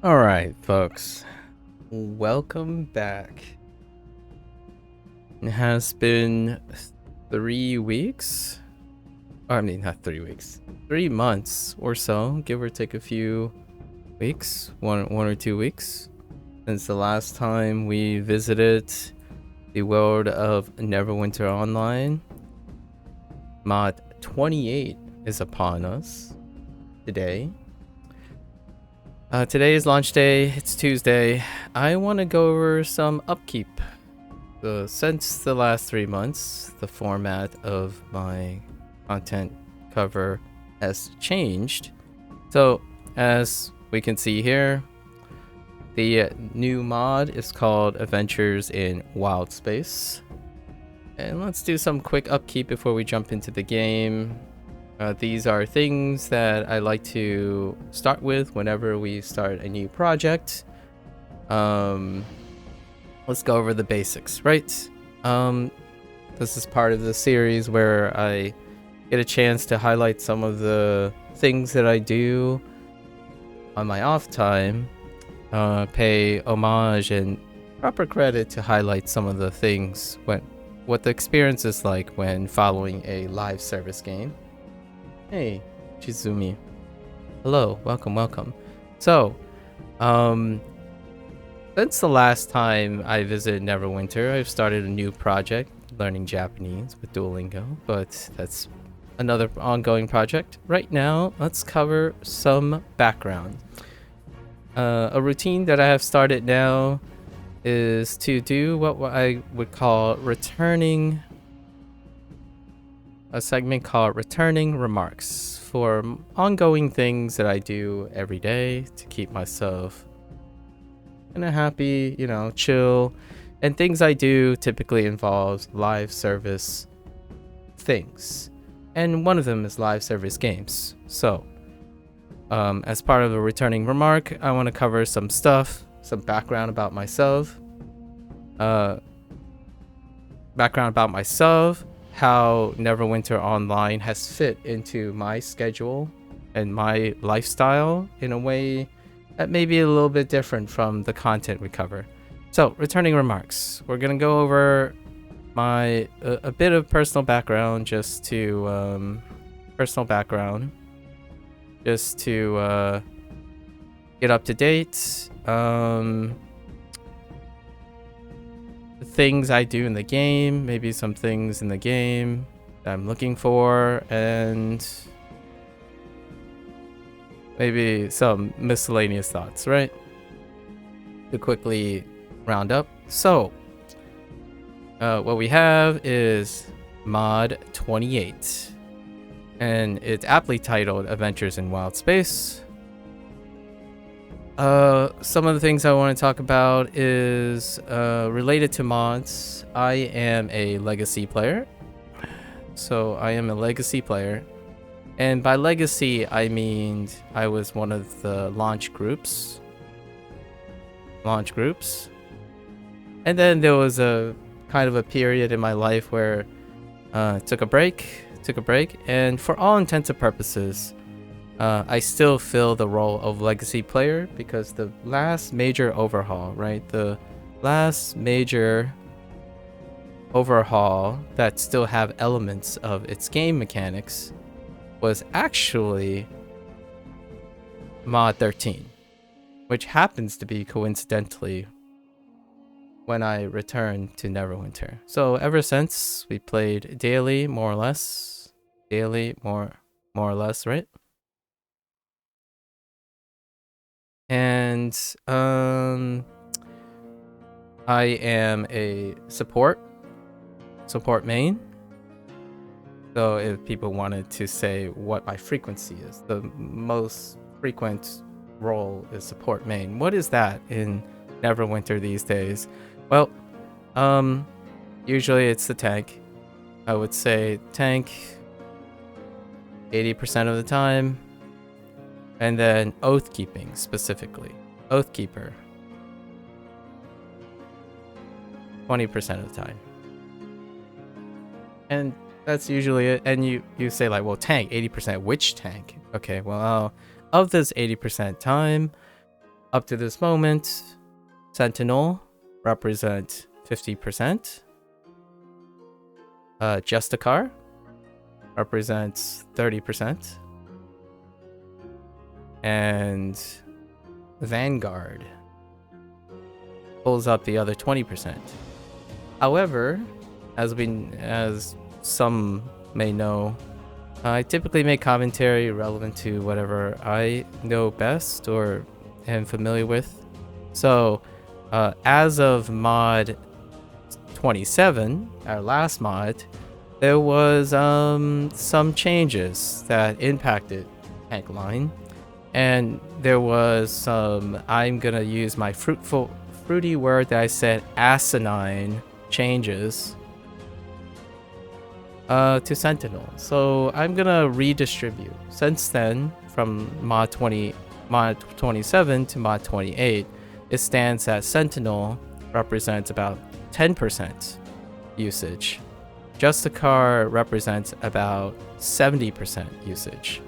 Alright, folks. Welcome back. It has been 3 weeks. I mean, not 3 weeks. 3 months or so, give or take a few weeks. One or 2 weeks. Since the last time we visited the world of Neverwinter Online. Mod 28 is upon us today. Today is launch day. It's Tuesday. I want to go over some upkeep. Since the last 3 months, the format of my content cover has changed. So, as we can see here, the new mod is called Adventures in Wildspace. And let's do some quick upkeep before we jump into the game. These are things that I like to start with whenever we start a new project. Let's go over the basics, right? This is part of the series where I get a chance to highlight some of the things that I do on my off time, pay homage and proper credit to highlight some of the things, what the experience is like when following a live service game. Hey, Chizumi. Hello, welcome. So, since the last time I visited Neverwinter, I've started a new project, learning Japanese with Duolingo, but that's another ongoing project. Right now, let's cover some background. A routine that I have started now is to do what I would call a segment called Returning Remarks for ongoing things that I do every day to keep myself kind of happy, chill. And things I do typically involves live service things. And one of them is live service games. So, as part of a returning remark, I want to cover some stuff, some background about myself. How Neverwinter Online has fit into my schedule and my lifestyle in a way that may be a little bit different from the content we cover. So, returning remarks. We're going to go over a bit of personal background just to get up to date. Things I do in the game, maybe some things in the game that I'm looking for, and maybe some miscellaneous thoughts, right? To quickly round up. So, what we have is Mod 28, and it's aptly titled Adventures in Wildspace. Some of the things I want to talk about is related to mods. I am a legacy player. And by legacy, I mean I was one of the launch groups. And then there was a kind of a period in my life where took a break, and for all intents and purposes, I still fill the role of legacy player because the last major overhaul, right? The last major overhaul that still have elements of its game mechanics was actually Mod 13, which happens to be coincidentally when I returned to Neverwinter. So ever since, we played daily, more or less, right? And I am a support main. So if people wanted to say what my frequency is, the most frequent role is support main. What is that in Neverwinter these days? Well, usually it's the tank. I would say tank 80% of the time. And then oath keeping specifically. Oath keeper. 20% of the time. And that's usually it. And you say like, well, tank, 80%. Which tank? Okay, well, of this 80% time, up to this moment, Sentinel represent 50%. Justicar represents 30%. And Vanguard pulls up the other 20%. However, as some may know, I typically make commentary relevant to whatever I know best or am familiar with. So, as of mod 27, our last mod, there was some changes that impacted tank line, and there was some, I'm gonna use my fruity word that I said, asinine changes to Sentinel. So I'm gonna redistribute. Since then, from mod 27 to mod 28, it stands that Sentinel represents about 10% usage. Justicar represents about 70% usage.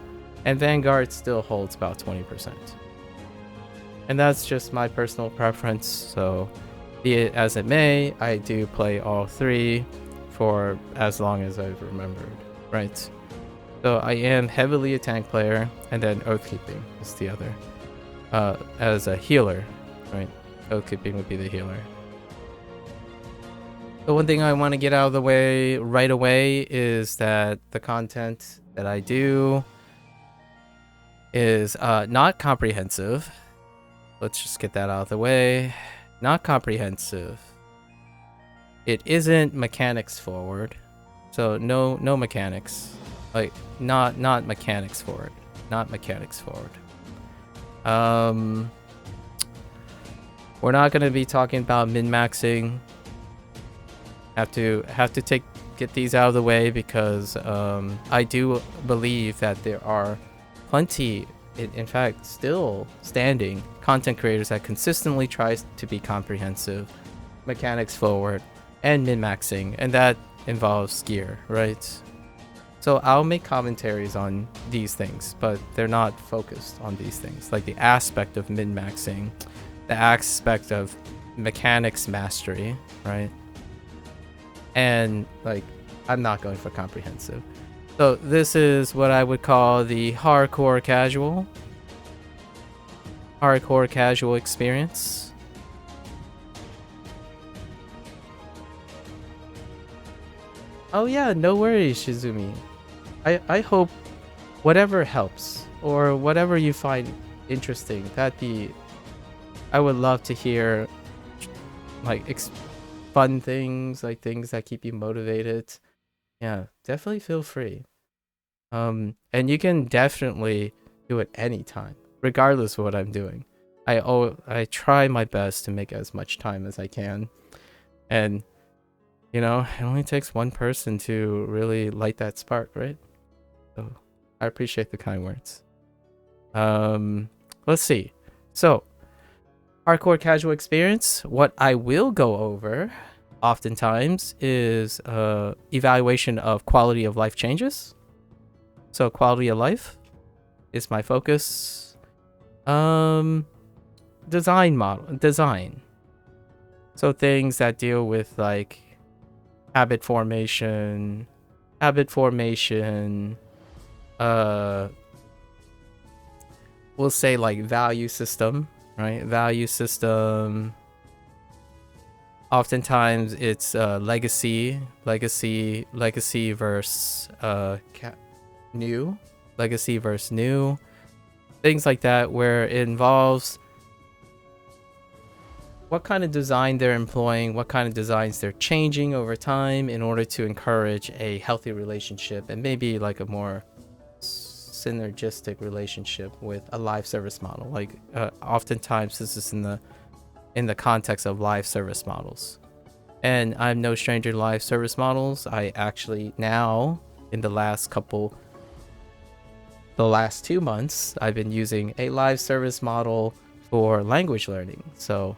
And Vanguard still holds about 20%. And that's just my personal preference, so be it as it may, I do play all three for as long as I've remembered, right? So I am heavily a tank player, and then Oathkeeping is the other. As a healer, right? Oathkeeping would be the healer. The one thing I want to get out of the way right away is that the content that I do is not comprehensive. Let's just get that out of the way. Not comprehensive. It isn't mechanics forward. So no mechanics. Like not mechanics forward. Not mechanics forward. We're not gonna be talking about min-maxing. Have to get these out of the way because I do believe that there are plenty, in fact, still standing content creators that consistently tries to be comprehensive, mechanics forward, and min-maxing, and that involves gear, right? So I'll make commentaries on these things, but they're not focused on these things, like the aspect of min-maxing, the aspect of mechanics mastery, right? And like, I'm not going for comprehensive. So this is what I would call the hardcore casual experience. Oh yeah, no worries, Shizumi. I hope whatever helps or whatever you find interesting, I would love to hear like fun things, like things that keep you motivated. Yeah, definitely feel free. And you can definitely do it anytime, regardless of what I'm doing. I try my best to make as much time as I can. And, you know, it only takes one person to really light that spark, right? So I appreciate the kind words. Let's see. So, hardcore casual experience, what I will go over oftentimes is evaluation of quality of life changes. So quality of life is my focus. Design. So things that deal with like habit formation, we'll say like value system, right? Value system. Oftentimes it's legacy versus new, legacy versus new, things like that, where it involves what kind of design they're employing, what kind of designs they're changing over time in order to encourage a healthy relationship and maybe like a more synergistic relationship with a live service model. Like oftentimes this is in the context of live service models, and I'm no stranger to live service models. I actually now, in the last couple the last 2 months, I've been using a live service model for language learning. So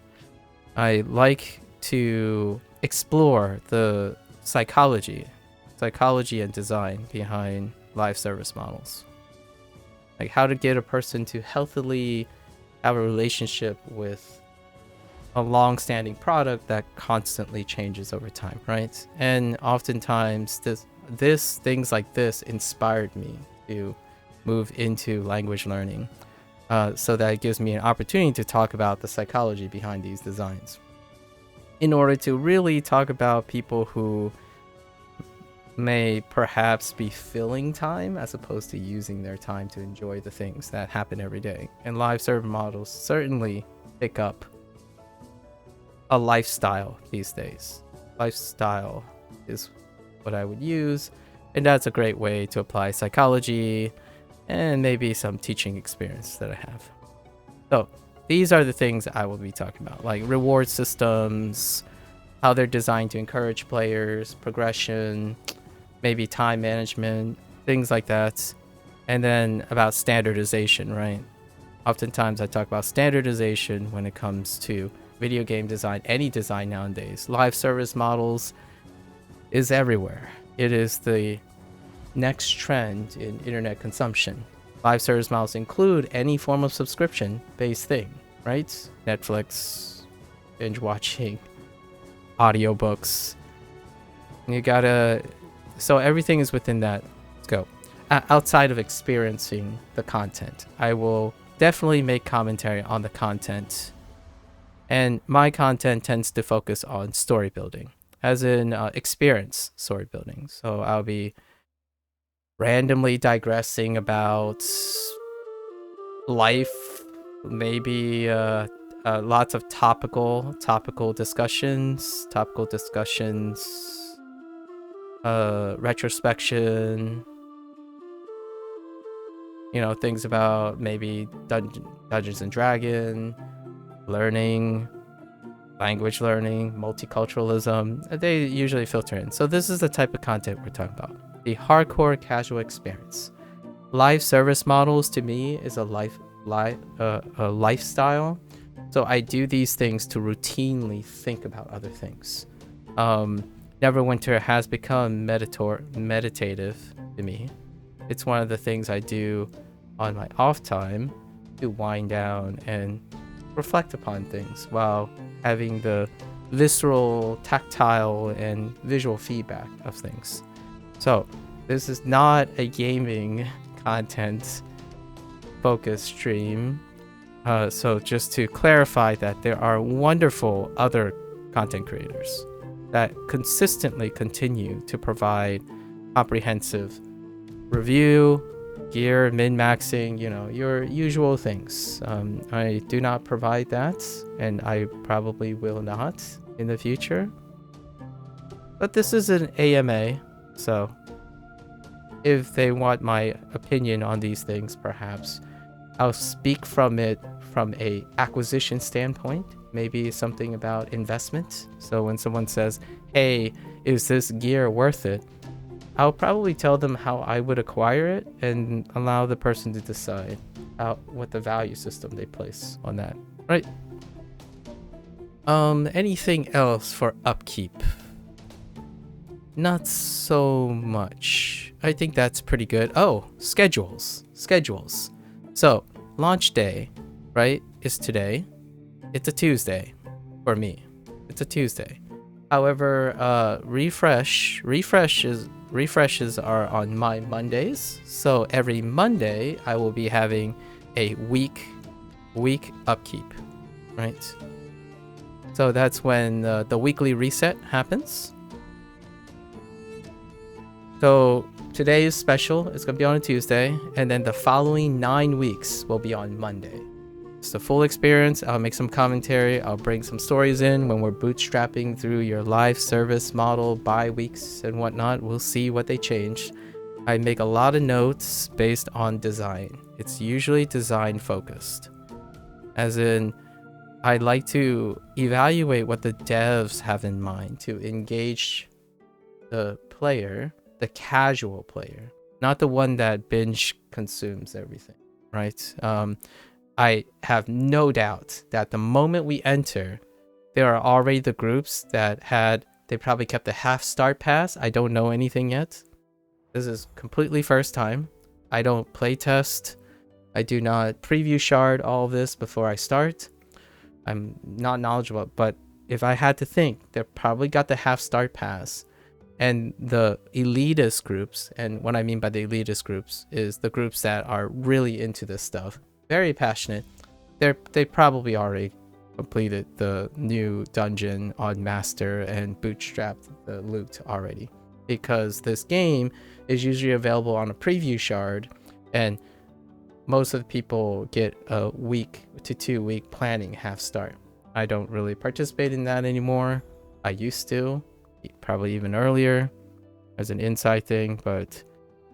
I like to explore the psychology and design behind live service models. Like how to get a person to healthily have a relationship with a long-standing product that constantly changes over time, right? And oftentimes things like this inspired me to move into language learning, so that it gives me an opportunity to talk about the psychology behind these designs in order to really talk about people who may perhaps be filling time as opposed to using their time to enjoy the things that happen every day. And live server models certainly pick up a lifestyle these days. Lifestyle is what I would use, and that's a great way to apply psychology and maybe some teaching experience that I have. So these are the things I will be talking about, like reward systems, how they're designed to encourage players, progression, maybe time management, things like that. And then about standardization, right? Oftentimes I talk about standardization when it comes to video game design, any design nowadays. Live service models is everywhere. It is the next trend in internet consumption. Live service models include any form of subscription-based thing, right? Netflix, binge watching, audiobooks. So everything is within that scope. Outside of experiencing the content, I will definitely make commentary on the content. And my content tends to focus on story building, as in experience story building. So I'll be randomly digressing about life, maybe lots of topical discussions, retrospection, things about maybe Dungeons and Dragons, learning, language learning, multiculturalism. They usually filter in. So this is the type of content we're talking about. The hardcore casual experience. Live service models to me is a lifestyle. So I do these things to routinely think about other things. Neverwinter has become meditative to me. It's one of the things I do on my off time to wind down and reflect upon things while having the visceral, tactile, and visual feedback of things. So this is not a gaming content focused stream. So just to clarify that there are wonderful other content creators that consistently continue to provide comprehensive review, gear, min-maxing, your usual things. I do not provide that, and I probably will not in the future. But this is an AMA, so if they want my opinion on these things, perhaps I'll speak from it from a acquisition standpoint, maybe something about investment. So when someone says, hey, is this gear worth it? I'll probably tell them how I would acquire it and allow the person to decide what the value system they place on that, right? Anything else for upkeep? Not so much. I think that's pretty good. Oh, schedules. So launch day, right, is today. It's a Tuesday for me. It's a Tuesday. However, refreshes are on my Mondays. So every Monday I will be having a week upkeep, right? So that's when the weekly reset happens. So today is special. It's going to be on a Tuesday. And then the following 9 weeks will be on Monday. It's the full experience. I'll make some commentary. I'll bring some stories in when we're bootstrapping through your live service model by weeks and whatnot. We'll see what they changed. I make a lot of notes based on design. It's usually design focused. As in, I like to evaluate what the devs have in mind to engage the player, the casual player, not the one that binge consumes everything, right? I have no doubt that the moment we enter, there are already the groups that they probably kept a half start pass. I don't know anything yet. This is completely first time. I don't play test. I do not preview shard all of this before I start. I'm not knowledgeable, but if I had to think, they probably got the half start pass. And the elitist groups, and what I mean by the elitist groups is the groups that are really into this stuff, very passionate. They probably already completed the new dungeon on master and bootstrapped the loot already, because this game is usually available on a preview shard, and most of the people get a week to 2 week planning half start. I don't really participate in that anymore. I used to, probably even earlier, as an inside thing, but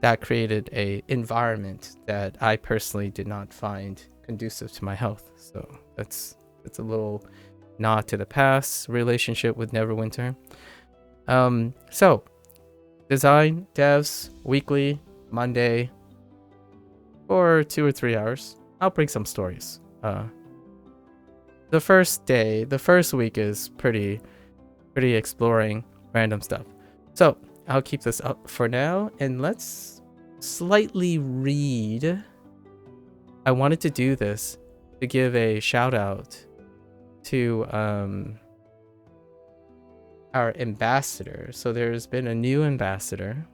that created a environment that I personally did not find conducive to my health. So that's a little nod to the past relationship with Neverwinter. So design devs weekly, Monday, for 2 or 3 hours. I'll bring some stories. The first week is pretty exploring random stuff. So I'll keep this up for now, and let's slightly read. I wanted to do this to give a shout out to our ambassador. So there's been a new ambassador.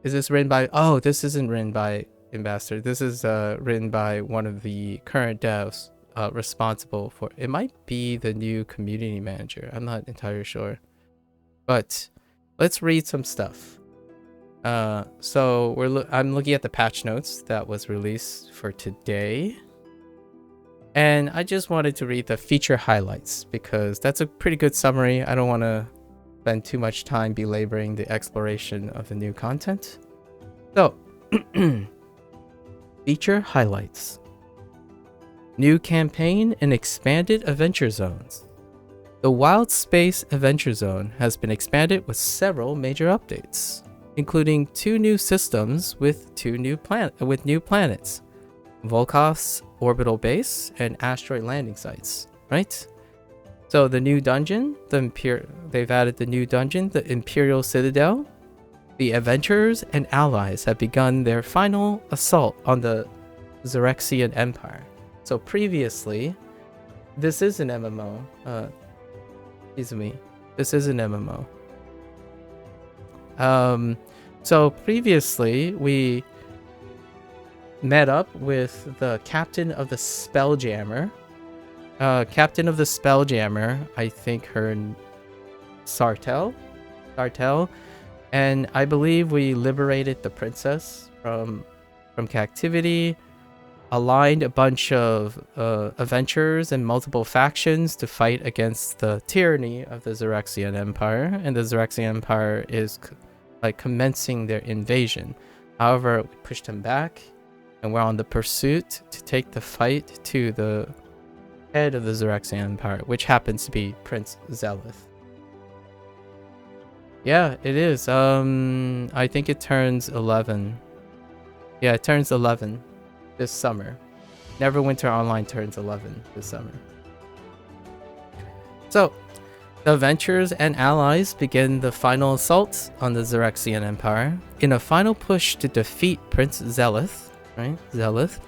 Is this written by... Oh, this isn't written by ambassador. This is written by one of the current devs responsible for... It might be the new community manager. I'm not entirely sure. But let's read some stuff. So I'm looking at the patch notes that was released for today. And I just wanted to read the feature highlights because that's a pretty good summary. I don't want to spend too much time belaboring the exploration of the new content. So, feature highlights. New campaign and expanded adventure zones. The Wildspace Adventure Zone has been expanded with several major updates, including 2 new systems with new planets, Volkov's orbital base and asteroid landing sites, right? So the new dungeon, they've added the new dungeon, the Imperial Citadel. The adventurers and allies have begun their final assault on the Xerexian Empire. So previously, this is an MMO. Excuse me. This is an MMO. So previously, we met up with the captain of the Spelljammer. Captain of the Spelljammer, I think her Sartell, and I believe we liberated the princess from captivity, aligned a bunch of adventurers and multiple factions to fight against the tyranny of the Xerexian Empire, and the Xerexian Empire is commencing their invasion. However, we pushed them back, and we're on the pursuit to take the fight to the head of the Xerexian Empire, which happens to be Prince Zelith. Yeah, it is. I think it turns 11. Yeah, it turns 11 this summer. Neverwinter Online turns 11 this summer. So, the adventurers and allies begin the final assault on the Xerexian Empire in a final push to defeat Prince Zelith, right? Zelith,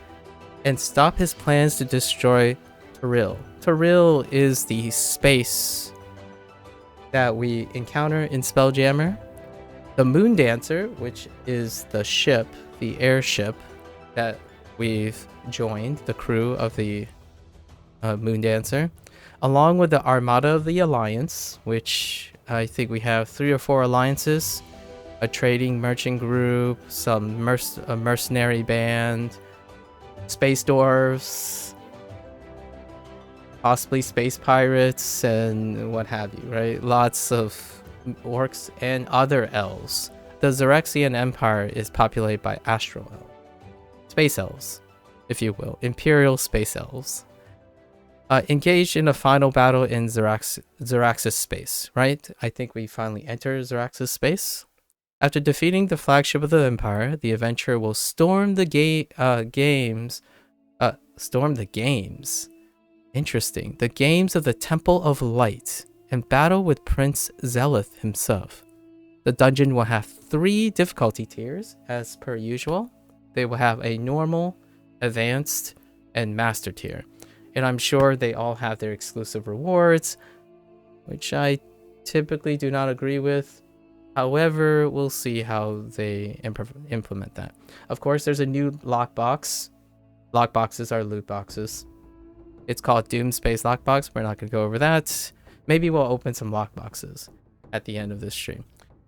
and stop his plans to destroy Toril. Toril is the space that we encounter in Spelljammer. The Moon Dancer, which is the ship, the airship that we've joined, the crew of the Moon Dancer, along with the Armada of the Alliance, which I think we have 3 or 4 alliances, a trading merchant group, some a mercenary band, space dwarves, possibly space pirates, and what have you, right? Lots of orcs and other elves. The Xerexian Empire is populated by astral elves. Space elves, if you will. Imperial space elves. Engaged in a final battle in Xeraxis space, right? I think we finally enter Xeraxis space. After defeating the flagship of the Empire, the adventurer will storm the games. Storm the games. Interesting. The games of the Temple of Light and battle with Prince Zelith himself. The dungeon will have 3 difficulty tiers, as per usual. They will have a normal, advanced, and master tier. And I'm sure they all have their exclusive rewards, which I typically do not agree with. However, we'll see how they implement that. Of course, there's a new lockbox. Lockboxes are loot boxes. It's called Doomspace Lockbox. We're not going to go over that. Maybe we'll open some lockboxes at the end of this stream.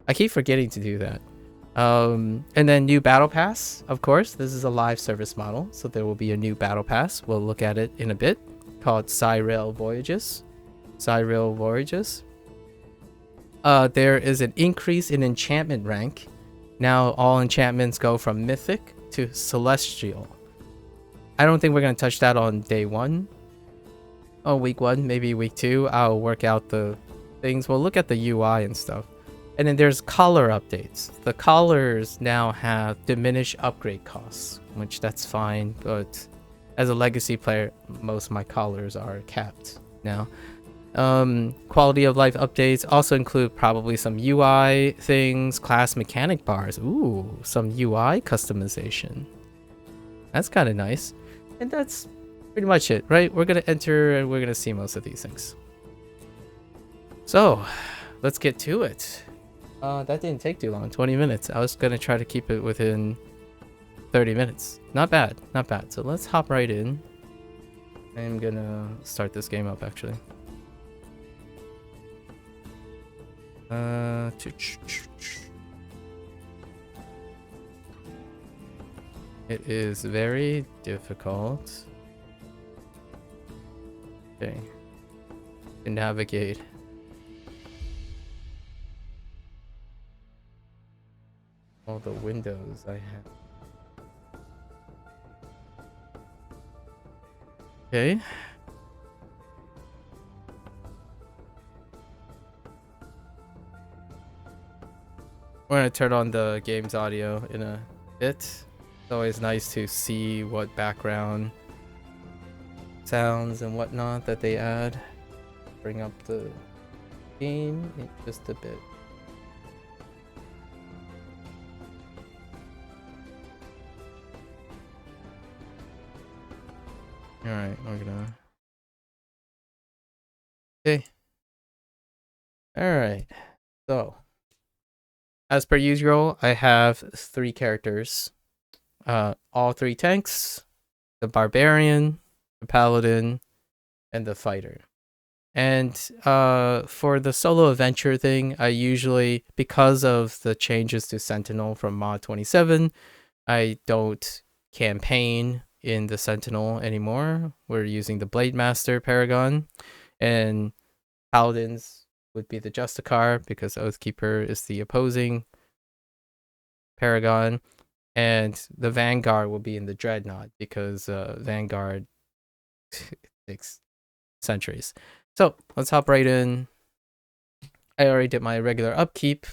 I keep forgetting to do that. And then new battle pass. Of course, this is a live service model, so there will be a new battle pass. We'll look at it in a bit, called Cyrail Voyages. Cyrail Voyages. There is an increase in enchantment rank. Now all enchantments go from mythic to celestial. I don't think we're going to touch that on day 1. Oh, week 1, maybe week 2. I'll work out the things. We'll look at the UI and stuff. And then there's collar updates. The collars now have diminished upgrade costs, which that's fine. But as a legacy player, most of my collars are capped now. Quality of life updates also include probably some UI things, class mechanic bars. Ooh, some UI customization. That's kind of nice. And that's pretty much it, right? We're going to enter and we're going to see most of these things. So, let's get to it. That didn't take too long, 20 minutes. I was going to try to keep it within 30 minutes. Not bad, not bad. So let's hop right in. I'm going to start this game up, actually. It is very difficult. Okay. To navigate. All the windows I have. Okay. We're gonna turn on the game's audio in a bit. It's always nice to see what background sounds and whatnot that they add. Bring up the game in just a bit. Alright, we're gonna... Okay. Alright. So, as per usual, I have 3 characters. All 3 tanks, the Barbarian, the Paladin, and the Fighter. And for the solo adventure thing, I usually, because of the changes to Sentinel from mod 27, I don't campaign in the Sentinel anymore. We're using the Blade Master Paragon, and Paladins would be the Justicar because Oathkeeper is the opposing Paragon, and the Vanguard will be in the Dreadnought because Vanguard takes centuries. So let's hop right in. I already did my regular upkeep,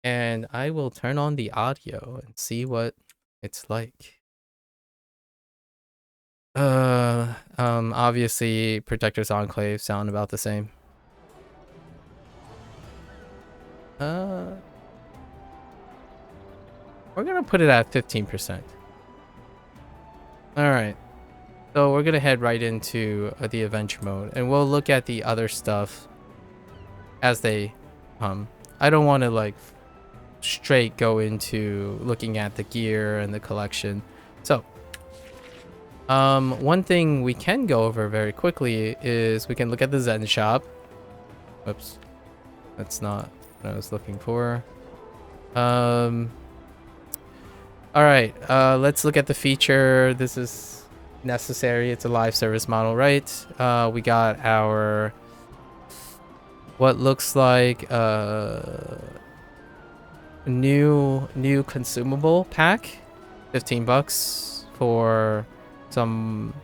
and I will turn on the audio and see what it's like. Obviously Protector's Enclave sound about the same. We're gonna put it at 15%. Alright. So we're gonna head right into the adventure mode, and we'll look at the other stuff as they come. I don't want to like straight go into looking at the gear and the collection. So one thing we can go over very quickly is we can look at the Zen shop. Whoops, that's not what I was looking for. All right, let's look at the feature. This is necessary. It's a live service model, right? We got our what looks like new consumable pack, $15 for some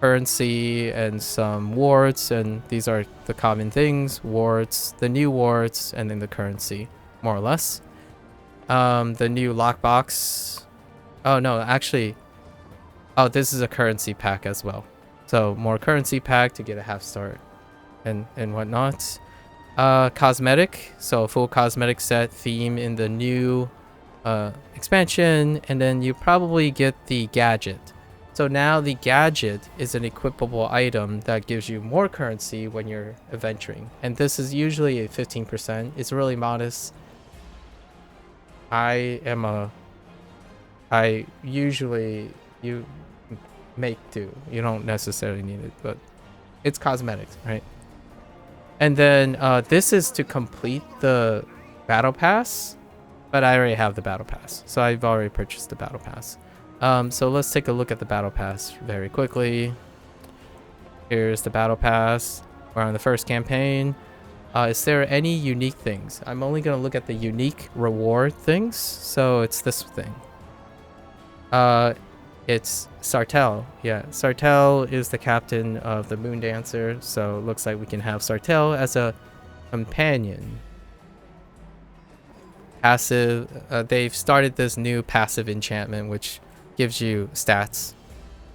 currency and some wards, and these are the common things: wards, the new wards, and then the currency, more or less. The new lockbox. Oh no, actually, oh, this is a currency pack as well. So more currency pack to get a half star and whatnot. Cosmetic, so full cosmetic set theme in the new expansion, and then you probably get the gadget. So now the gadget is an equipable item that gives you more currency when you're adventuring, and this is usually a 15%. It's really modest. I usually you make do. You don't necessarily need it, but it's cosmetics, right? And then this is to complete the battle pass, but I already have the battle pass, so I've already purchased the battle pass. So let's take a look at the battle pass very quickly. Here's the battle pass. We're on the first campaign. Is there any unique things? I'm only gonna look at the unique reward things. So it's this thing. It's Sartell. Yeah, Sartell is the captain of the Moon Dancer, so it looks like we can have Sartell as a companion. Passive, they've started this new passive enchantment which gives you stats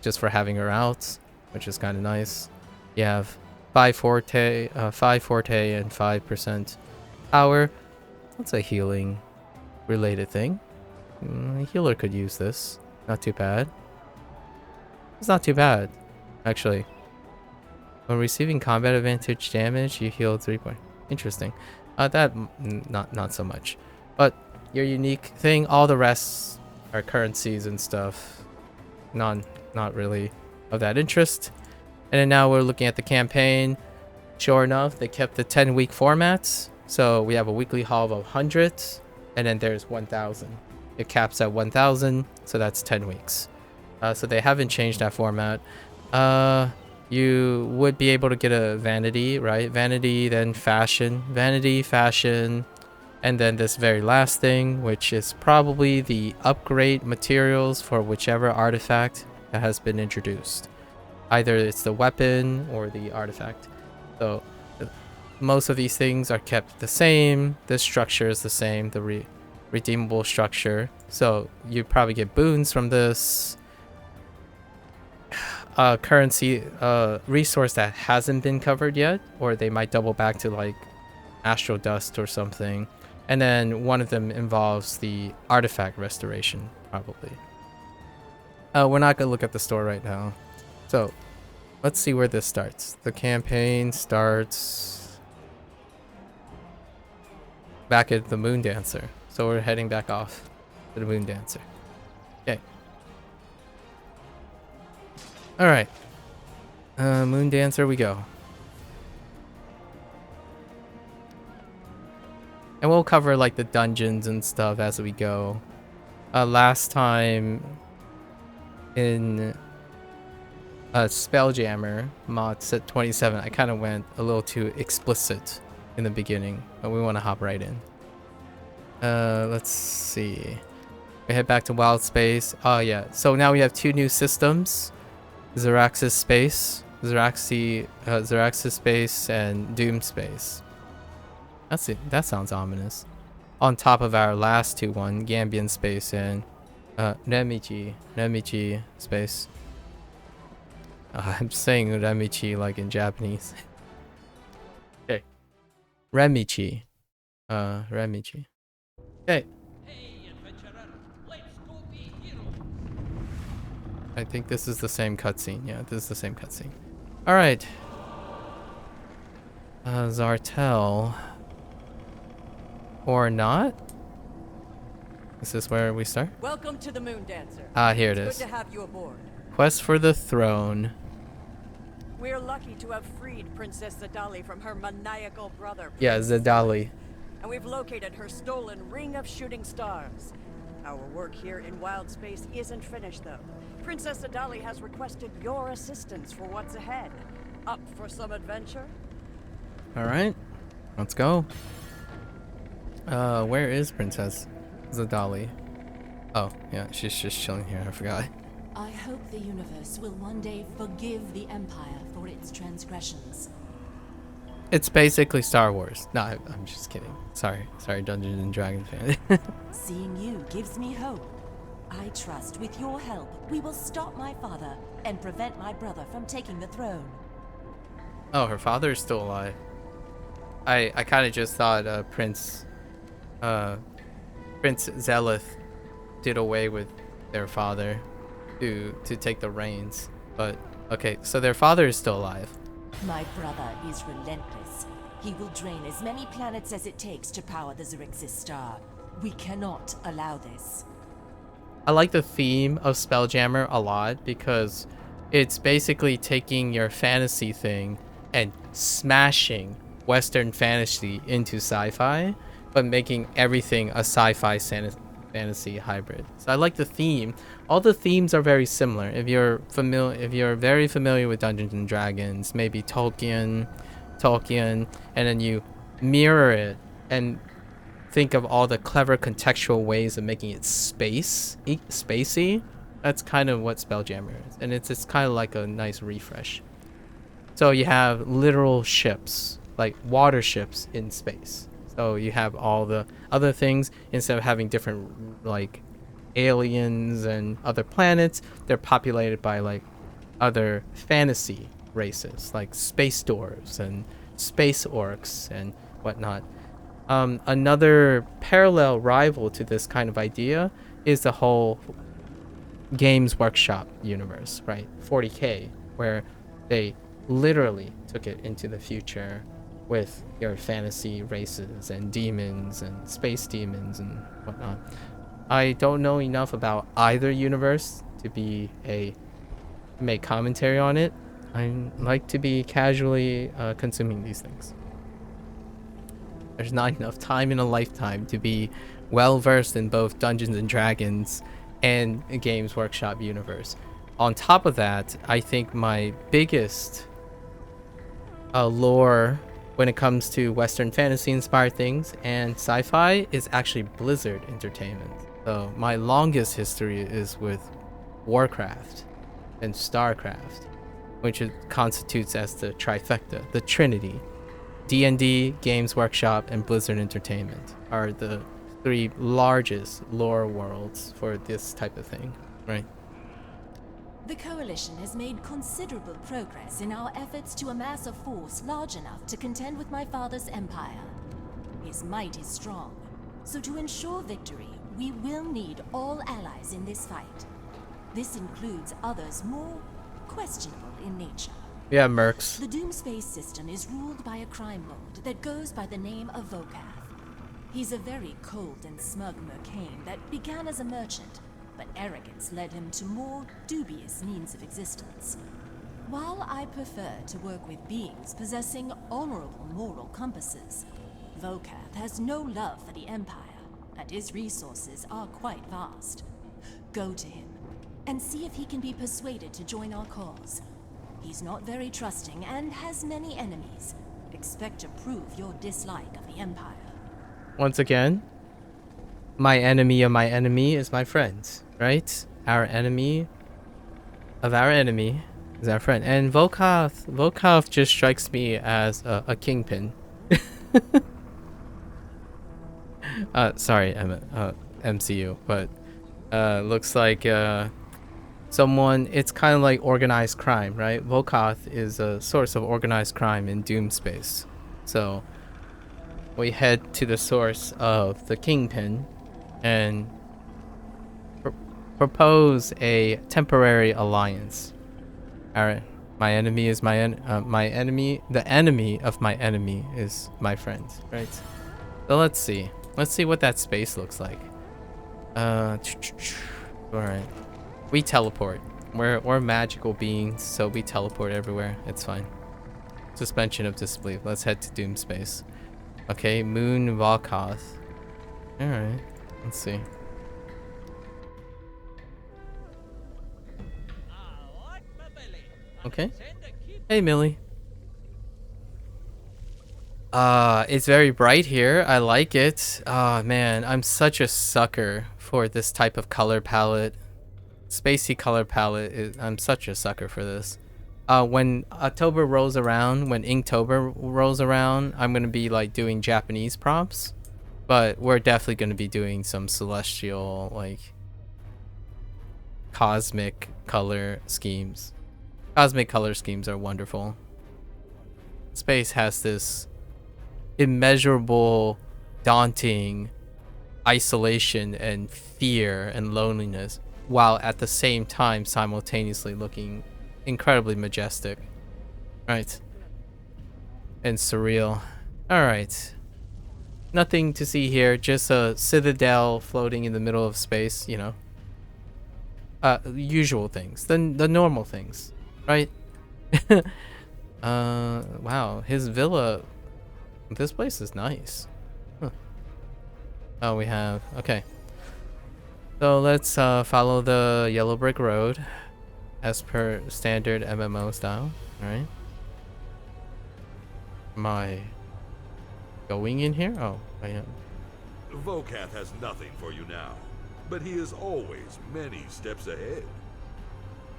just for having her out, which is kind of nice. You have 5 forte, and 5% power. That's a healing related thing. A healer could use this. Not too bad. It's not too bad, actually. When receiving combat advantage damage, you heal 3 points. Interesting. That not so much. But your unique thing, all the rest are currencies and stuff. Not really of that interest. And then now we're looking at the campaign. Sure enough, they kept the 10-week formats. So we have a weekly haul of 100, and then there's 1,000. It caps at 1,000, so that's 10 weeks. So they haven't changed that format. You would be able to get a vanity, right? Vanity, then fashion. Vanity, fashion, and then this very last thing, which is probably the upgrade materials for whichever artifact that has been introduced. Either it's the weapon or the artifact. So most of these things are kept the same. This structure is the same, the redeemable structure. So you probably get boons from this. Currency resource that hasn't been covered yet, or they might double back to like astral dust or something. And then one of them involves the artifact restoration, probably. We're not gonna look at the store right now. So let's see where this starts. The campaign starts back at the Moon Dancer. So we're heading back off to the Moon Dancer. Okay. Alright. Moon Dancer we go. And we'll cover like the dungeons and stuff as we go. Last time in Spelljammer mod set 27, I kind of went a little too explicit in the beginning, but we want to hop right in. Let's see. We head back to Wildspace. Oh yeah, so now we have 2 new systems. Xeraxis Space, Xeraxis Space, and Doom Space. That's it. That sounds ominous. On top of our last 2 one, Gambian Space and Remichi Space. I'm saying Remichi like in Japanese. Okay. Remichi. Remichi. Okay. I think this is the same cutscene. Yeah, this is the same cutscene. Alright. Zartel. Or not? Is this where we start? Welcome to the Moon Dancer. Ah, here it is. Good to have you aboard. Quest for the throne. We're lucky to have freed Princess Zadali from her maniacal brother. Yeah, Zadali. And we've located her stolen Ring of Shooting Stars. Our work here in Wildspace isn't finished, though. Princess Zadali has requested your assistance for what's ahead. Up for some adventure? Alright. Let's go. Where is Princess Zadali? Oh, yeah, she's just chilling here. I forgot. I hope the universe will one day forgive the Empire for its transgressions. It's basically Star Wars. No, I'm just kidding. Sorry, Dungeons and Dragons fan. Seeing you gives me hope. I trust with your help, we will stop my father and prevent my brother from taking the throne. Oh, her father is still alive. I kind of just thought Prince Zelith did away with their father to take the reins. But okay, so their father is still alive. My brother is relentless. He will drain as many planets as it takes to power the Zerixis star. We cannot allow this. I like the theme of Spelljammer a lot because it's basically taking your fantasy thing and smashing Western fantasy into sci-fi, but making everything a sci-fi fantasy hybrid. So I like the theme. All the themes are very similar. If you're very familiar with Dungeons and Dragons, maybe Tolkien, and then you mirror it and think of all the clever contextual ways of making it spacey. That's kind of what Spelljammer is, and it's kind of like a nice refresh. So you have literal ships, like water ships in space. So you have all the other things. Instead of having different like aliens and other planets, they're populated by like other fantasy races, like space dwarves and space orcs and whatnot. Another parallel rival to this kind of idea is the whole Games Workshop universe, right? 40K, where they literally took it into the future with your fantasy races and demons and space demons and whatnot. I don't know enough about either universe to make commentary on it. I like to be casually consuming these things. There's not enough time in a lifetime to be well versed in both Dungeons and Dragons and Games Workshop universe. On top of that, I think my biggest lore when it comes to Western fantasy inspired things and sci-fi is actually Blizzard Entertainment. So my longest history is with Warcraft and Starcraft, which constitutes as the trifecta, the Trinity. D&D, Games Workshop, and Blizzard Entertainment are the three largest lore worlds for this type of thing, right? The Coalition has made considerable progress in our efforts to amass a force large enough to contend with my father's empire. His might is strong, so to ensure victory, we will need all allies in this fight. This includes others more questionable in nature. Yeah, Mercs. The Doomspace system is ruled by a crime lord that goes by the name of Vokath. He's a very cold and smug mercane that began as a merchant, but arrogance led him to more dubious means of existence. While I prefer to work with beings possessing honorable moral compasses, Vokath has no love for the Empire, and his resources are quite vast. Go to him, and see if he can be persuaded to join our cause. He's not very trusting and has many enemies. Expect to prove your dislike of the Empire. Once again, my enemy of my enemy is my friend, right? Our enemy of our enemy is our friend. And Vokath just strikes me as a kingpin. Sorry, MCU, but looks like someone. It's kind of like organized crime, right? Vokath is a source of organized crime in Doomspace. So we head to the source of the Kingpin and propose a temporary alliance. My enemy is my enemy. The enemy of my enemy is my friend, right? So let's see what that space looks like. All right. We teleport. We're magical beings, so we teleport everywhere. It's fine. Suspension of disbelief. Let's head to Doomspace. Okay, Moon Vokath. Alright. Let's see. Okay. Hey, Millie. It's very bright here. I like it. Man, I'm such a sucker for this type of color palette. Spacey color palette. I'm such a sucker for this. When October rolls around, when Inktober rolls around, I'm gonna be like doing Japanese prompts, but we're definitely gonna be doing some celestial, like cosmic color schemes. Cosmic color schemes are wonderful. Space has this immeasurable, daunting isolation and fear and loneliness, while at the same time simultaneously looking incredibly majestic. Right. And surreal. Alright. Nothing to see here, just a citadel floating in the middle of space, you know. Usual things. The normal things. Right? Wow. His villa... This place is nice. Huh. Oh, we have... Okay. So let's follow the yellow brick road as per standard MMO style. Alright. Am I going in here? Oh, I am. Vokath has nothing for you now, but he is always many steps ahead.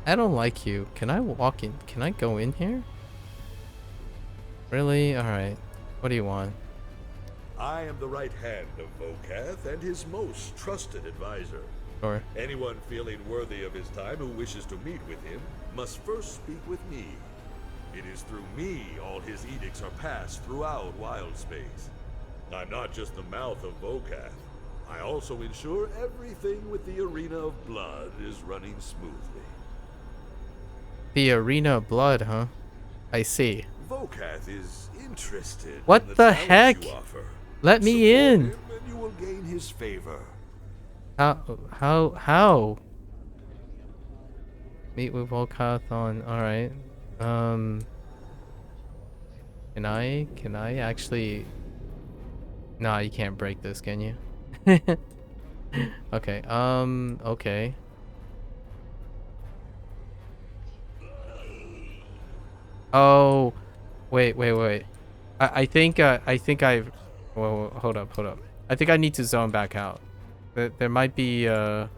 I don't like you. Can I walk in? Can I go in here? Really? Alright. What do you want? I am the right hand of Vokath and his most trusted advisor. Sure. Anyone feeling worthy of his time who wishes to meet with him must first speak with me. It is through me all his edicts are passed throughout Wildspace. I'm not just the mouth of Vokath. I also ensure everything with the Arena of Blood is running smoothly. The Arena of Blood, huh? I see. Vokath is interested What in the talents heck? you offer. Let me Support in. him and you will gain his favor. How? Meet with Volkoth on... Alright. Can I actually... Nah, you can't break this, can you? Okay, okay. Oh, wait. I think I've... Whoa, hold up. I think I need to zone back out. There might be, I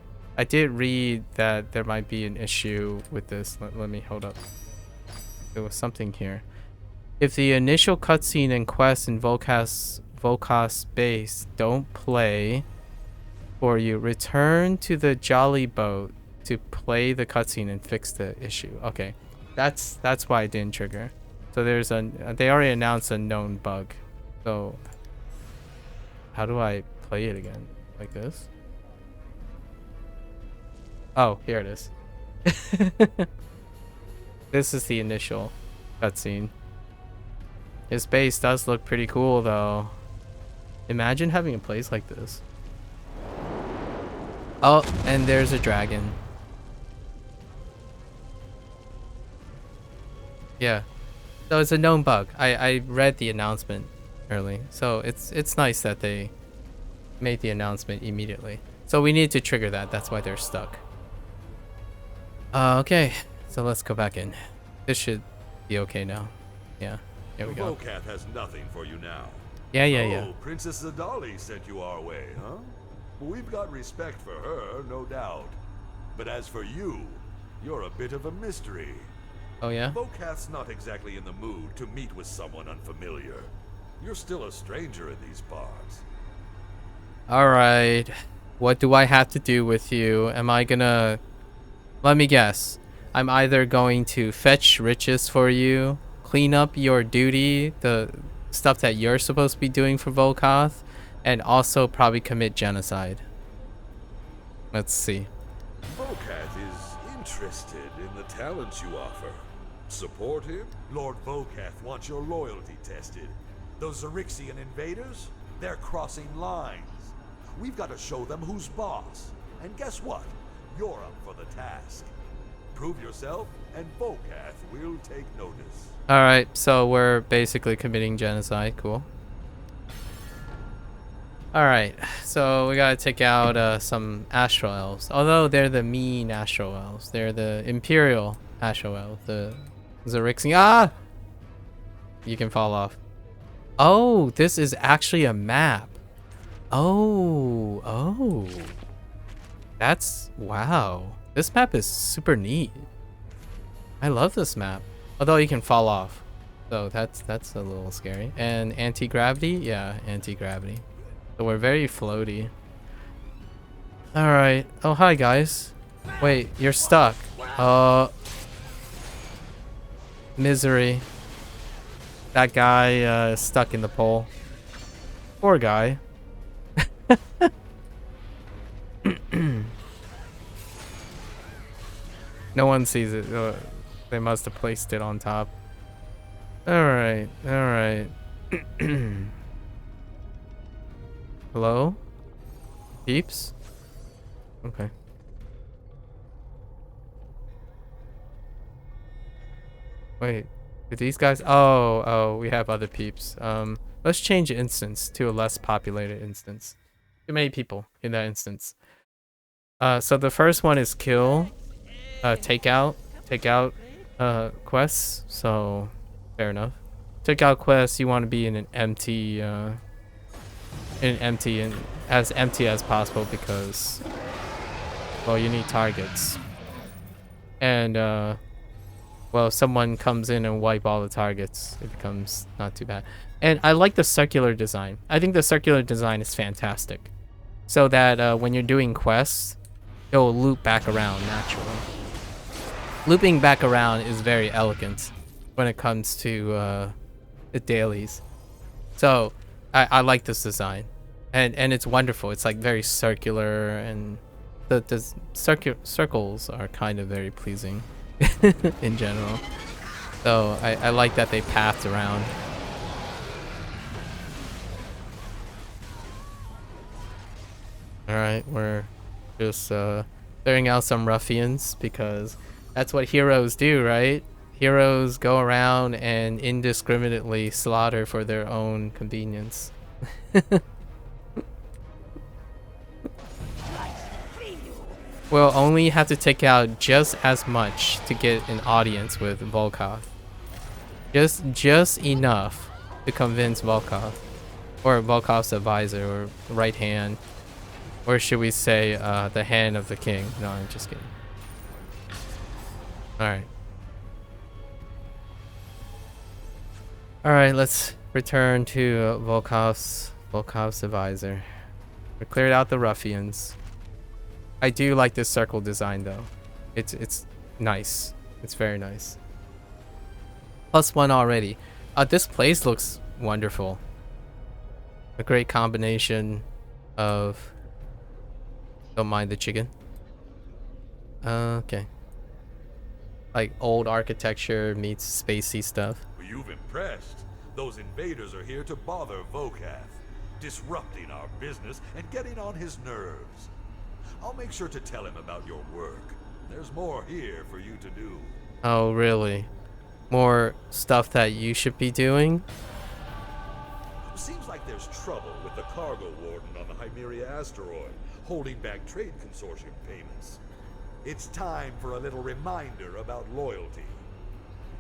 did read that there might be an issue with this. Let me hold up. There was something here. If the initial cutscene and quest in Volkoth's base don't play for you, return to the Jolly Boat to play the cutscene and fix the issue. Okay, that's why it didn't trigger. So there's they already announced a known bug. So how do I play it again? Like this? Oh, here it is. This is the initial cutscene. His base does look pretty cool, though. Imagine having a place like this. Oh, and there's a dragon. Yeah. So it's a known bug. I read the announcement early. So it's nice that they made the announcement immediately. So we need to trigger that. That's why they're stuck. Okay. So let's go back in. This should be okay now. Yeah. Here we go. Vokath has nothing for you now. Yeah. Oh, Princess Zadali sent you our way, huh? We've got respect for her, no doubt. But as for you, you're a bit of a mystery. Oh, yeah? Vokath's not exactly in the mood to meet with someone unfamiliar. You're still a stranger in these parts. Alright. What do I have to do with you? Am I gonna... Let me guess. I'm either going to fetch riches for you, clean up your duty, the stuff that you're supposed to be doing for Volkoth, and also probably commit genocide. Let's see. Vokath is interested in the talents you offer. Support him? Lord Vokath wants your loyalty tested. Those Xerixian invaders? They're crossing lines. We've got to show them who's boss. And guess what? You're up for the task. Prove yourself, and Vokath will take notice. Alright, so we're basically committing genocide. Cool. Alright, so we gotta take out some Astral Elves. Although they're the mean Astral Elves. They're the Imperial Astral Elves. The Xerixian. Ah! You can fall off. Oh, this is actually a map. Oh. That's... Wow. This map is super neat. I love this map. Although you can fall off. So that's a little scary. And anti-gravity? Yeah, anti-gravity. So we're very floaty. Alright. Oh, hi guys. Wait, you're stuck. Misery. That guy is stuck in the pole. Poor guy. No one sees it. They must have placed it on top. Alright, alright. Hello? Peeps? Okay. Wait, did these guys? Oh, we have other peeps. Let's change the instance to a less populated instance. Too many people in that instance. So the first one is kill, take out quests. So fair enough. Take out quests. You want to be in an empty, and as empty as possible because, well, you need targets. And well, if someone comes in and wipe all the targets, it becomes not too bad. And I like the circular design. I think the circular design is fantastic. So that when you're doing quests, it'll loop back around naturally. Looping back around is very elegant when it comes to the dailies. So I like this design. And it's wonderful. It's like very circular, and the circles are kind of very pleasing in general. So I like that they pathed around. Alright, we're just clearing out some ruffians because that's what heroes do, right? Heroes go around and indiscriminately slaughter for their own convenience. We'll only have to take out just as much to get an audience with Volkov. Just enough to convince Volkov. Or Volkov's advisor, or right hand. Or should we say, the hand of the king? No, I'm just kidding. Alright. Alright, let's return to Volkov's advisor. We cleared out the ruffians. I do like this circle design though. It's nice. It's very nice. +1 already. This place looks wonderful. A great combination of... Don't mind the chicken. Okay. Like old architecture meets spacey stuff. Well, you've impressed. Those invaders are here to bother Vokath, disrupting our business and getting on his nerves. I'll make sure to tell him about your work. There's more here for you to do. Oh, really? More stuff that you should be doing? Seems like there's trouble with the cargo warden on the Hymeria asteroid, holding back trade consortium payments. It's time for a little reminder about loyalty.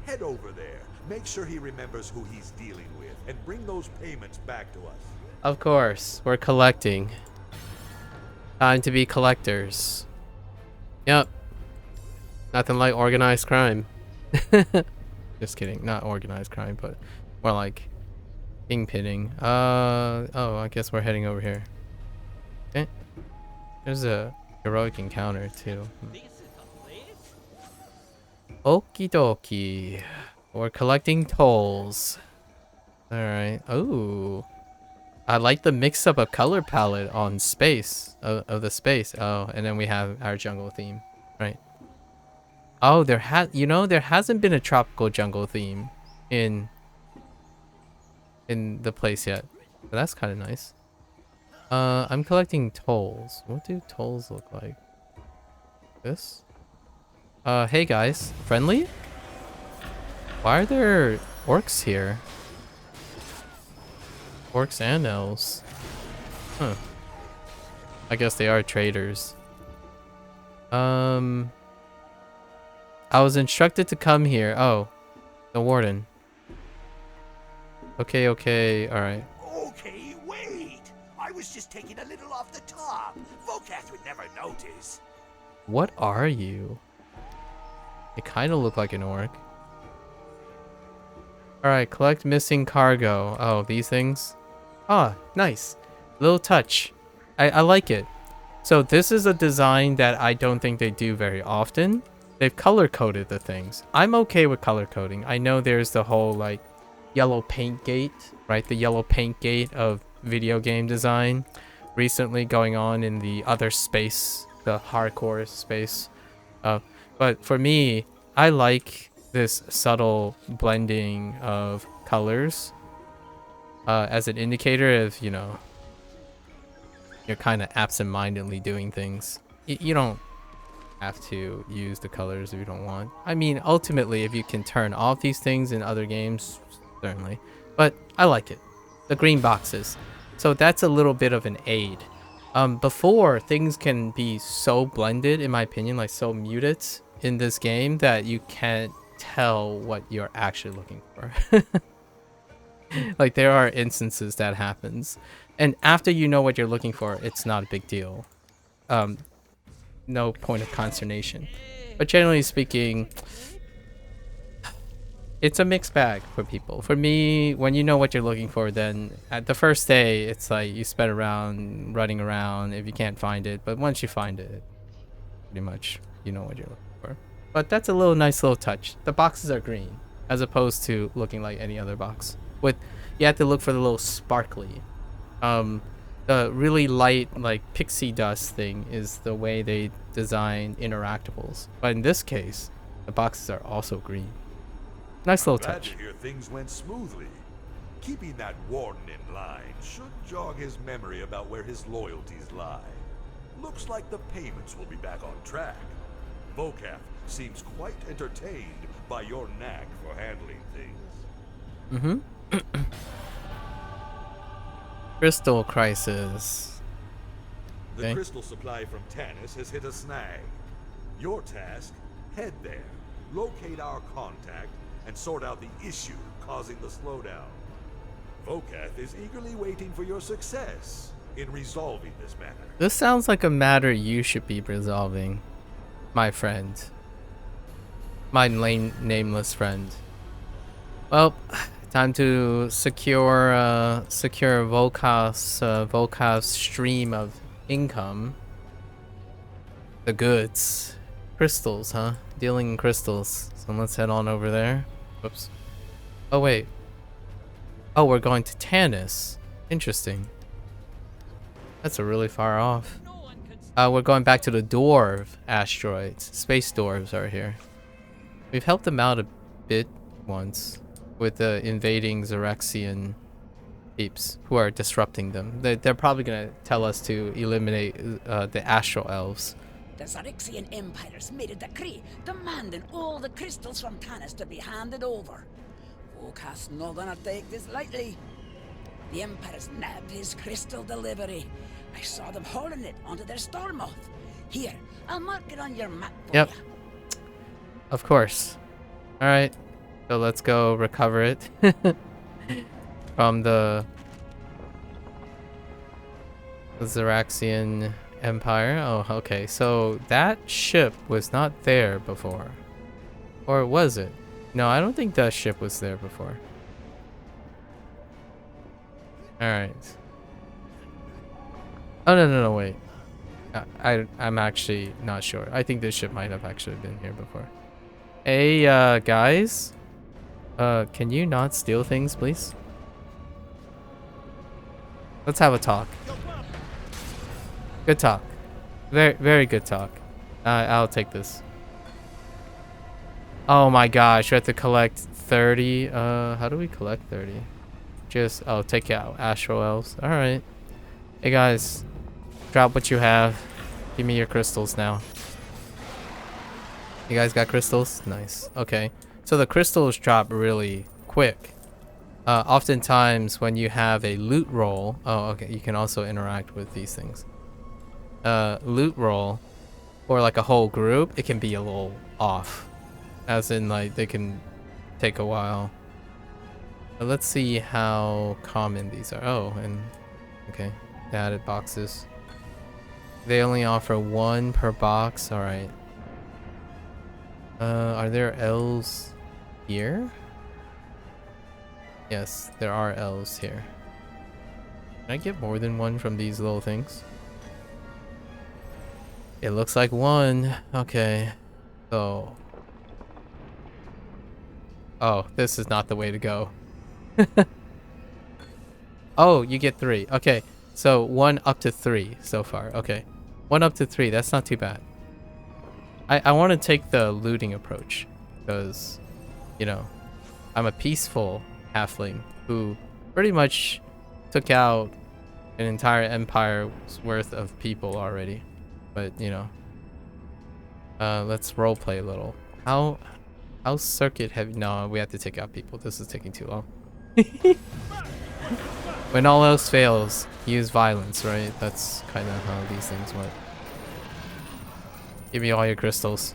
Head over there, make sure he remembers who he's dealing with, and bring those payments back to us. Of course, we're collecting. Time to be collectors. Yep. Nothing like organized crime. Just kidding, not organized crime, but more like kingpinning. Oh, I guess we're heading over here. Okay. There's a heroic encounter too. Okie dokie. We're collecting tolls. Alright. Oh. I like the mix up of color palette on space of the space. Oh, and then we have our jungle theme, right? Oh, there hasn't been a tropical jungle theme in the place yet. But that's kind of nice. I'm collecting tolls. What do tolls look like? This? Hey guys, friendly? Why are there orcs here? Orcs and elves. Huh. I guess they are traders. I was instructed to come here. Oh, the warden. Okay, alright. Okay, wait! I was just taking a little off the top. Vokath would never notice. What are you? It kind of look like an orc. Alright, collect missing cargo. Oh, these things? Ah, nice. Little touch. I like it. So this is a design that I don't think they do very often. They've color-coded the things. I'm okay with color coding. I know there's the whole, like, yellow paint gate, right? The yellow paint gate of video game design recently going on in the other space, the hardcore space. But for me, I like this subtle blending of colors as an indicator of, you know, you're kind of absent-mindedly doing things. You don't have to use the colors if you don't want. I mean, ultimately, if you can turn off these things in other games, certainly. But I like it. The green boxes. So that's a little bit of an aid. Before, things can be so blended, in my opinion, like so muted in this game that you can't tell what you're actually looking for. Like, there are instances that happens. And after you know what you're looking for, it's not a big deal. No point of consternation. But generally speaking, it's a mixed bag for people. For me, when you know what you're looking for, then at the first day, it's like you spend around running around if you can't find it. But once you find it, pretty much you know what you're looking for. But that's a nice little touch. The boxes are green, as opposed to looking like any other box. You have to look for the little sparkly. The really light, like, pixie dust thing is the way they design interactables. But in this case, the boxes are also green. Nice little Glad touch. to hear things went smoothly. Keeping that warden in line should jog his memory about where his loyalties lie. Looks like the payments will be back on track. Vokath seems quite entertained by your knack for handling things. Crystal crisis. The Okay. crystal supply from Tanis has hit a snag. Your task, head there, locate our contact, and sort out the issue causing the slowdown. Vokath is eagerly waiting for your success in resolving this matter. This sounds like a matter you should be resolving, my friend. My nameless friend. Well, time to secure Volkath's stream of income. The goods. Crystals, huh? Dealing in crystals. So let's head on over there. Whoops. Oh, wait. Oh, we're going to Tanis. Interesting. That's a really far off. We're going back to the dwarf asteroids. Space dwarves are here. We've helped them out a bit once with the invading Xerexian peeps who are disrupting them. They're probably going to tell us to eliminate the astral elves. The Xerexian Empire's made a decree demanding all the crystals from Tanis to be handed over. Vokath's not gonna take this lightly. The Empire's nabbed his crystal delivery. I saw them hauling it onto their stormouth. Here, I'll mark it on your map for Yep. ya. Of course. Alright. So let's go recover it. From the Xerexian Empire. Oh, okay. So that ship was not there before. Or was it? No, I don't think that ship was there before. Alright. Oh, no, wait. I'm actually not sure. I think this ship might have actually been here before. Hey, guys. Can you not steal things, please? Let's have a talk. Good talk. Very, very good talk. I'll take this. Oh my gosh, we have to collect 30. How do we collect 30? Just, oh, take out astral elves. Alright. Hey guys, drop what you have. Give me your crystals now. You guys got crystals? Nice. Okay. So the crystals drop really quick. Oftentimes when you have a loot roll, oh, okay, you can also interact with these things. Loot roll, or like a whole group, it can be a little off. As in, like, they can take a while. But let's see how common these are. Oh, and okay, they added boxes. They only offer one per box. All right. Are there elves here? Yes, there are elves here. Can I get more than one from these little things? It looks like one. Okay. So. Oh, this is not the way to go. Oh, you get 3. Okay. So 1 up to 3 so far. Okay. 1 up to 3. That's not too bad. I want to take the looting approach. Because, you know, I'm a peaceful halfling who pretty much took out an entire empire's worth of people already. But, you know. Let's roleplay a little. How circuit heavy? No, we have to take out people. This is taking too long. When all else fails, use violence, right? That's kind of how these things work. Give me all your crystals.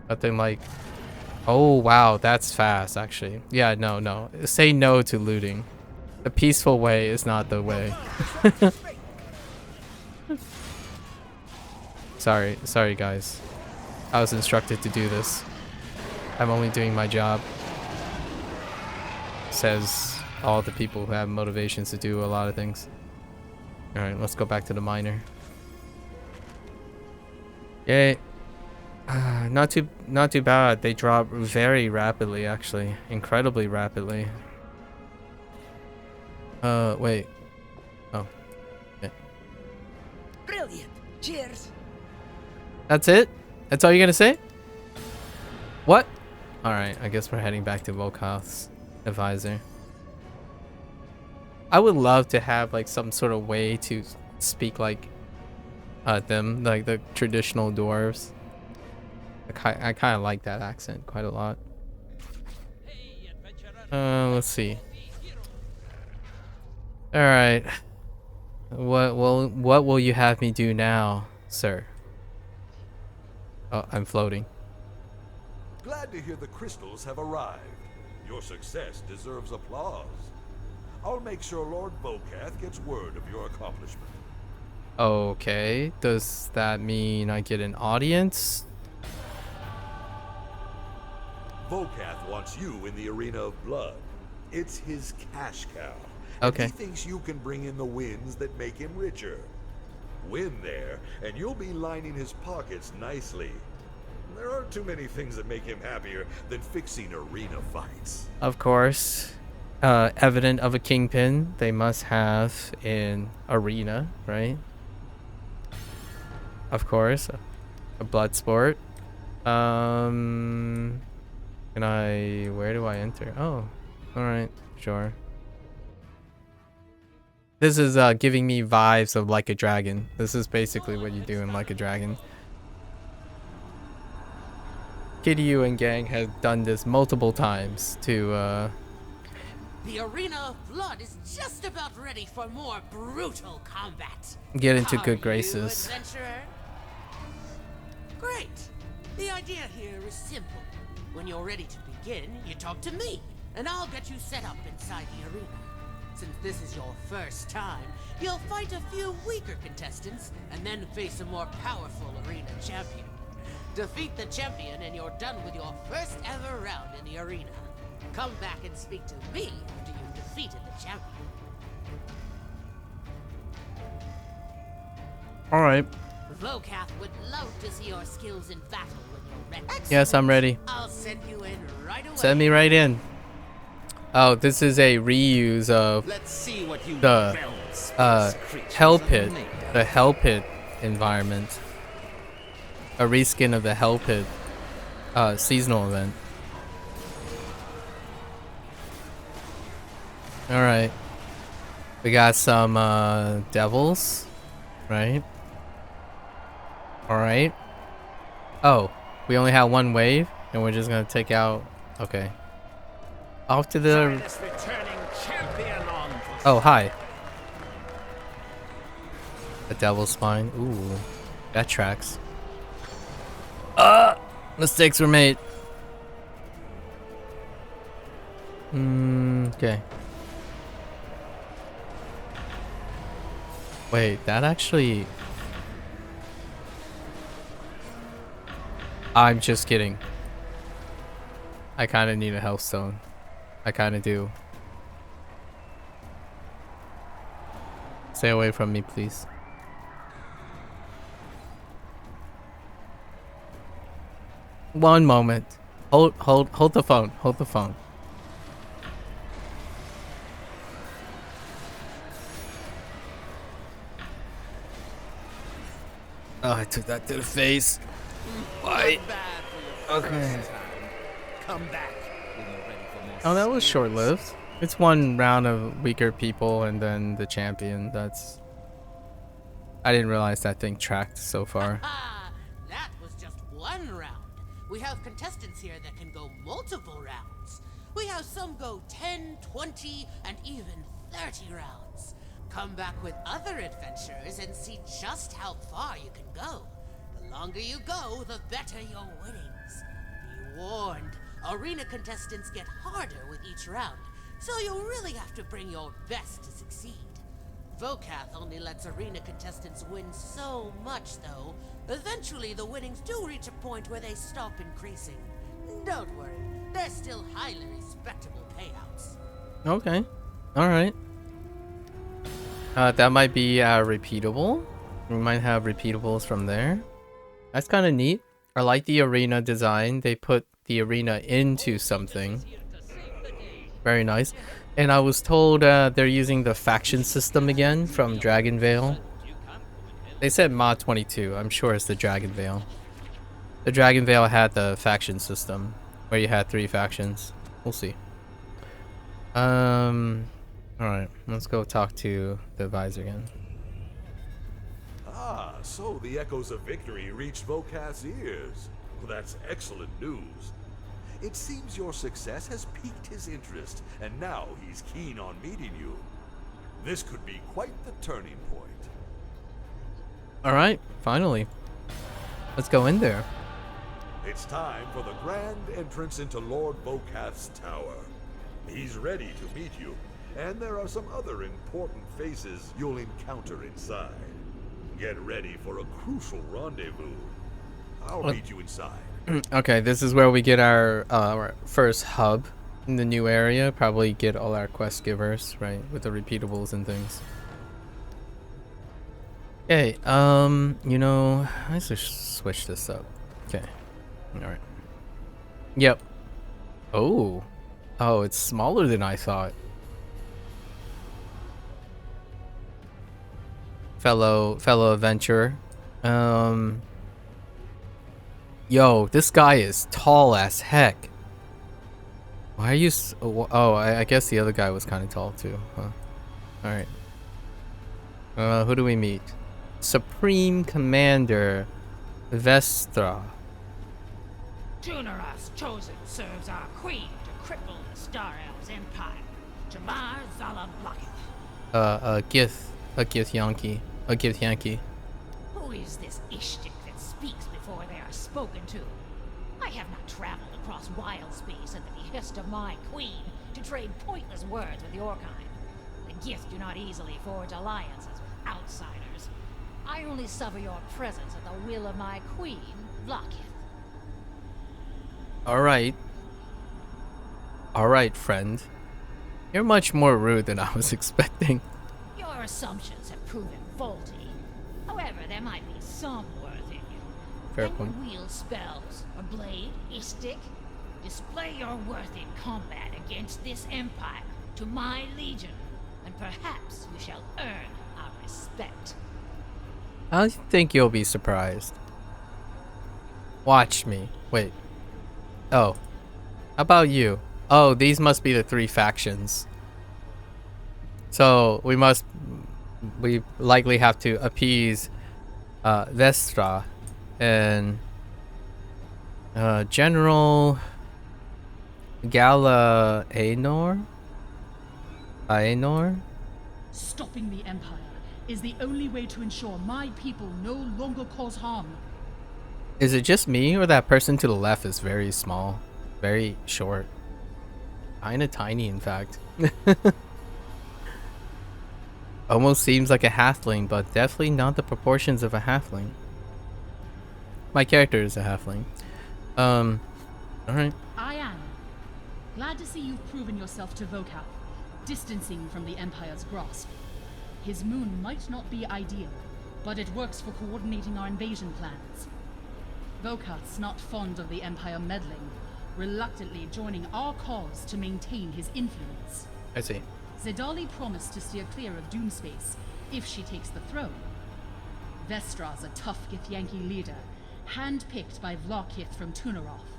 Nothing like... Oh, wow, that's fast, actually. Yeah, no. Say no to looting. The peaceful way is not the way. Sorry, guys. I was instructed to do this. I'm only doing my job. Says all the people who have motivations to do a lot of things. Alright, let's go back to the miner. Yay. Not too bad. They drop very rapidly, actually. Incredibly rapidly. Wait. Oh. Yeah. Brilliant. Cheers. That's it? That's all you're gonna say? What? Alright, I guess we're heading back to Volkoth's advisor. I would love to have like some sort of way to speak like them, like the traditional dwarves. I kind of like that accent quite a lot. Let's see. All right. What will you have me do now, sir? Oh, I'm floating. Glad to hear the crystals have arrived. Your success deserves applause. I'll make sure Lord Vokath gets word of your accomplishment. Okay. Does that mean I get an audience? Vokath wants you in the arena of blood. It's his cash cow. Okay. And he thinks you can bring in the wins that make him richer. Win there, and you'll be lining his pockets nicely. There aren't too many things that make him happier than fixing arena fights. Of course. Evident of a kingpin, they must have an arena, right? Of course. A blood sport. Where do I enter? Oh, alright, sure. This is giving me vibes of Like a Dragon. This is basically what you do in Like a Dragon. Kiryu and gang have done this multiple times to The arena of blood is just about ready for more brutal combat. get into Are good you, graces. adventurer? Great. The idea here is simple. When you're ready to begin, you talk to me, and I'll get you set up inside the arena. Since this is your first time, you'll fight a few weaker contestants, and then face a more powerful arena champion. Defeat the champion, and you're done with your first ever round in the arena. Come back and speak to me after you've defeated the champion. Alright. Vokath would love to see your skills in battle when you're ready. Yes, I'm ready. I'll send you in right away. Send me right in. Oh, this is a reuse of Let's see what you the realm-space creatures Hell are Pit. made of. The Hell Pit environment. A reskin of the Hell Pit seasonal event. Alright. We got some devils, right? Alright. Oh, we only have one wave and we're just gonna take out. Okay. Off to the. Oh, hi. A devil's spine. Ooh, that tracks. Mistakes were made. Okay. Wait, that actually... I'm just kidding. I kind of need a health stone. I kind of do. Stay away from me, please. One moment. Hold the phone. Hold the phone. Oh, I took that to the face. Why? Okay. Come back when you're ready for more. Oh, that was short-lived. It's one round of weaker people and then the champion. That's... I didn't realize that thing tracked so far. Ah, that was just one round. We have contestants here that can go multiple rounds. We have some go 10, 20, and even 30 rounds. Come back with other adventurers and see just how far you can go. The longer you go, the better your winnings. Be warned, arena contestants get harder with each round, so you'll really have to bring your best to succeed. Vokath only lets arena contestants win so much, though. Eventually, the winnings do reach a point where they stop increasing. Don't worry, they're still highly respectable payouts. Okay. Alright. That might be repeatable. We might have repeatables from there. That's kind of neat. I like the arena design. They put the arena into something. Very nice. And I was told they're using the faction system again from Dragon Veil. They said mod 22. I'm sure it's the Dragon Veil. The Dragon Veil had the faction system where you had 3 factions. We'll see. Alright, let's go talk to the advisor again. Ah, so the echoes of victory reached Vokath's ears. Well, that's excellent news. It seems your success has piqued his interest, and now he's keen on meeting you. This could be quite the turning point. Alright, finally. Let's go in there. It's time for the grand entrance into Lord Vokath's tower. He's ready to meet you, and there are some other important faces you'll encounter inside. Get ready for a crucial rendezvous. I'll meet you inside. Okay, this is where we get our first hub in the new area. Probably get all our quest givers, right, with the repeatables and things. Okay, you know, let's just switch this up. Okay, alright. Yep. Oh, it's smaller than I thought. Fellow adventurer. Yo, this guy is tall as heck. Why are you oh, I guess the other guy was kind of tall too, huh? Alright. Who do we meet? Supreme Commander Vestra. Junaras chosen serves our queen to cripple the Star Elves Empire. Jamar Zala Blocketh. Gith Yankee. Who is this Ishtik that speaks before they are spoken to? I have not traveled across Wildspace at the behest of my queen to trade pointless words with your kind. The Gith do not easily forge alliances with outsiders. I only suffer your presence at the will of my queen, Blocketh. Alright, friend. You're much more rude than I was expecting. Your assumptions have proven faulty. However, there might be some worth in you. Fair Can point. you wield spells, a blade, a stick? Display your worth in combat against this empire to my legion, and perhaps you shall earn our respect. I think you'll be surprised. Watch me. Wait. Oh. How about you? Oh, these must be the 3 factions. So we likely have to appease Vestra and General Gala Aenor? Stopping the Empire is the only way to ensure my people no longer cause harm. Is it just me, or that person to the left is very small? Very short? Kinda tiny, in fact. Almost seems like a halfling, but definitely not the proportions of a halfling. My character is a halfling. Alright. I am Glad to see you've proven yourself to Vokath, distancing from the Empire's grasp. His moon might not be ideal, but it works for coordinating our invasion plans. Vokath's not fond of the Empire meddling, reluctantly joining our cause to maintain his influence. I see. Zedali promised to steer clear of Doomspace if she takes the throne. Vestra's a tough Githyanki leader, handpicked by Vlokith from Tunaroth,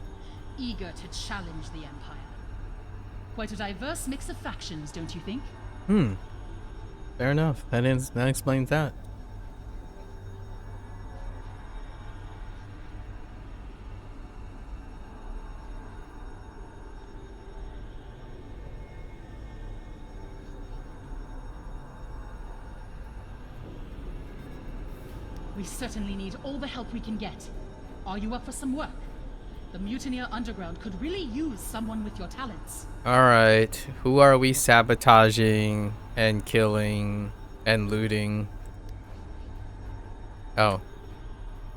eager to challenge the Empire. Quite a diverse mix of factions, don't you think? Fair enough. That explains that. We certainly need all the help we can get. Are you up for some work? The Mutineer Underground could really use someone with your talents. Alright, who are we sabotaging and killing and looting? Oh,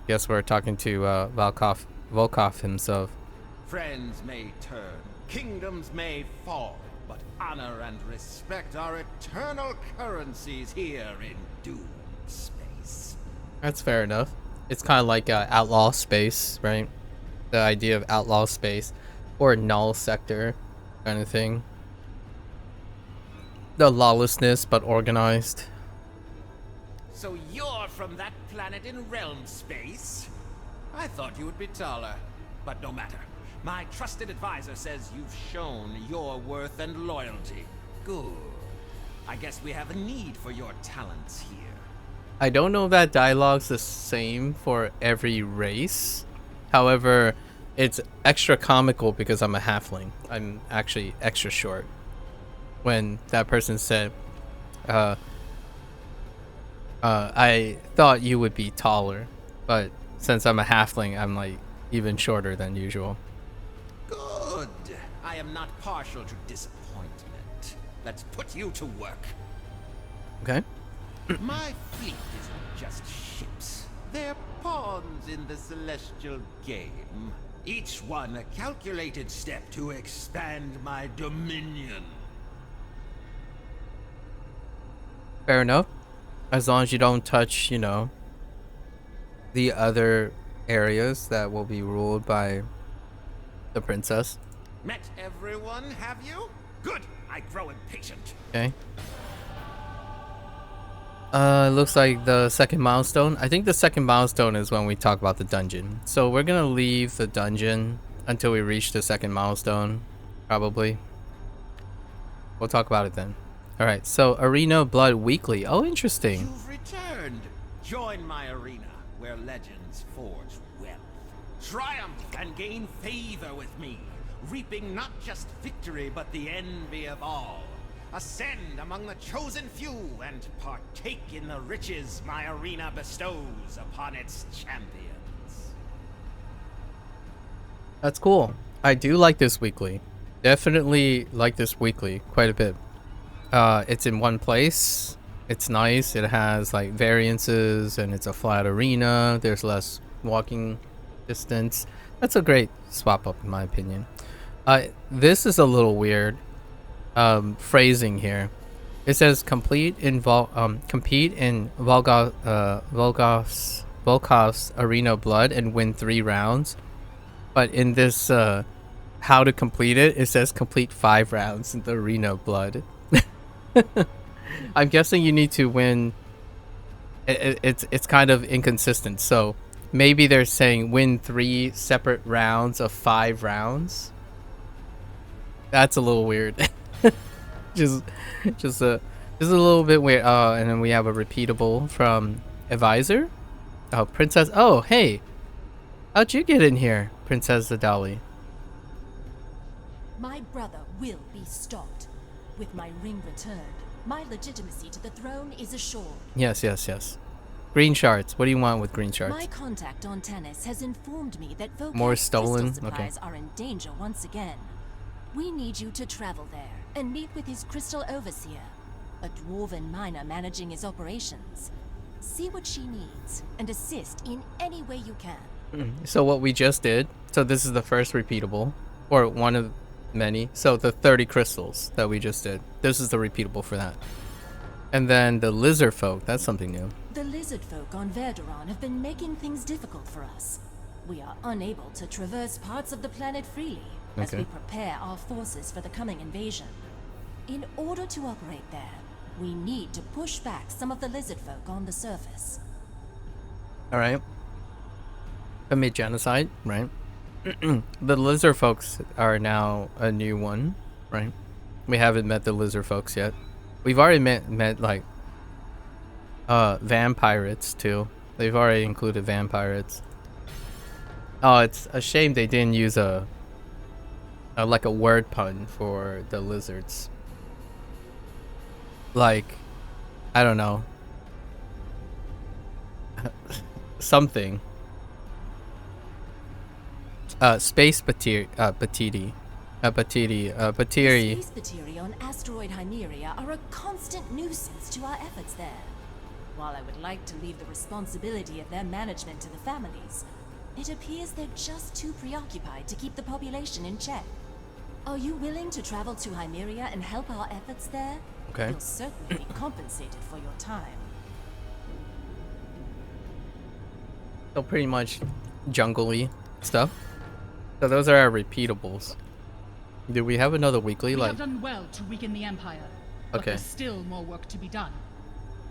guess we're talking to Volkov himself. Friends may turn, kingdoms may fall, but honor and respect are eternal currencies here in Doomspace. That's fair enough. It's kind of like outlaw space, right? The idea of outlaw space or null sector kind of thing. The lawlessness but organized. So you're from that planet in realm space? I thought you would be taller, but no matter. My trusted advisor says you've shown your worth and loyalty. Good. I guess we have a need for your talents here. I don't know if that dialogue's the same for every race. However, it's extra comical because I'm a halfling. I'm actually extra short. When that person said, I thought you would be taller, but since I'm a halfling, I'm like even shorter than usual. Good. I am not partial to disappointment. Let's put you to work. Okay. My fleet isn't just ships. They're pawns in the celestial game. Each one a calculated step to expand my dominion. Fair enough. As long as you don't touch, you know, the other areas that will be ruled by the princess. Met everyone, have you? Good. I grow impatient. Okay. Looks like the second milestone. I think the second milestone is when we talk about the dungeon. So we're gonna leave the dungeon until we reach the second milestone, probably. We'll talk about it then. Alright, so Arena Blood Weekly. Oh, interesting. You've returned. Join my arena, where legends forge wealth. Triumph and gain favor with me, reaping not just victory, but the envy of all. Ascend among the chosen few and partake in the riches my arena bestows upon its champions. That's cool. I do like this weekly. Definitely like this weekly quite a bit. It's in one place. It's nice. It has like variances and it's a flat arena. There's less walking distance. That's a great swap up in my opinion. This is a little weird. Phrasing here. It says compete in Volkov's Arena Blood and win 3 rounds. But in this how to complete it, it says complete 5 rounds in the Arena Blood. I'm guessing you need to win. It's kind of inconsistent. So maybe they're saying win 3 separate rounds of 5 rounds. That's a little weird. just a little bit weird. And then we have a repeatable from Advisor. Oh, Princess. Oh, hey, how'd you get in here, Princess Zadali? My brother will be stopped. With my ring returned, my legitimacy to the throne is assured. Yes. Green shards. What do you want with green shards? My contact on Tennis has informed me that Vokath's More stolen? crystal supplies are in danger once again. We need you to travel there and meet with his crystal overseer, a dwarven miner managing his operations. See what she needs and assist in any way you can. So what we just did. So this is the first repeatable, or one of many. So the 30 crystals that we just did. This is the repeatable for that. And then the lizard folk, that's something new. The lizard folk on Verduran have been making things difficult for us. We are unable to traverse parts of the planet freely as we prepare our forces for the coming invasion. In order to operate there, we need to push back some of the lizard folk on the surface. Alright. Commit genocide, right? The lizard folks are now a new one, right? We haven't met the lizard folks yet. We've already met like vampirates too. They've already included vampirates. Oh, it's a shame they didn't use a like a word pun for the lizards. Like, I don't know. Something. Space Batiri. Space Batiri on asteroid Hymeria are a constant nuisance to our efforts there. While I would like to leave the responsibility of their management to the families, it appears they're just too preoccupied to keep the population in check. Are you willing to travel to Hymeria and help our efforts there? Okay. You'll certainly be compensated for your time. So pretty much jungle-y stuff. So those are our repeatables. Do we have another weekly? We like have done well to weaken the Empire, but okay. there's still more work to be done.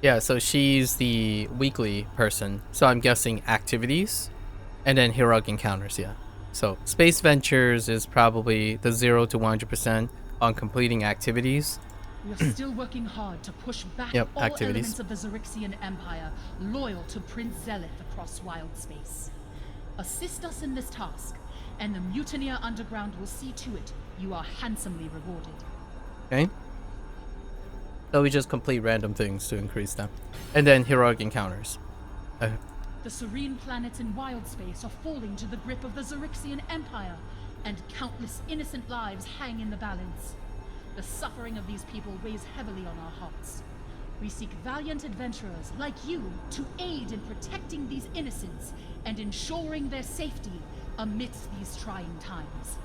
Yeah, so she's the weekly person. So I'm guessing activities and then heroic encounters, yeah. So Space Ventures is probably the 0 to 100% on completing activities. We are still working hard to push back all elements of the Xerixian Empire loyal to Prince Zelith across Wildspace. Assist us in this task, and the Mutineer Underground will see to it you are handsomely rewarded. Okay. So we just complete random things to increase them. And then heroic encounters. The serene planets in Wildspace are falling to the grip of the Xerixian Empire, and countless innocent lives hang in the balance. The suffering of these people weighs heavily on our hearts. We seek valiant adventurers like you to aid in protecting these innocents and ensuring their safety amidst these trying times.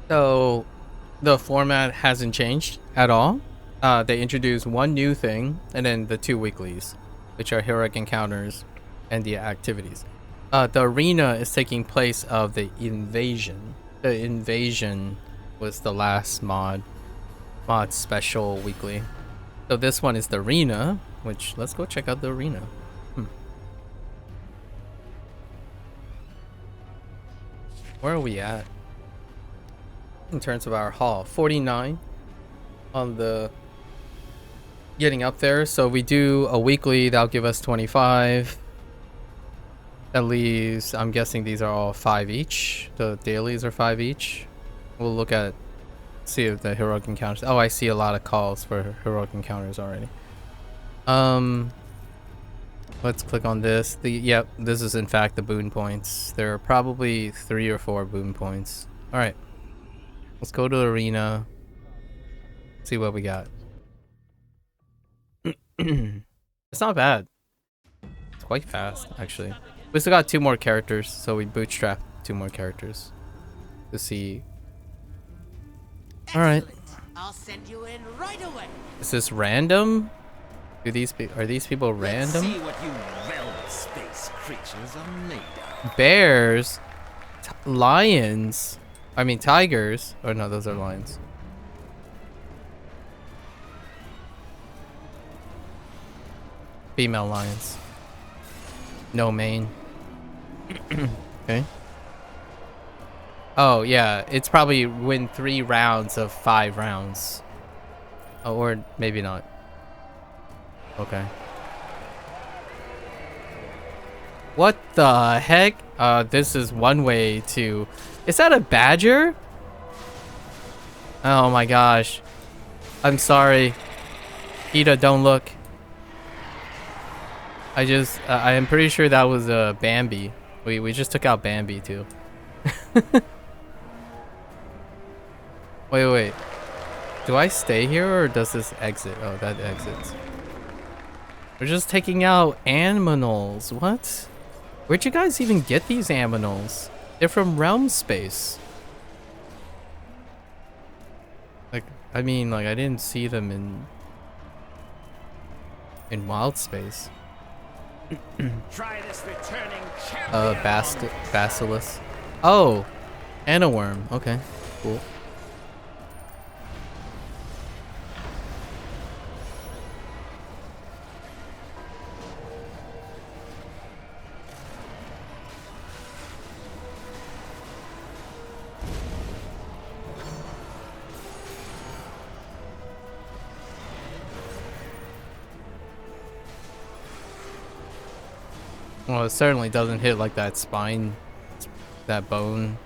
So the format hasn't changed at all. They introduced one new thing and then the 2 weeklies, which are heroic encounters and the activities. The arena is taking place of the invasion. The invasion was the last mod special weekly. So this one is the arena, which let's go check out the arena. Where are we at in terms of our haul? 49 on the getting up there. So we do a weekly, that'll give us 25. At least I'm guessing these are all 5 each. The dailies are 5 each. We'll look at, see if the heroic encounters. Oh, I see a lot of calls for heroic encounters already. Let's click on this. Yep, this is in fact the boon points. There are probably 3 or 4 boon points. All right, let's go to the arena. See what we got. It's not bad. It's quite fast, actually. We still got 2 more characters, so we bootstrap 2 more characters to see. All right. I'll send you in right away. Is this random? Are these people random? Let's see what you Wildspace creatures are made of. Bears, lions. I mean tigers. Oh no, those are lions. Female lions. No mane. Okay. Oh yeah, it's probably win 3 rounds of 5 rounds. Oh, or maybe not. Okay. What the heck? This is one way to... Is that a badger? Oh my gosh. I'm sorry. Ida, don't look. I am pretty sure that was Bambi. We just took out Bambi too. Wait. Do I stay here or does this exit? Oh, that exits. We're just taking out aminals. What? Where'd you guys even get these aminals? They're from Realm Space. I mean, like, I didn't see them in Wildspace. Try this returning champion. Basilisk. Oh, and a worm. Okay, cool. Well, it certainly doesn't hit like that spine, that bone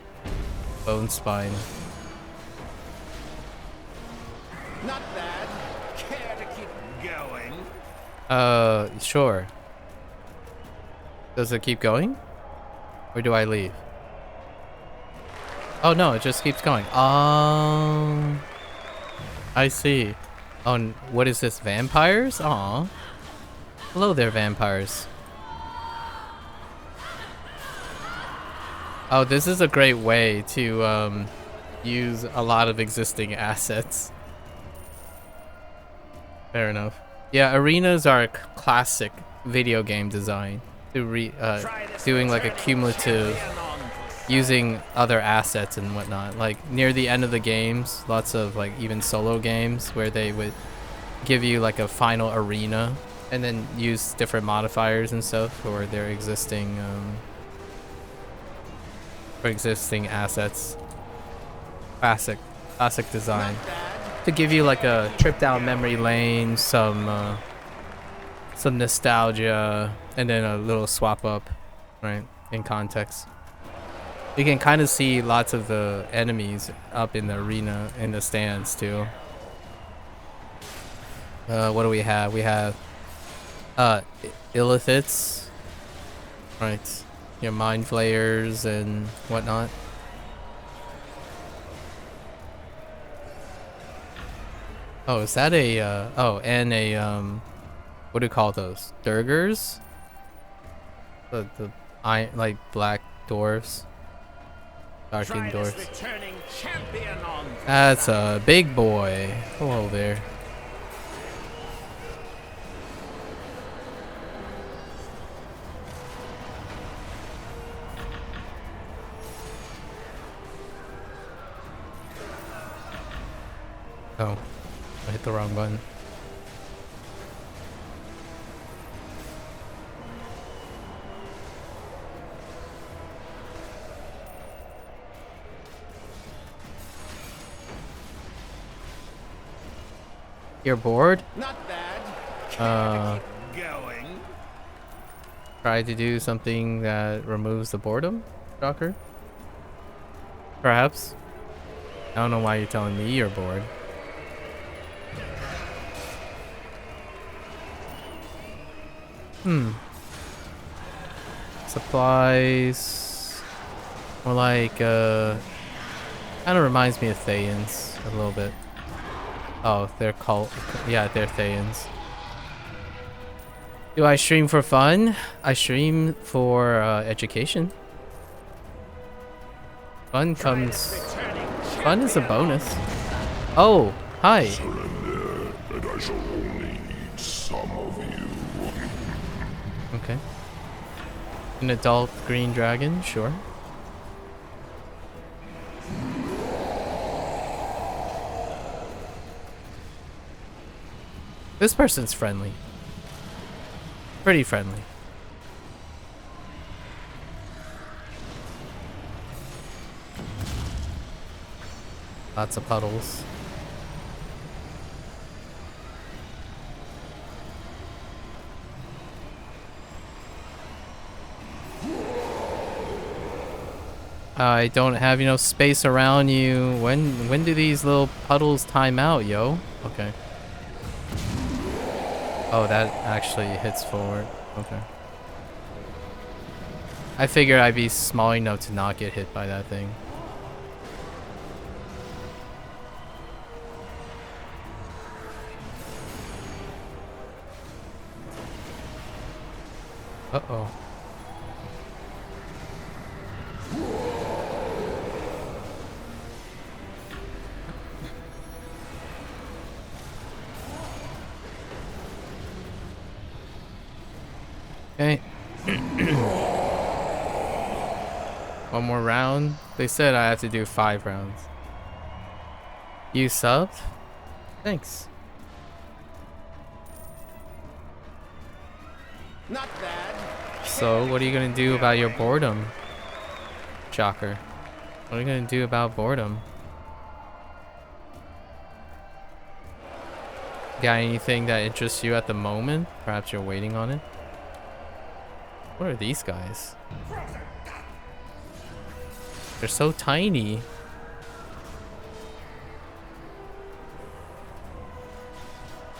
spine. Not bad. Care to keep going? Sure. Does it keep going? Or do I leave? Oh no, it just keeps going. I see. Oh, and what is this? Vampires? Aw. Hello there, vampires. Oh, this is a great way to use a lot of existing assets. Fair enough. Yeah, arenas are a classic video game design. To doing like a cumulative, using other assets and whatnot. Like near the end of the games, lots of like even solo games where they would give you like a final arena and then use different modifiers and stuff for their existing assets. Classic design. To give you like a trip down memory lane, some nostalgia, and then a little swap up, right, in context. You can kind of see lots of the enemies up in the arena, in the stands too. What do we have? We have illithits, right? Your mind flayers and whatnot. Oh, is that a oh, and a what do you call those? Durgers? The like black dwarves. Darkened dwarves. That's a big boy. Hello there. Oh, I hit the wrong button. You're bored? Not bad. Keep going. Try to do something that removes the boredom, Shocker? Perhaps. I don't know why you're telling me you're bored. Supplies. More like, kind of reminds me of Thayans a little bit. Oh, they're called, yeah, they're Thayans. Do I stream for fun? I stream for education. Fun is a bonus. Oh, hi. Surrender, and I shall only need some of you. Okay. An adult green dragon, sure. This person's friendly. Pretty friendly. Lots of puddles. I don't have, space around you. When do these little puddles time out, yo? Okay. Oh, that actually hits forward. Okay. I figured I'd be small enough to not get hit by that thing. Uh-oh. Okay. One more round. They said I have to do 5 rounds. You subbed? Thanks. Not bad. So, what are you gonna do about your boredom? Shocker. What are you gonna do about boredom? Got anything that interests you at the moment? Perhaps you're waiting on it? What are these guys? They're so tiny.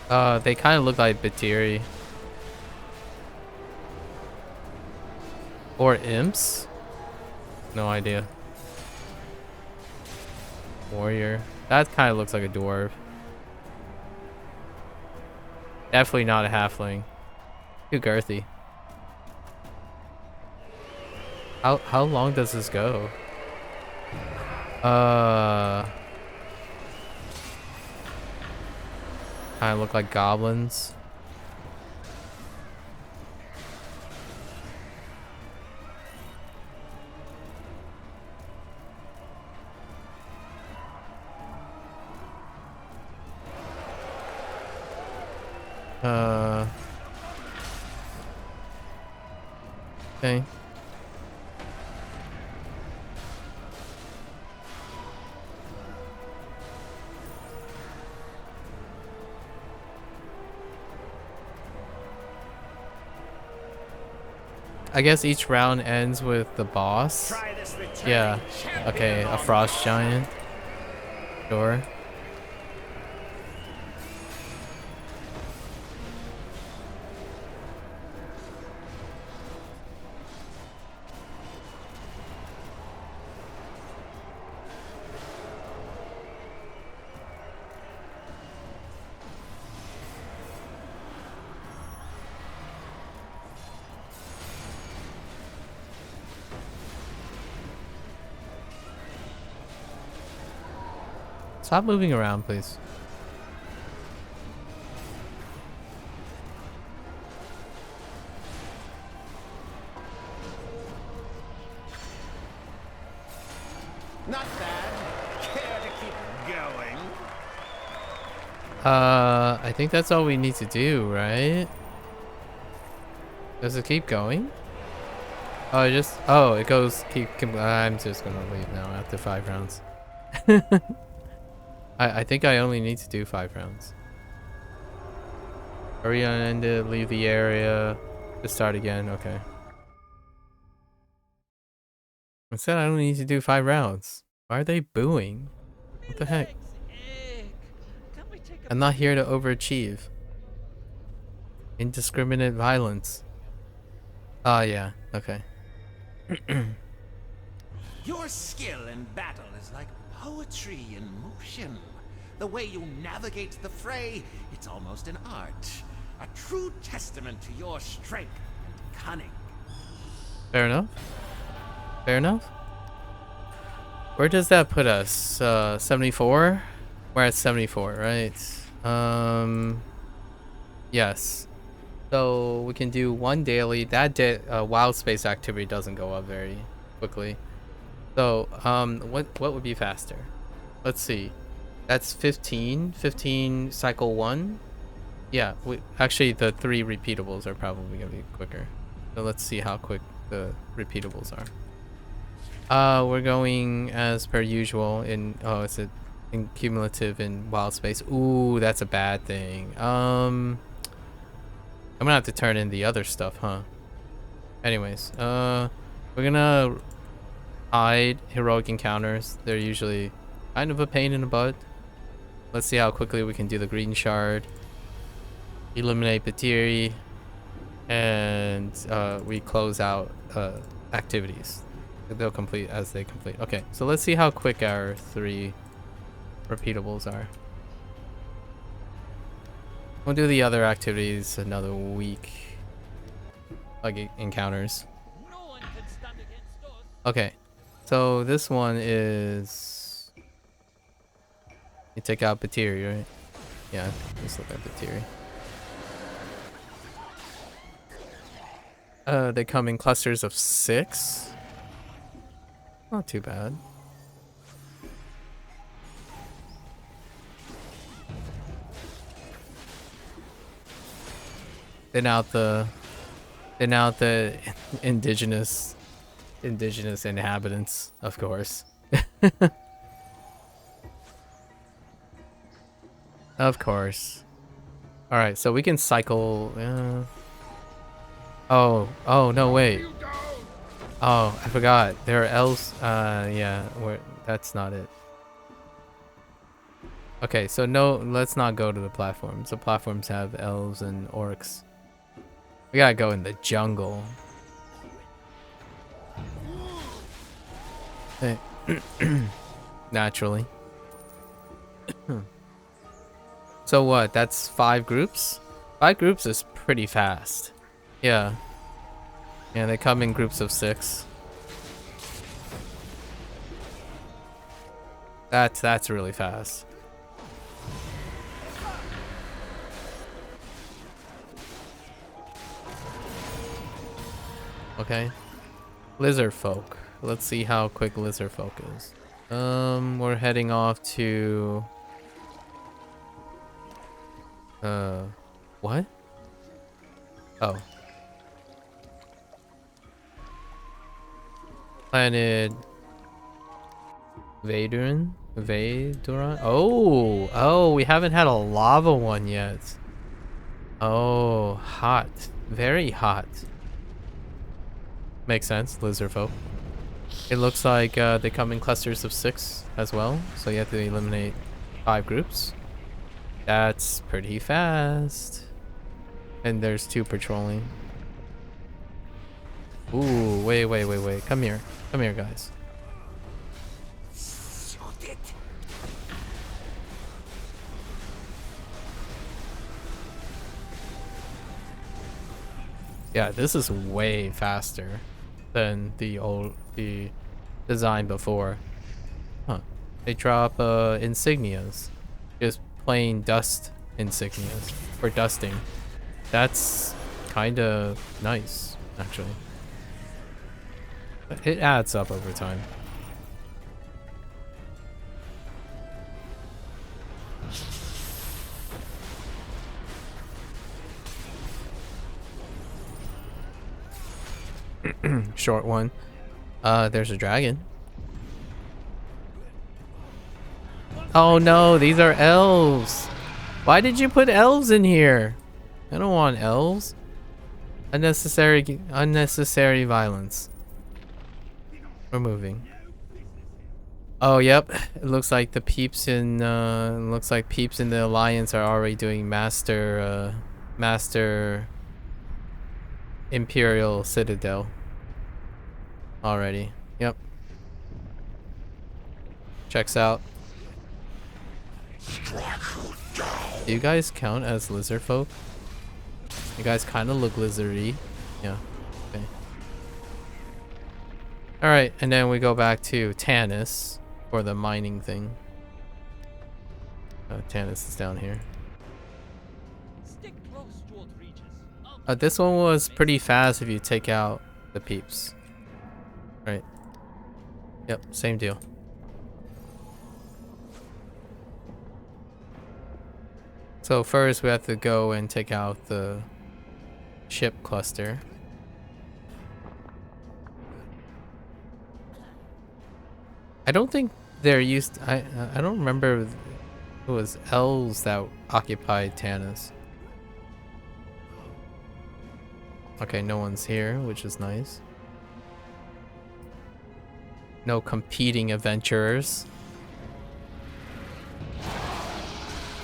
They kind of look like Batiri. Or imps? No idea. Warrior. That kind of looks like a dwarf. Definitely not a halfling. Too girthy. How long does this go? Kind of look like goblins. Okay. I guess each round ends with the boss. Yeah. Okay, a frost giant. Sure. Stop moving around, please. Not bad. Care to keep going? I think that's all we need to do, right? Does it keep going? Oh, it goes, I'm just gonna leave now after 5 rounds. I think I only need to do 5 rounds. Hurry on ended, leave the area, just start again, okay. I said I only need to do 5 rounds. Why are they booing? What the heck? I'm not here to overachieve. Indiscriminate violence. Oh yeah, okay. Your skill in battle is like poetry in motion. The way you navigate the fray, it's almost an art. A true testament to your strength and cunning. Fair enough. Fair enough. Where does that put us? 74? We're at 74, right? Yes. So we can do 1 daily. That Wildspace activity doesn't go up very quickly. So, what would be faster? Let's see. That's 15. 15 cycle 1. Yeah, actually the 3 repeatables are probably gonna be quicker. So let's see how quick the repeatables are. We're going as per usual in it's in cumulative in Wildspace. Ooh, that's a bad thing. I'm gonna have to turn in the other stuff, huh? Anyways, we're gonna hide heroic encounters. They're usually kind of a pain in the butt. Let's see how quickly we can do the green shard. Eliminate Batiri. And we close out activities. They'll complete as they complete. Okay, so let's see how quick our 3 repeatables are. We'll do the other activities another week. Like encounters. Okay, so this one is... You take out Batiri, right? Yeah, just look at Batiri. They come in clusters of 6. Not too bad. Then out the indigenous inhabitants, of course. Of course. All right, so we can cycle. Oh no, wait. Oh, I forgot. There are elves. Yeah, that's not it. Okay, so no, let's not go to the platforms. The platforms have elves and orcs. We gotta go in the jungle. Hey. Naturally. So what? That's 5 groups? 5 groups is pretty fast. Yeah. Yeah, they come in groups of 6. That's really fast. Okay. Lizard folk. Let's see how quick lizard folk is. We're heading off to what? Oh. Planet Vaduran? Oh, we haven't had a lava one yet. Oh, hot. Very hot. Makes sense, lizard folk. It looks like they come in clusters of 6 as well, so you have to eliminate 5 groups. That's pretty fast. And there's 2 patrolling. Ooh, wait. Come here, guys. Yeah, this is way faster than the design before. Huh. They drop insignias. Just plain dust insignias for dusting. That's kind of nice, actually. It adds up over time. Short one. There's a dragon. Oh no, these are elves. Why did you put elves in here? I don't want elves. Unnecessary violence. We're moving. Oh, yep. It looks like the peeps in the Alliance are already doing master Imperial Citadel already. Yep. Checks out. Do you guys count as lizard folk? You guys kind of look lizardy. Yeah. Okay. Alright, and then we go back to Tanis for the mining thing. Tanis is down here. This one was pretty fast if you take out the peeps. Right. Yep, same deal. So first we have to go and take out the ship cluster. I don't think they're used. I don't remember if it was elves that occupied Tanis. Okay, no one's here, which is nice. No competing adventurers.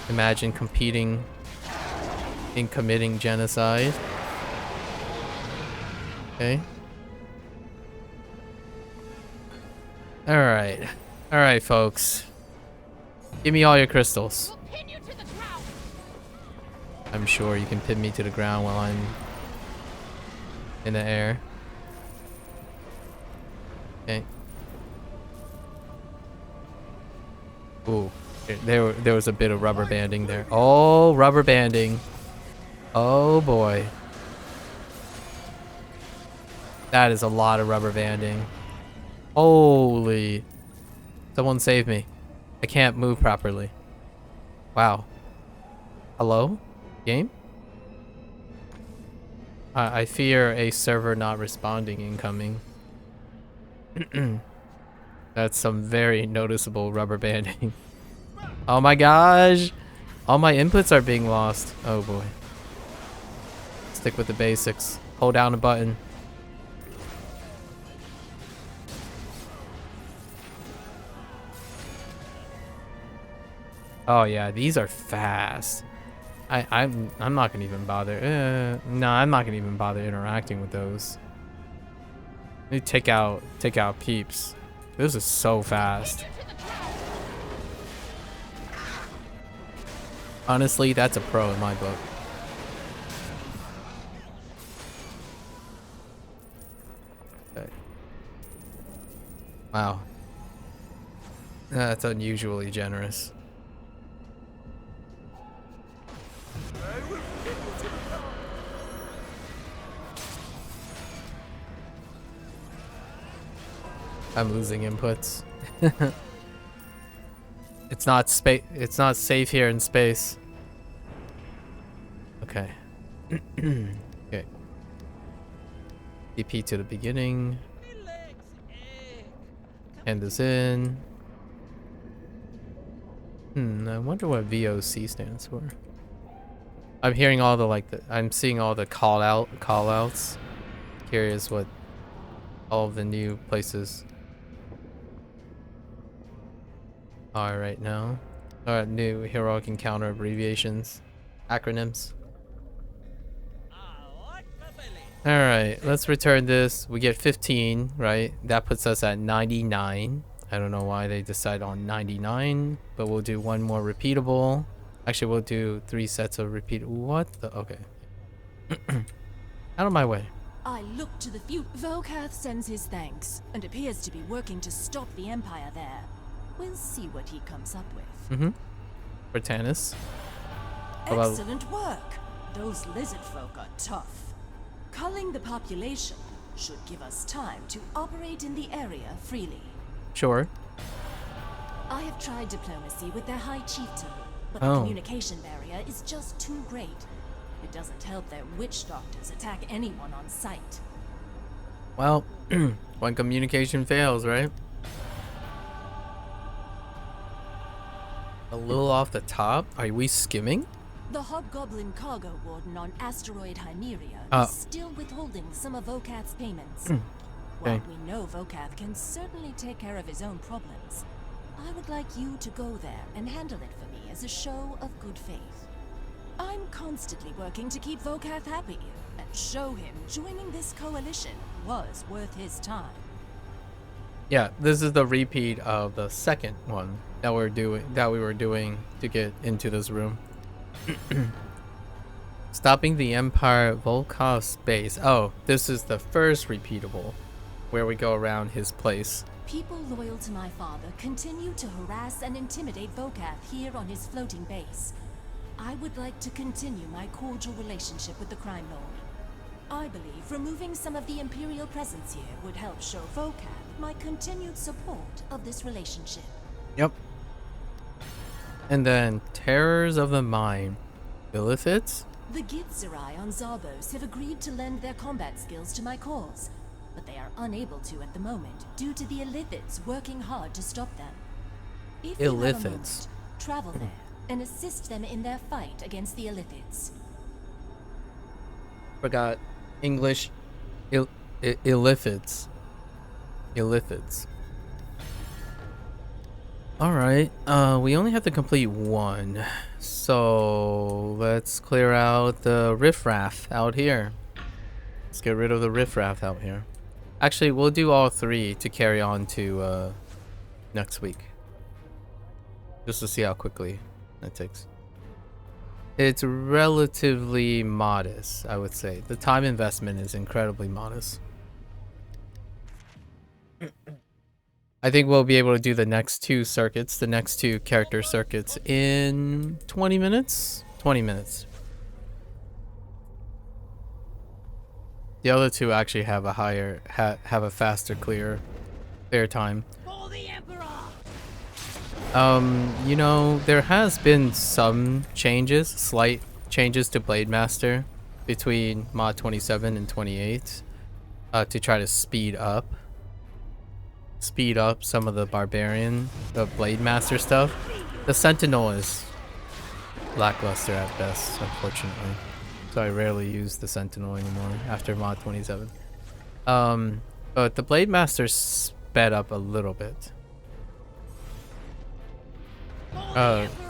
Imagine competing in committing genocide. Okay. Alright, folks. Give me all your crystals. We'll pin you to the ground. I'm sure you can pin me to the ground while I'm in the air. Okay. Ooh, there was a bit of rubber banding there. Oh, rubber banding. Oh boy. That is a lot of rubber banding. Holy. Someone save me. I can't move properly. Wow. Hello? Game? I fear a server not responding incoming. That's some very noticeable rubber banding. Oh my gosh! All my inputs are being lost. Oh boy. Stick with the basics. Hold down a button. Oh yeah, these are fast. I'm not gonna even bother. No, I'm not gonna even bother interacting with those. Let me take out peeps. This is so fast. Honestly, that's a pro in my book. Okay. Wow. That's unusually generous. I'm losing inputs. It's not safe here in space. Okay. Okay. DP to the beginning. Hand this in. I wonder what VOC stands for. I'm hearing all the I'm seeing all the call outs. Curious what all of the new places are right now. New heroic encounter abbreviations, acronyms. Alright, let's return this. We get 15, right? That puts us at 99. I don't know why they decide on 99, but we'll do one more repeatable. Actually, we'll do 3 sets of repeat. What the? Okay. Out of my way. I look to the future. Volkath sends his thanks and appears to be working to stop the Empire there. We'll see what he comes up with. Britannis. Excellent work. Those lizard folk are tough. Culling the population should give us time to operate in the area freely. Sure. I have tried diplomacy with their High Chieftain, but the communication barrier is just too great. It doesn't help their witch doctors attack anyone on sight. Well, when communication fails, right? A little off the top. Are we skimming? The Hobgoblin cargo warden on asteroid Hymeria is still withholding some of Vokath's payments. While we know Vokath can certainly take care of his own problems, I would like you to go there and handle it for me as a show of good faith. I'm constantly working to keep Vokath happy and show him joining this coalition was worth his time. Yeah, this is the repeat of the second one that we were doing to get into this room. Stopping the Empire Volkov's base. Oh, this is the first repeatable where we go around his place. People loyal to my father continue to harass and intimidate Vokath here on his floating base. I would like to continue my cordial relationship with the Crime Lord. I believe removing some of the Imperial presence here would help show Vokath my continued support of this relationship. Yep. And then Terrors of the Mine. Illithids? The Githzerai on Zarbos have agreed to lend their combat skills to my cause, but they are unable to at the moment due to the Illithids working hard to stop them. If you have a moment, travel there and assist them in their fight against the Illithids. Forgot English. Illithids. Illithids. Alright, we only have to complete one. So let's clear out the riffraff out here. Let's get rid of the riffraff out here. Actually, we'll do all 3 to carry on to next week. Just to see how quickly that takes. It's relatively modest, I would say. The time investment is incredibly modest. I think we'll be able to do the next 2 circuits, the next 2 character circuits in 20 minutes? 20 minutes. The other two actually have a higher, have a faster clear time. For the Emperor! You know, there has been some changes, slight changes to Blade Master between mod 27 and 28 to try to speed up some of the Blade Master stuff. The Sentinel is lackluster at best, unfortunately. So I rarely use the Sentinel anymore after mod 27. But the Blade Master sped up a little bit.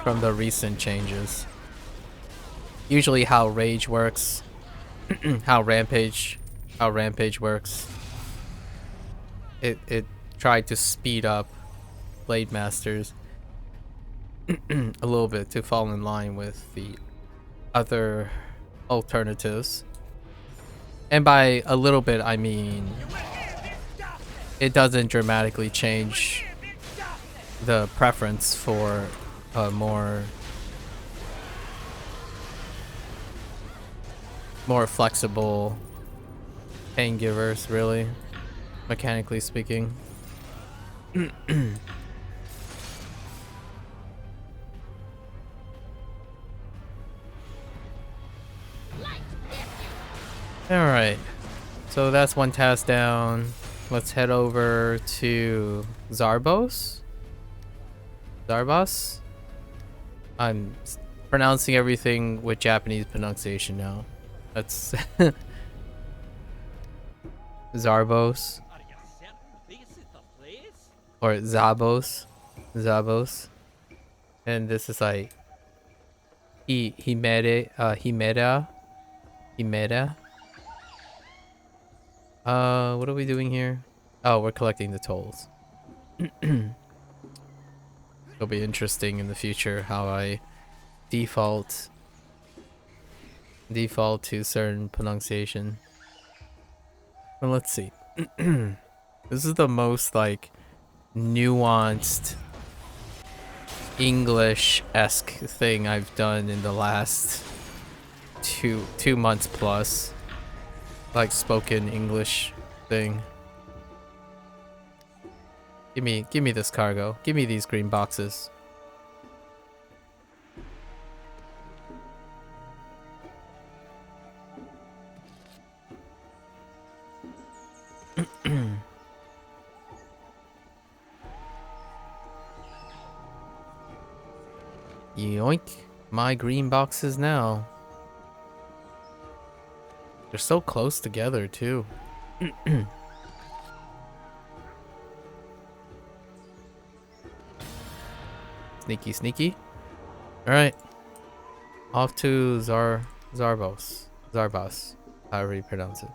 From the recent changes. Usually how Rage works, how Rampage works. It tried to speed up Blade Masters a little bit to fall in line with the other alternatives. And by a little bit, I mean it doesn't dramatically change the preference for more flexible pain givers, really, mechanically speaking. Alright, so that's one task down. Let's head over to Zarbos. I'm pronouncing everything with Japanese pronunciation now. That's Zarbos. Or Zabos. And this is like Himeda. What are we doing here? Oh, we're collecting the tolls. It'll be interesting in the future how I default to certain pronunciation. Well, let's see. This is the most like nuanced English-esque thing I've done in the last two months plus. Like spoken English thing. Give me this cargo. Give me these green boxes. Yoink. My green boxes now. They're so close together, too. Sneaky. Alright. Off to Zarbos. However you pronounce it.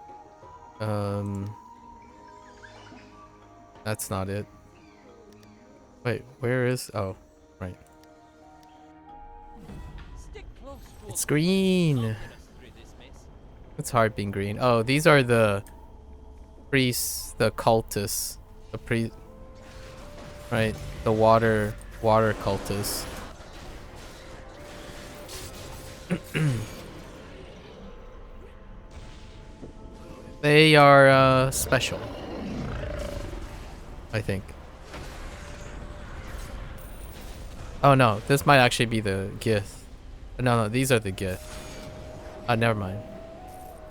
That's not it. Wait, where is... Oh, right. It's green! It's hard being green. Oh, these are the priests, the cultists. Right, the water cultists. They are special, I think. Oh no, this might actually be the Gith. No, these are the Gith. Never mind.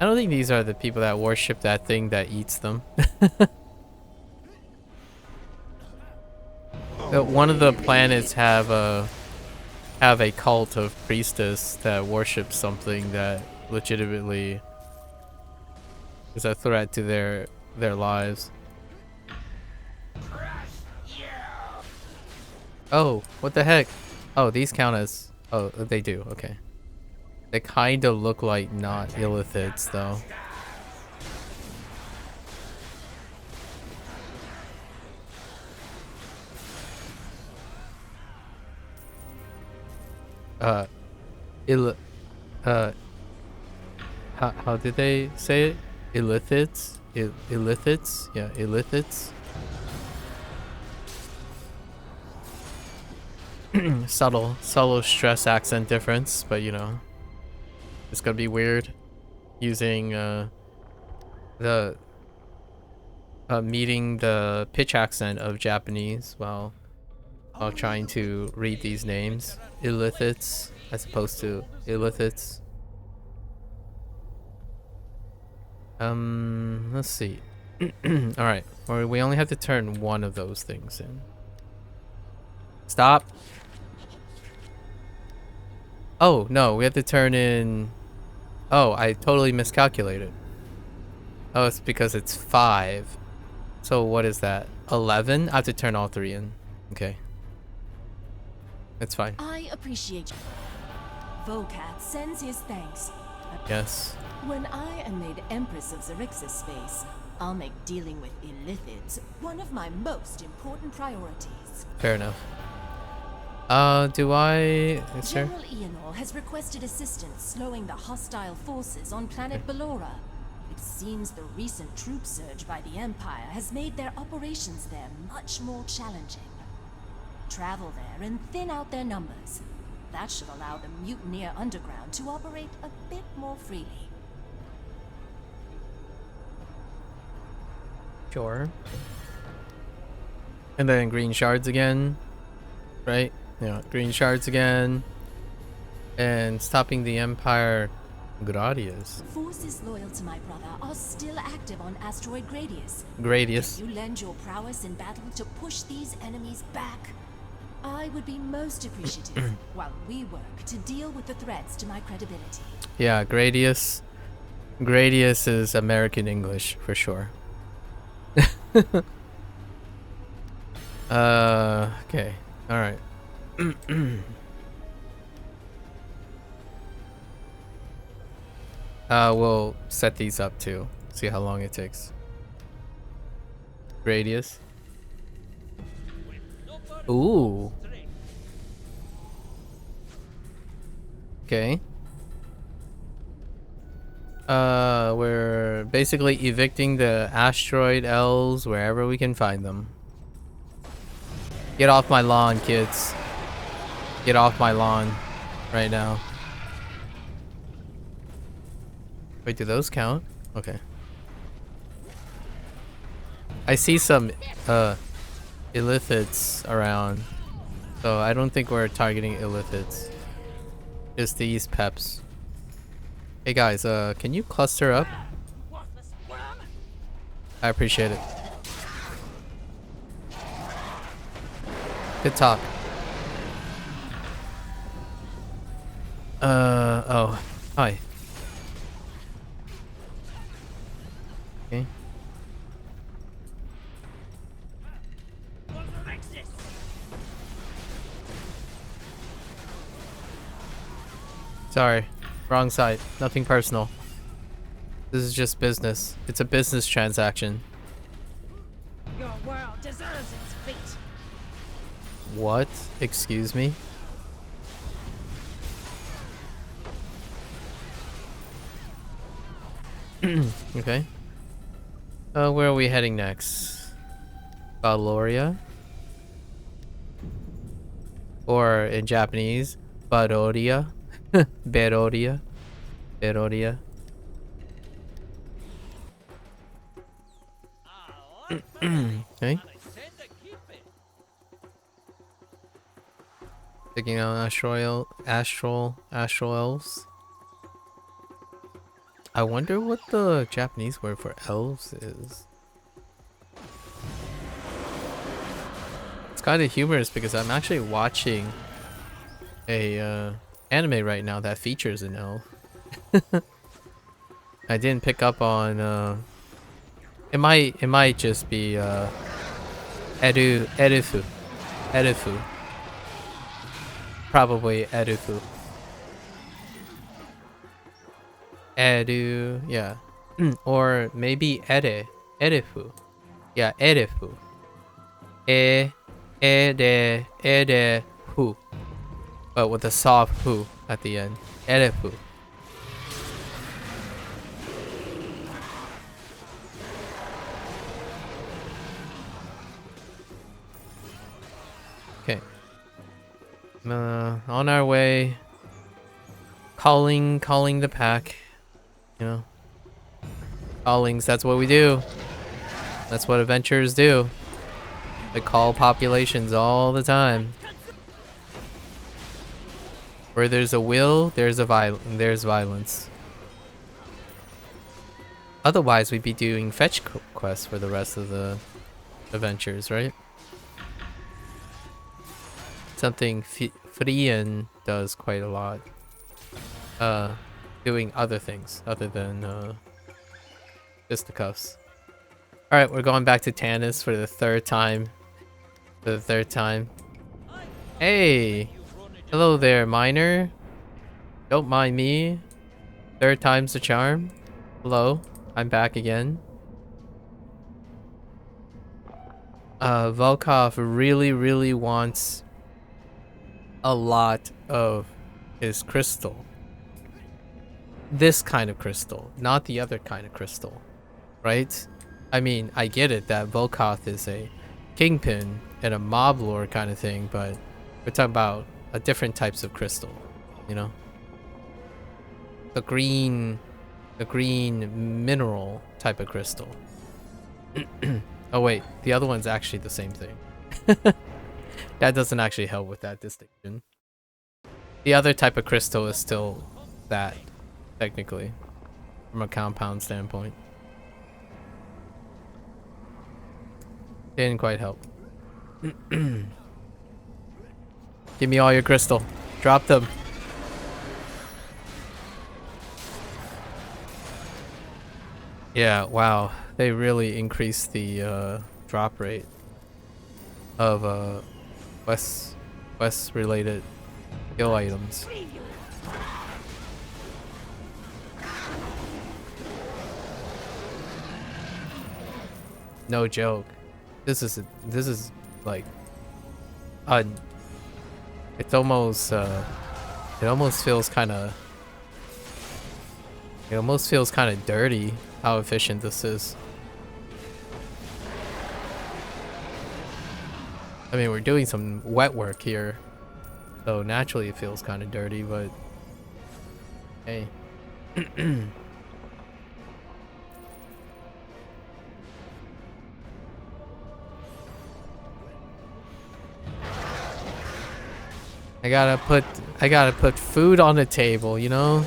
I don't think these are the people that worship that thing that eats them. One of the planets have a cult of priestess that worships something that legitimately is a threat to their lives. Oh, what the heck? Oh, these count as... Oh, they do. Okay. They kind of look like not illithids, though. How did they say it? Illithids? Illithids? Yeah, illithids. subtle stress accent difference, but you know, it's gonna be weird using the meeting the pitch accent of Japanese while trying to read these names. Illithits as opposed to illithits. Let's see. Alright, we only have to turn one of those things in. Stop! Oh, no, we have to turn in... Oh, I totally miscalculated. Oh, it's because it's 5. So what is that? 11? I have to turn all 3 in. Okay. It's fine. I appreciate you. Vokath sends his thanks. Yes. When I am made Empress of Zerixis Space, I'll make dealing with illithids one of my most important priorities. Fair enough. Do I... General Eonor has requested assistance slowing the hostile forces on planet Ballora. It seems the recent troop surge by the Empire has made their operations there much more challenging. Travel there and thin out their numbers. That should allow the Mutineer Underground to operate a bit more freely. Sure. And then green shards again. Right? Yeah, green shards again. And stopping the Empire Gradius. Forces loyal to my brother are still active on asteroid Gradius. Gradius. Can you lend your prowess in battle to push these enemies back? I would be most appreciative while we work to deal with the threats to my credibility. Yeah, Gradius. Gradius is American English for sure. Okay. Alright. We'll set these up too. See how long it takes. Radius. Ooh. Okay. We're basically evicting the asteroid elves wherever we can find them. Get off my lawn, kids. Get off my lawn right now. Wait, do those count? Okay. I see some illithids around, so I don't think we're targeting illithids. Just these peps. Hey guys, can you cluster up? I appreciate it. Good talk. Oh, hi. Okay. Sorry, wrong side. Nothing personal. This is just business. It's a business transaction. Your world deserves its fate. What? Excuse me? Okay. Where are we heading next? Baloria? Or in Japanese, Barodia? Berodia? Berodia? Okay. Taking out astral elves. I wonder what the Japanese word for elves is. It's kind of humorous because I'm actually watching a anime right now that features an elf. I didn't pick up on it might just be Edifu. Probably Edifu. Yeah. Or maybe Edifu. Yeah, Edifu. Edifu. But with a soft hu at the end. Edifu. Okay. On our way. Calling the pack. You know. Callings, that's what we do. That's what adventurers do. They call populations all the time. Where there's a will, there's violence. Otherwise, we'd be doing fetch quests for the rest of the adventures, right? Something Frian does quite a lot. Doing other things other than fisticuffs. Alright, we're going back to Tanis for the third time. Hey! Hello there, miner. Don't mind me. Third time's the charm. Hello, I'm back again. Volkov really wants a lot of his crystal. This kind of crystal, not the other kind of crystal, right? I mean, I get it that Volkov is a kingpin and a mob lord kind of thing, but we're talking about different types of crystal, you know? The green mineral type of crystal. Oh wait, the other one's actually the same thing. That doesn't actually help with that distinction. The other type of crystal is still that, technically, from a compound standpoint. Didn't quite help. Give me all your crystal. Drop them. Yeah, wow. They really increased the drop rate of quest related skill items. No joke. This is like it's almost it almost feels kind of dirty how efficient this is. I mean, we're doing some wet work here, so naturally it feels kind of dirty, but hey. I gotta put food on the table, you know?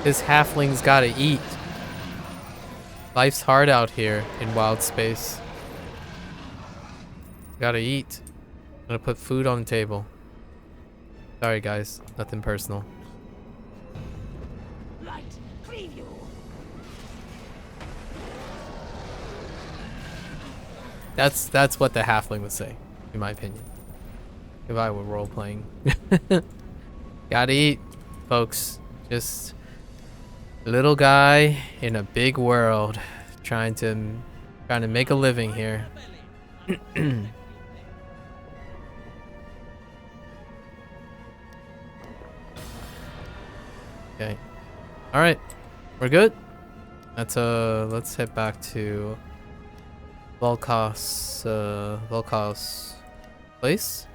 This halfling's gotta eat. Life's hard out here in Wildspace. Gotta eat. Gotta put food on the table. Sorry guys, nothing personal. Light preview. That's what the halfling would say, in my opinion. If I were role playing. Gotta eat, folks. Just a little guy in a big world trying to make a living here. Okay. Alright. We're good. Let's head back to Volkov's place.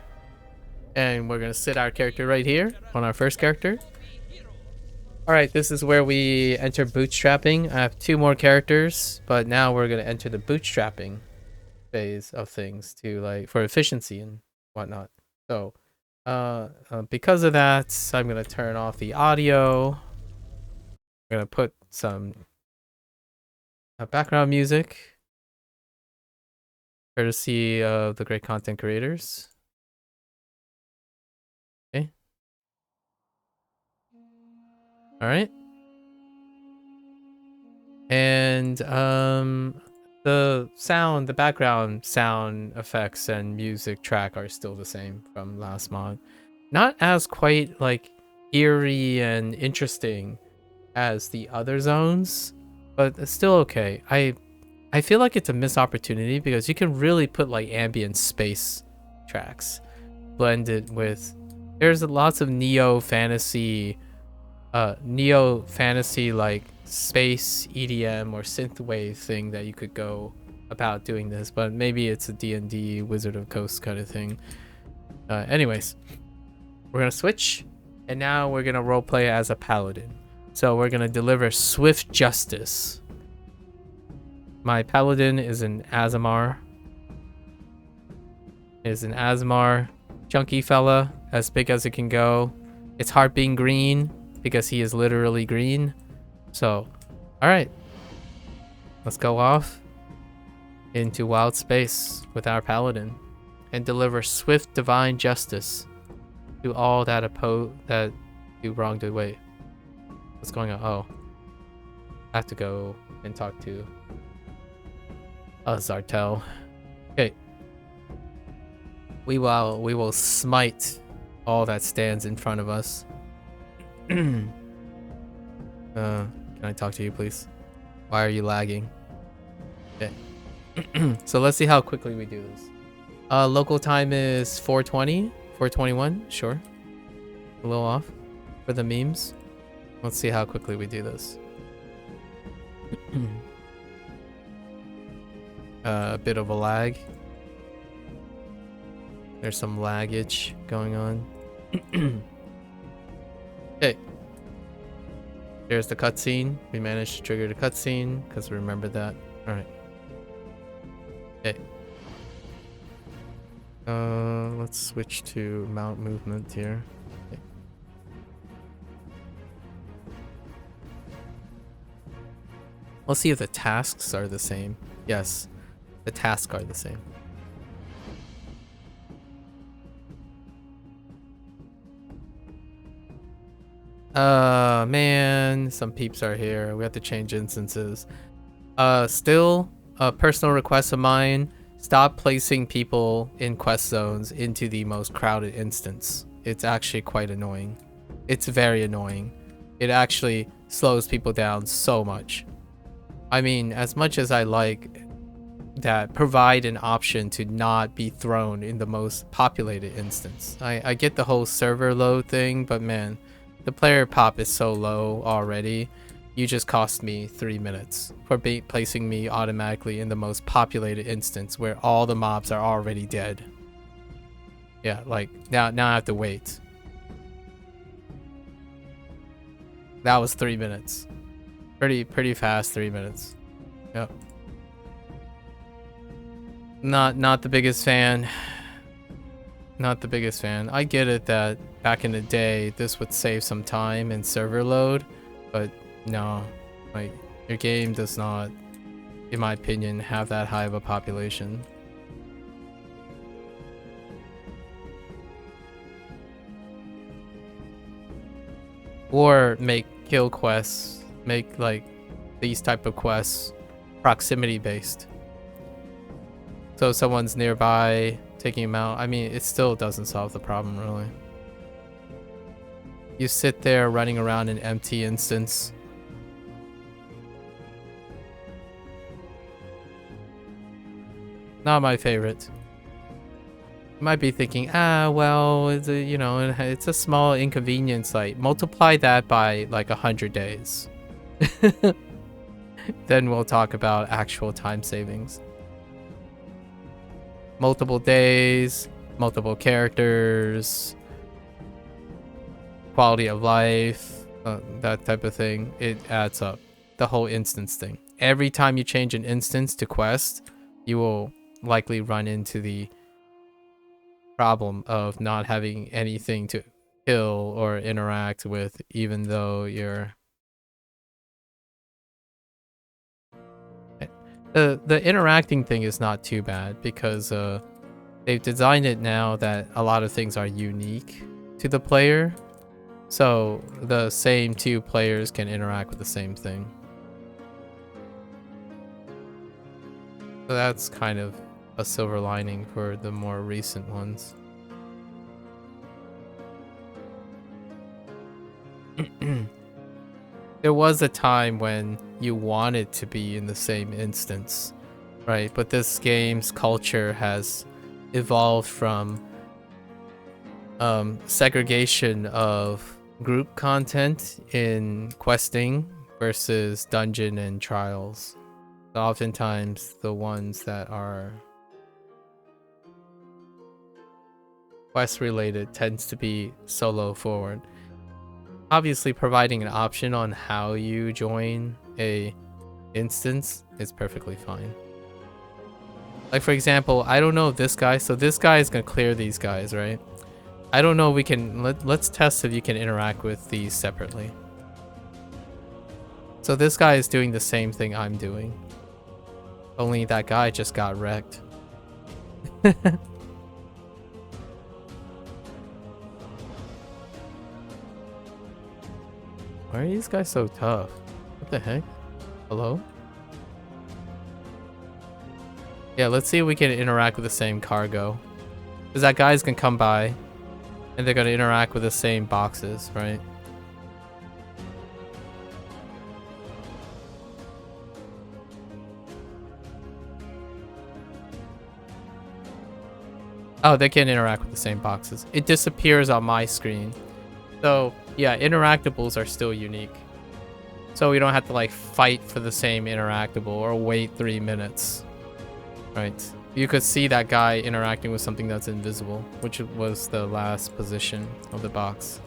And we're gonna sit our character right here on our first character. Alright, this is where we enter bootstrapping. I have 2 more characters, but now we're gonna enter the bootstrapping phase of things to for efficiency and whatnot. So because of that, I'm gonna turn off the audio. I'm gonna put some background music courtesy of the great content creators. Okay. All right. And the background sound effects and music track are still the same from last mod. Not as quite eerie and interesting as the other zones, but it's still okay. I feel like it's a missed opportunity because you can really put ambient space tracks blended with. There's lots of neo fantasy space EDM or synthwave thing that you could go about doing this, but maybe it's a D&D Wizard of Coast kind of thing. Anyways, we're gonna switch, and now we're gonna roleplay as a paladin. So we're gonna deliver swift justice My paladin is an Azamar. Chunky fella, as big as it can go. It's hard being green because he is literally green. So, alright. Let's go off into Wildspace with our paladin and deliver swift divine justice to all that do wrong to wait. What's going on? Oh. I have to go and talk to Zartel. Okay. We will smite all that stands in front of us. Can I talk to you, please? Why are you lagging? Okay. So let's see how quickly we do this. Local time is 4:20, 4:21. Sure. A little off for the memes. Let's see how quickly we do this. A bit of a lag. There's some laggage going on. Okay. There's the cutscene. We managed to trigger the cutscene because we remember that. Alright. Okay. Let's switch to mount movement here. Okay. Let's see if the tasks are the same. Yes, the tasks are the same. Man, some peeps are here. We have to change instances. Still, a personal request of mine, stop placing people in quest zones into the most crowded instance. It's actually quite annoying. It's very annoying. It actually slows people down so much. I mean, as much as I like that, provide an option to not be thrown in the most populated instance. I get the whole server load thing, but man, the player pop is so low already. You just cost me 3 minutes for placing me automatically in the most populated instance where all the mobs are already dead. Yeah, like now I have to wait. That was 3 minutes. Pretty fast 3 minutes. Yep. Not the biggest fan. Not the biggest fan. I get it that back in the day this would save some time in server load, but no, like your game does not, in my opinion, have that high of a population. Or make kill quests, make like these type of quests proximity based. So if someone's nearby, taking them out. I mean, it still doesn't solve the problem, really. You sit there running around an empty instance. Not my favorite. You might be thinking, well, it's a, you know, it's a small inconvenience. Like, multiply that by like 100 days. Then we'll talk about actual time savings. Multiple days, multiple characters, quality of life, that type of thing. It adds up. The whole instance thing. Every time you change an instance to quest, you will likely run into the problem of not having anything to kill or interact with, even though you're... The interacting thing is not too bad because they've designed it now that a lot of things are unique to the player. So the same two players can interact with the same thing. So that's kind of a silver lining for the more recent ones. There was a time when you wanted to be in the same instance, right? But this game's culture has evolved from segregation of group content in questing versus dungeon and trials. Oftentimes the ones that are quest related tends to be solo forward. Obviously providing an option on how you join a instance, it's perfectly fine. Like for example, I don't know if this guy, so this guy is gonna clear these guys, right? I don't know if we can, let's test if you can interact with these separately. So this guy is doing the same thing I'm doing. Only that guy just got wrecked. Why are these guys so tough? What the heck? Hello? Yeah, let's see if we can interact with the same cargo. Because that guy's gonna come by and they're gonna interact with the same boxes, right? Oh, they can interact with the same boxes. It disappears on my screen. So, yeah, interactables are still unique. So we don't have to like fight for the same interactable or wait 3 minutes. Right. You could see that guy interacting with something that's invisible, which was the last position of the box.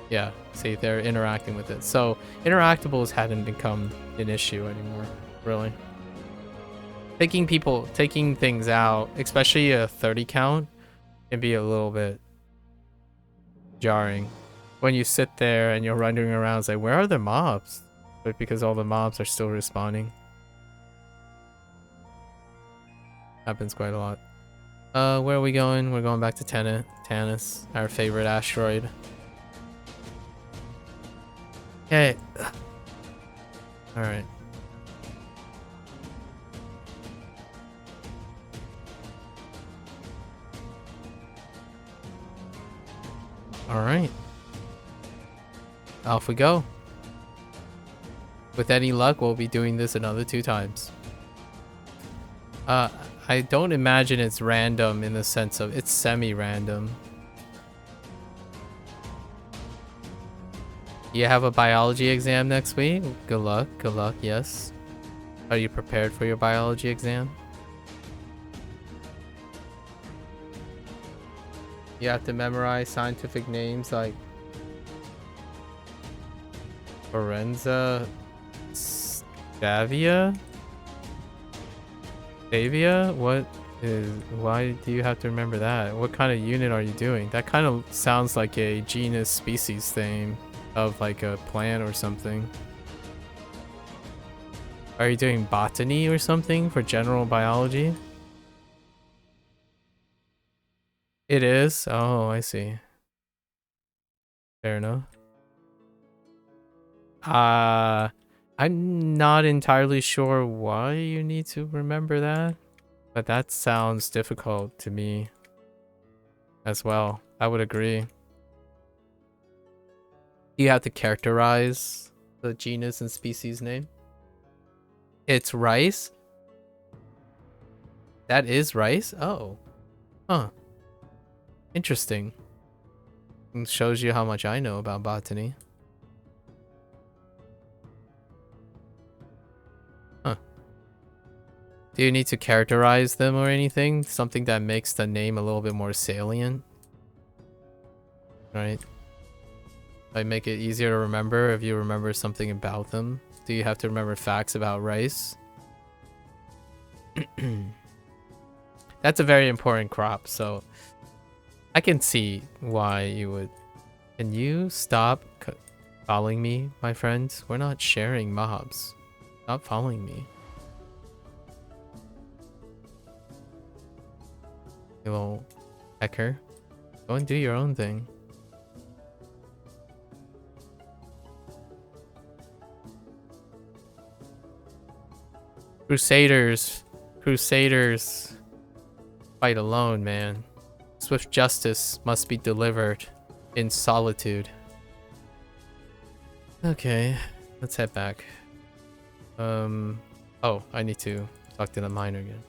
Yeah, see, they're interacting with it. So interactables hadn't become an issue anymore, really. Taking things out, especially a 30 count, can be a little bit jarring. When you sit there and you're wandering around, it's like, where are the mobs? But because all the mobs are still respawning. Happens quite a lot. Where are we going? We're going back to Tanis, our favorite asteroid. Okay. Alright. Alright. Off we go. With any luck, we'll be doing this another 2 times. I don't imagine it's random in the sense of it's semi-random. You have a biology exam next week? Good luck, yes. Are you prepared for your biology exam? You have to memorize scientific names like Forenza Stavia? What is, why do you have to remember that? What kind of unit are you doing? That kind of sounds like a genus species thing of like a plant or something. Are you doing botany or something for general biology? It is? Oh, I see. Fair enough. I'm not entirely sure why you need to remember that, but that sounds difficult to me as well. I would agree. You have to characterize the genus and species name. It's rice? That is rice? Oh. Huh. Interesting. It shows you how much I know about botany. Do you need to characterize them or anything? Something that makes the name a little bit more salient? Right? Might make it easier to remember if you remember something about them. Do you have to remember facts about rice? That's a very important crop, so I can see why you would. Can you stop following me, my friends? We're not sharing mobs. Stop following me. Little pecker. Go and do your own thing. Crusaders fight alone, man. Swift justice must be delivered in solitude. Okay, let's head back. Oh, I need to talk to the miner again.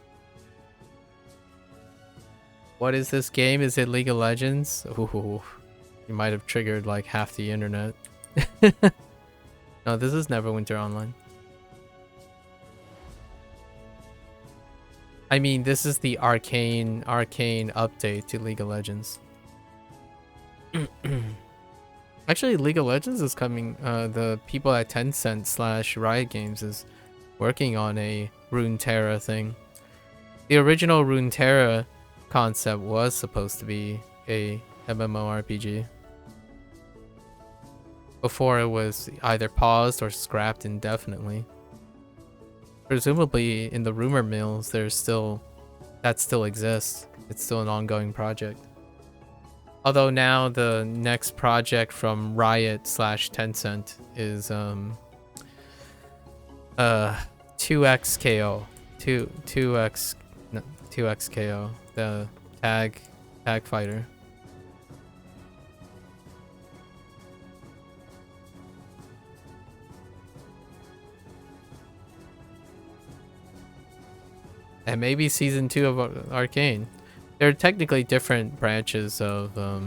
What is this game? Is it League of Legends? Ooh, you might have triggered like half the internet. No, this is Neverwinter Online. I mean, this is the arcane update to League of Legends. Actually, League of Legends is coming. The people at Tencent / Riot Games is working on a Runeterra thing. The original Runeterra concept was supposed to be a MMORPG before it was either paused or scrapped indefinitely. Presumably in the rumor mills that still exists. It's still an ongoing project. Although now the next project from Riot / Tencent is 2XKO. 2XKO, the tag fighter. And maybe season 2 of Arcane. They're technically different branches of the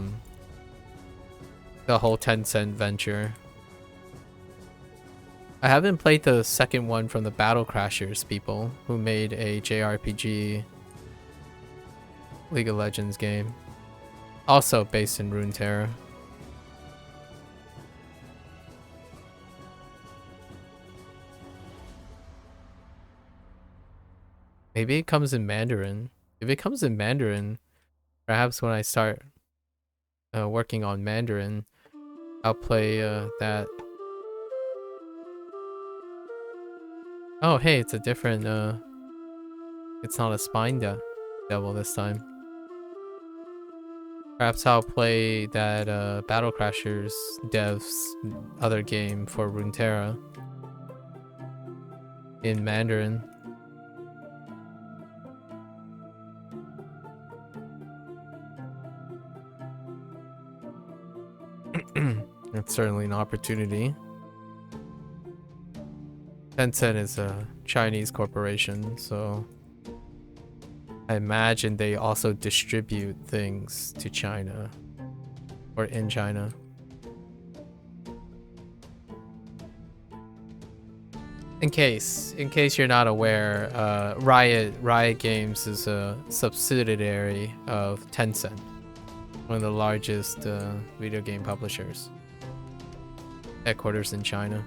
whole Tencent venture. I haven't played the second one from the Battle Crashers people who made a JRPG League of Legends game. Also based in Runeterra. Maybe it comes in Mandarin. If it comes in Mandarin, perhaps when I start working on Mandarin, I'll play that. Oh, hey, it's a different. It's not a spine devil this time. Perhaps I'll play that Battle Crashers dev's other game for Runeterra in Mandarin. It's certainly an opportunity. Tencent is a Chinese corporation, so I imagine they also distribute things to China or in China. In case you're not aware, Riot Games is a subsidiary of Tencent, one of the largest video game publishers. Headquarters in China.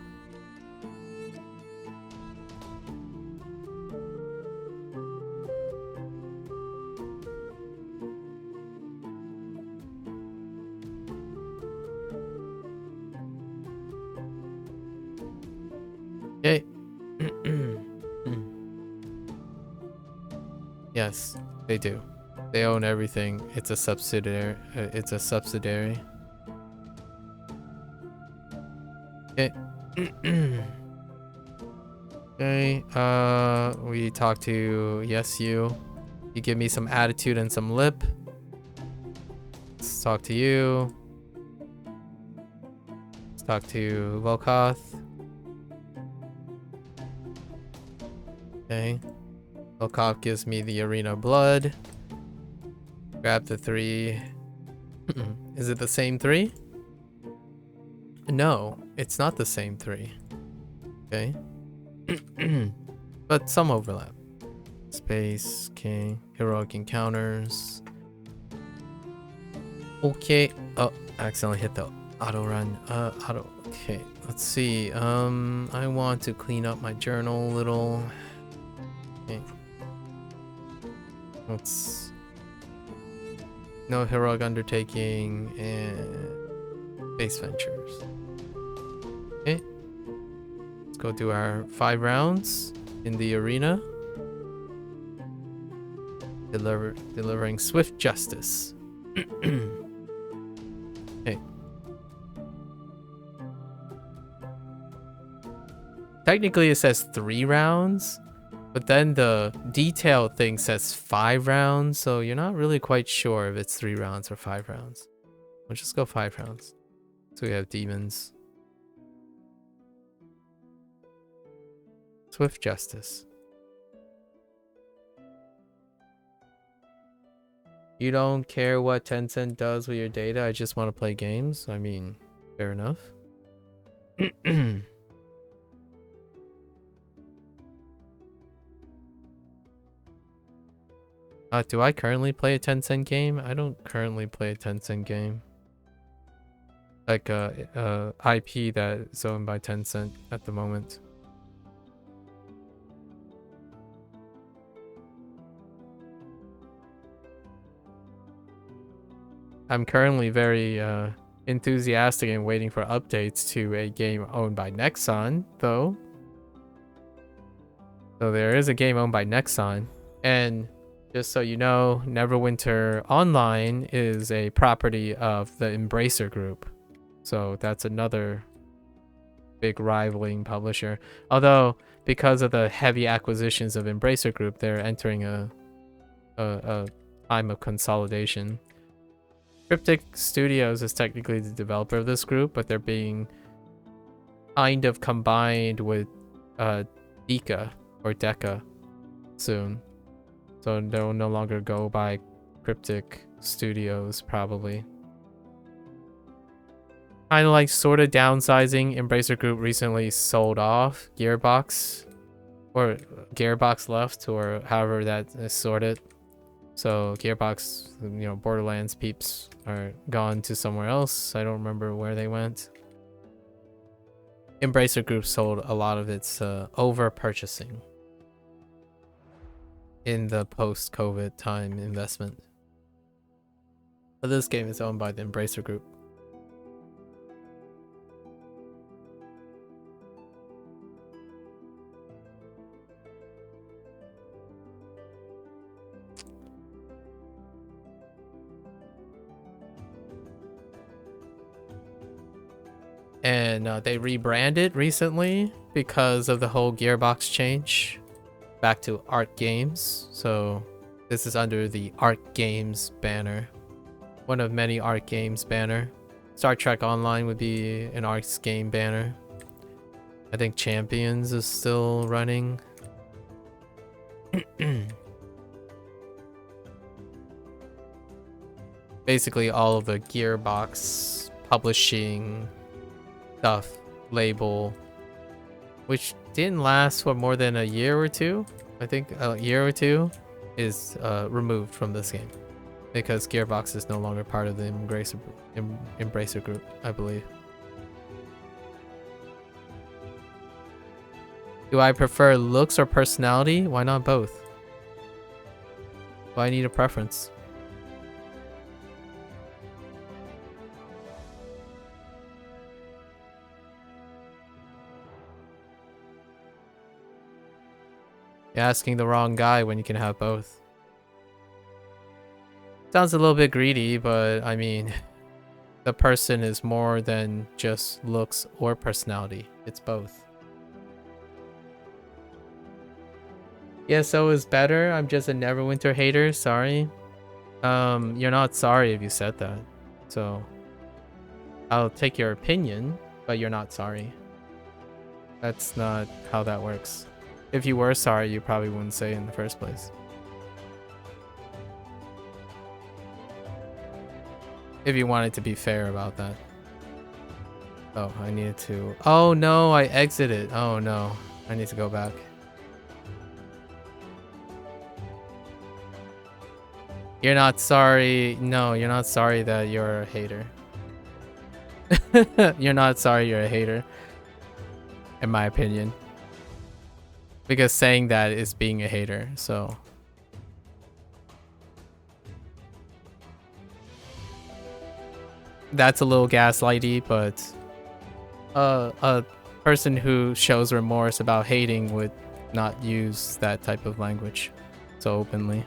Okay. Yes, they do. They own everything. It's a subsidiary. Okay. Okay. We talked to you. You give me some attitude and some lip. Let's talk to you. Let's talk to Volkoth. Okay. Volkoth gives me the arena blood. Grab the 3. Is it the same 3? No, it's not the same 3. Okay. But some overlap. Space, okay. Heroic encounters. Okay. Oh, I accidentally hit the auto run. Okay, let's see. I want to clean up my journal a little. Okay. Let's... No heroic undertaking and base ventures. Okay. Let's go do our 5 rounds in the arena. Delivering swift justice. Okay. Technically it says 3 rounds, but then the detail thing says 5 rounds, so you're not really quite sure if it's 3 rounds or 5 rounds. We'll just go 5 rounds. So we have demons. Swift justice. You don't care what Tencent does with your data, I just want to play games? I mean, fair enough. Do I currently play a Tencent game? I don't currently play a Tencent game. Like a IP that is owned by Tencent at the moment. I'm currently very enthusiastic and waiting for updates to a game owned by Nexon, though. So there is a game owned by Nexon, and just so you know, Neverwinter Online is a property of the Embracer Group. So that's another big rivaling publisher. Although, because of the heavy acquisitions of Embracer Group, they're entering a time of consolidation. Cryptic Studios is technically the developer of this group, but they're being kind of combined with Deka or Deca soon. So they'll no longer go by Cryptic Studios, probably. Kind of like sort of downsizing. Embracer Group recently sold off Gearbox, or Gearbox left, or however that is sorted. So Gearbox, you know, Borderlands peeps are gone to somewhere else. I don't remember where they went. Embracer Group sold a lot of its over purchasing in the post-COVID time investment. But this game is owned by the Embracer Group. And they rebranded recently because of the whole Gearbox change back to Art Games. So this is under the Art Games banner, one of many Art Games banner. Star Trek Online would be an Art Game banner. I think Champions is still running. Basically all of the Gearbox publishing stuff label, which didn't last for more than a year or two. I think a year or two is removed from this game because Gearbox is no longer part of the Embracer Group, I believe. Do I prefer looks or personality? Why not both? Why need a preference? You're asking the wrong guy when you can have both. Sounds a little bit greedy, but I mean, the person is more than just looks or personality. It's both. ESO is better. I'm just a Neverwinter hater. Sorry. You're not sorry if you said that. So I'll take your opinion, but you're not sorry. That's not how that works. If you were sorry, you probably wouldn't say it in the first place. If you wanted to be fair about that. Oh, I needed to... Oh no, I exited. Oh no, I need to go back. You're not sorry. No, you're not sorry that you're a hater. You're not sorry you're a hater. In my opinion. Because saying that is being a hater, so... That's a little gaslighty, but... a person who shows remorse about hating would not use that type of language so openly.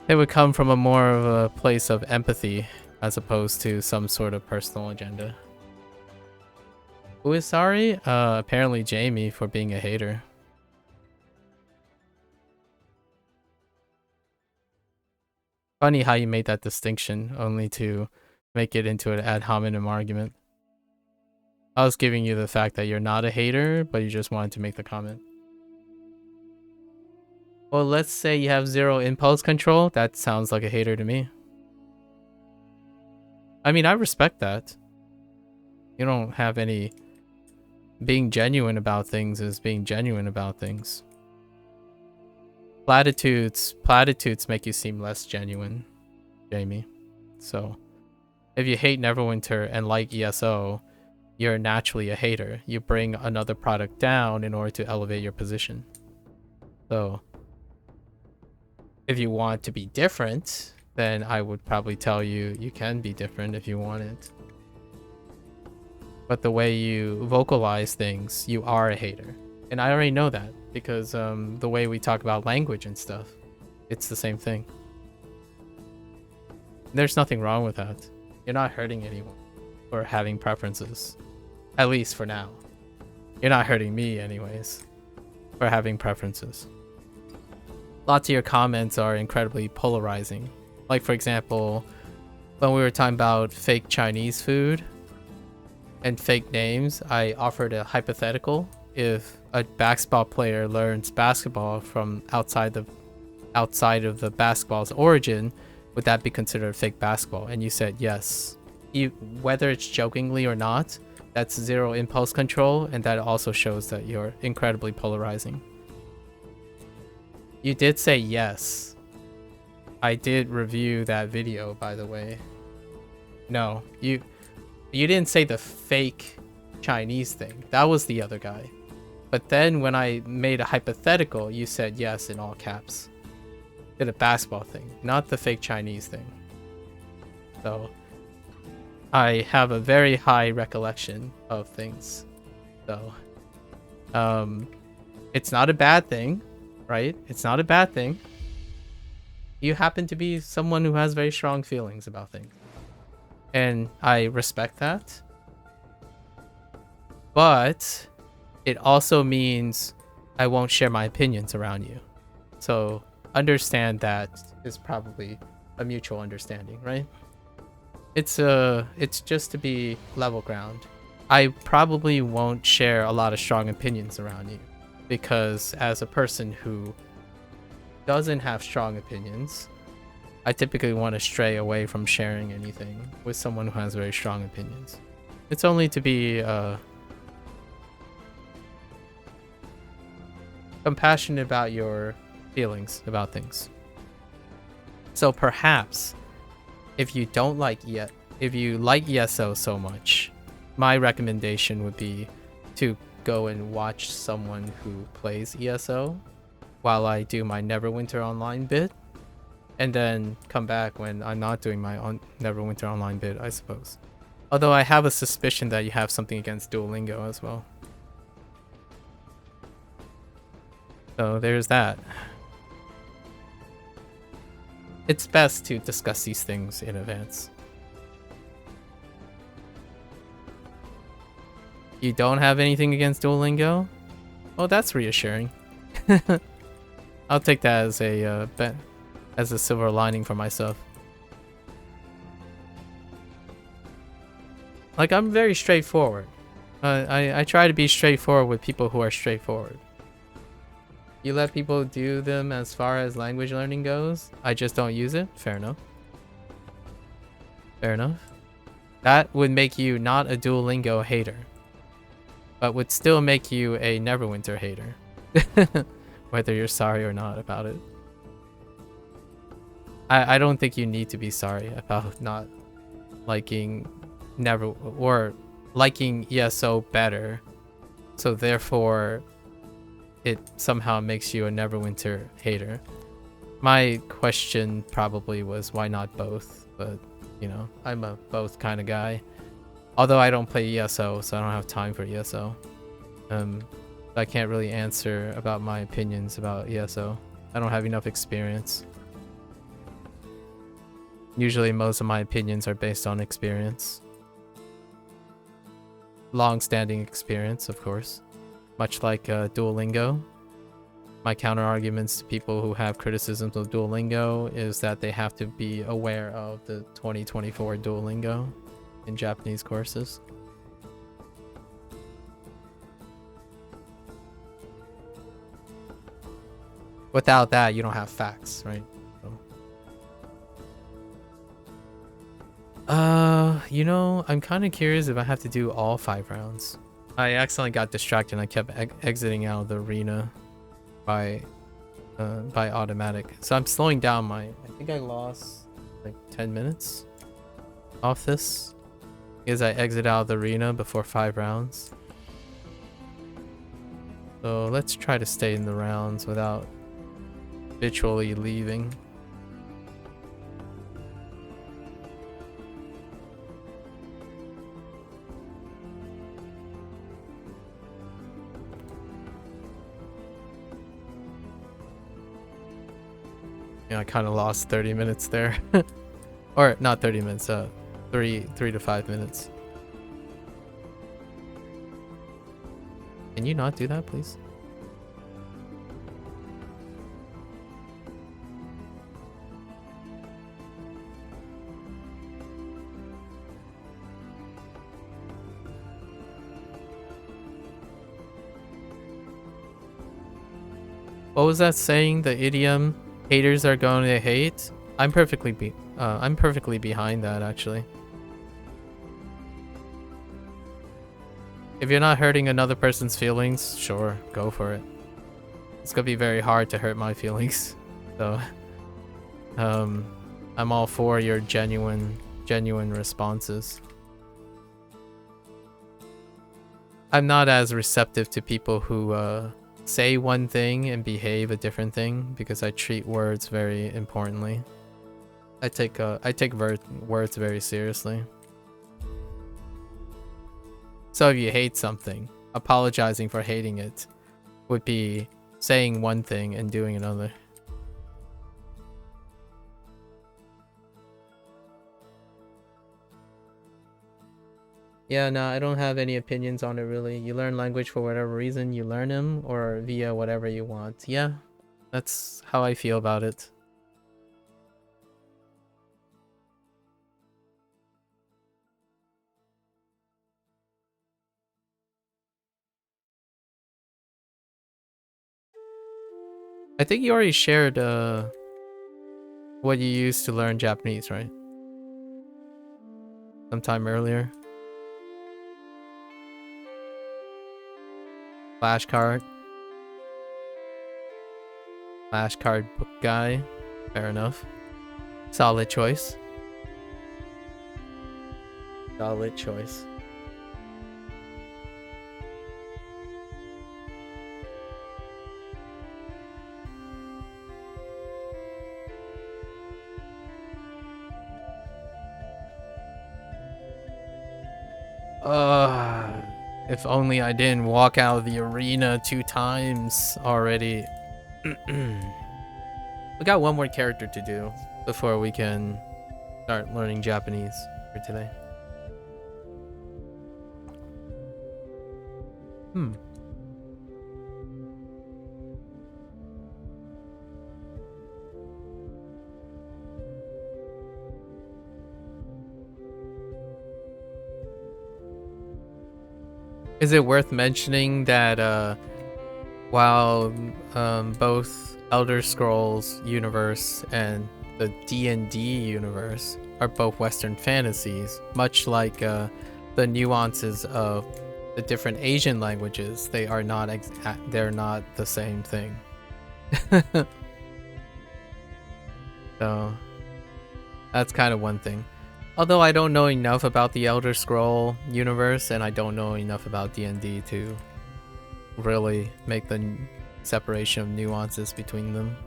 It would come from a more of a place of empathy as opposed to some sort of personal agenda. Who is sorry? Apparently Jamie for being a hater. Funny how you made that distinction, only to make it into an ad hominem argument. I was giving you the fact that you're not a hater, but you just wanted to make the comment. Well, let's say you have 0 impulse control. That sounds like a hater to me. I mean, I respect that. You don't have any... Being genuine about things is being genuine about things. Platitudes make you seem less genuine, Jamie. So, if you hate Neverwinter and like ESO, you're naturally a hater. You bring another product down in order to elevate your position. So, if you want to be different, then I would probably tell you you can be different if you wanted. But the way you vocalize things, you are a hater. And I already know that because the way we talk about language and stuff, it's the same thing. There's nothing wrong with that. You're not hurting anyone for having preferences. At least for now. You're not hurting me anyways for having preferences. Lots of your comments are incredibly polarizing. Like for example, when we were talking about fake Chinese food and fake names, I offered a hypothetical. If a basketball player learns basketball from outside of the basketball's origin, would that be considered fake basketball? And you said yes. Whether it's jokingly or not, that's zero impulse control, and that also shows that you're incredibly polarizing. You did say yes. I did review that video, by the way. No, you didn't say the fake Chinese thing. That was the other guy. But then when I made a hypothetical, you said yes in all caps. Did a basketball thing, not the fake Chinese thing. So I have a very high recollection of things. So it's not a bad thing, right? It's not a bad thing. You happen to be someone who has very strong feelings about things. And I respect that. But it also means I won't share my opinions around you. So understand that is probably a mutual understanding, right? It's just to be level ground. I probably won't share a lot of strong opinions around you because as a person who doesn't have strong opinions, I typically want to stray away from sharing anything with someone who has very strong opinions. It's only to be compassionate about your feelings about things. So perhaps if you like ESO so much, my recommendation would be to go and watch someone who plays ESO while I do my Neverwinter online bit, and then come back when I'm not doing my Neverwinter online bit, I suppose. Although I have a suspicion that you have something against Duolingo as well. So there's that. It's best to discuss these things in advance. You don't have anything against Duolingo? Oh, that's reassuring. I'll take that as a silver lining for myself. Like, I'm very straightforward. I try to be straightforward with people who are straightforward. You let people do them as far as language learning goes. I just don't use it. Fair enough. Fair enough. That would make you not a Duolingo hater, but would still make you a Neverwinter hater. Whether you're sorry or not about it. I don't think you need to be sorry about not liking liking ESO better. So therefore it somehow makes you a Neverwinter hater. My question probably was why not both, but you know, I'm a both kind of guy. Although I don't play ESO, so I don't have time for ESO. I can't really answer about my opinions about ESO. I don't have enough experience. Usually most of my opinions are based on experience. Long-standing experience, of course. Much like Duolingo. My counter-arguments to people who have criticisms of Duolingo is that they have to be aware of the 2024 Duolingo in Japanese courses. Without that, you don't have facts, right? You know, I'm kind of curious if I have to do all 5 rounds. I accidentally got distracted and I kept exiting out of the arena by automatic. So I'm slowing down I think I lost like 10 minutes off this because I exit out of the arena before 5 rounds. So let's try to stay in the rounds without habitually leaving. I kind of lost 30 minutes there. Or not 30 minutes, 3 to 5 minutes. Can you not do that, please? What was that saying? The idiom haters are going to hate? I'm perfectly behind that, actually. If you're not hurting another person's feelings, sure, go for it. It's gonna be very hard to hurt my feelings. So I'm all for your genuine responses. I'm not as receptive to people who say one thing and behave a different thing because I treat words very importantly. I take words very seriously. So if you hate something, apologizing for hating it would be saying one thing and doing another. Yeah, no, I don't have any opinions on it really. You learn language for whatever reason you learn them or via whatever you want. Yeah, that's how I feel about it. I think you already shared what you used to learn Japanese, right? Sometime earlier. Flashcard. Flashcard book guy. Fair enough. Solid choice. Solid choice. If only I didn't walk out of the arena 2 times already. We got one more character to do before we can start learning Japanese for today. Is it worth mentioning that while both Elder Scrolls universe and the D&D universe are both Western fantasies, much like the nuances of the different Asian languages, they are not they're not the same thing. So that's kind of one thing. Although I don't know enough about the Elder Scroll universe and I don't know enough about D&D to really make the separation of nuances between them.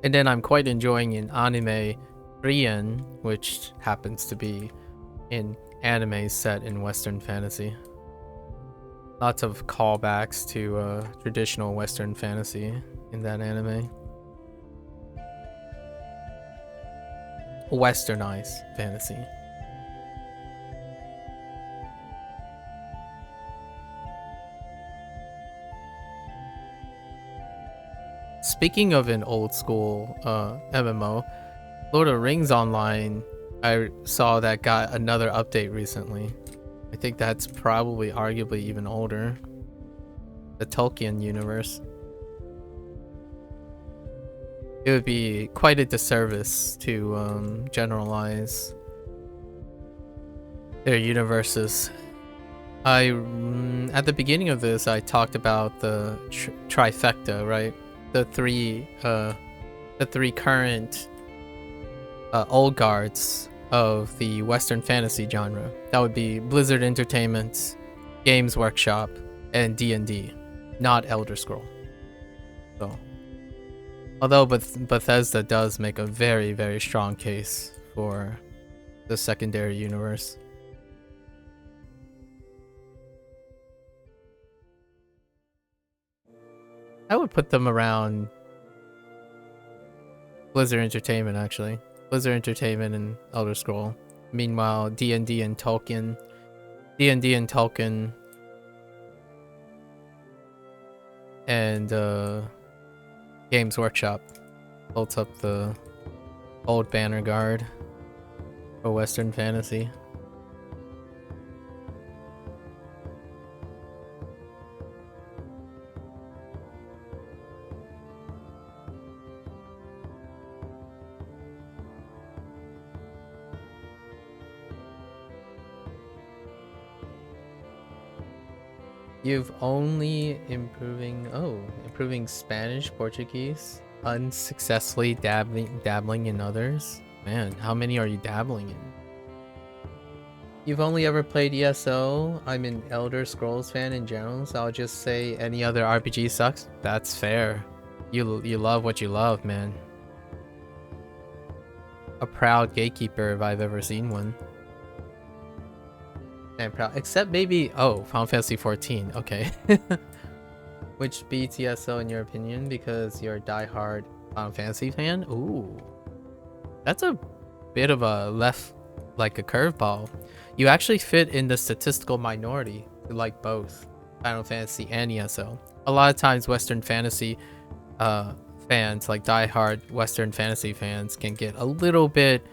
And then I'm quite enjoying an anime, Rien, which happens to be an anime set in Western fantasy. Lots of callbacks to traditional Western fantasy in that anime. Westernized fantasy. Speaking of an old school MMO, Lord of the Rings Online, I saw that got another update recently. I think that's probably arguably even older. The Tolkien universe. It would be quite a disservice to generalize their universes. At the beginning of this, I talked about the trifecta, right? The three current old guards of the Western fantasy genre. That would be Blizzard Entertainment, Games Workshop, and D&D, not Elder Scroll. So, although Bethesda does make a very, very strong case for the secondary universe. I would put them around Blizzard Entertainment, actually. Blizzard Entertainment and Elder Scroll. Meanwhile, D&D and Tolkien. D&D and Tolkien. And Games Workshop built up the old banner guard for Western fantasy. You've only improving Spanish, Portuguese, unsuccessfully dabbling in others. Man, how many are you dabbling in? You've only ever played ESO. I'm an Elder Scrolls fan in general, so I'll just say any other RPG sucks. That's fair. You love what you love, man. A proud gatekeeper if I've ever seen one. And proud, except maybe Final Fantasy 14. Okay. Which beats ESO in your opinion because you're a diehard Final Fantasy fan? Ooh, that's a bit of a like a curveball. You actually fit in the statistical minority who like both Final Fantasy and ESO. A lot of times Western fantasy fans, like diehard Western fantasy fans, can get a little bit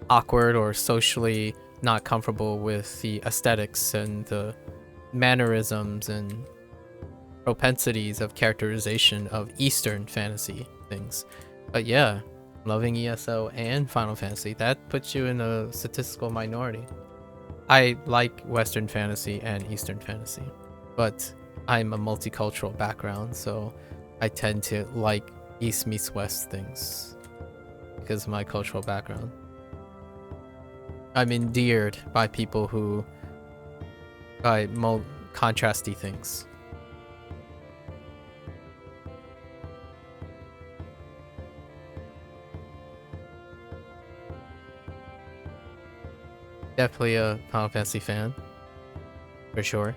awkward or socially not comfortable with the aesthetics and the mannerisms and propensities of characterization of Eastern fantasy things. But yeah, loving ESO and Final Fantasy, that puts you in a statistical minority. I like Western fantasy and Eastern fantasy, but I'm a multicultural background, so I tend to like East meets West things because of my cultural background. I'm endeared by people who buy contrasty things. Definitely a Final Fantasy fan, for sure.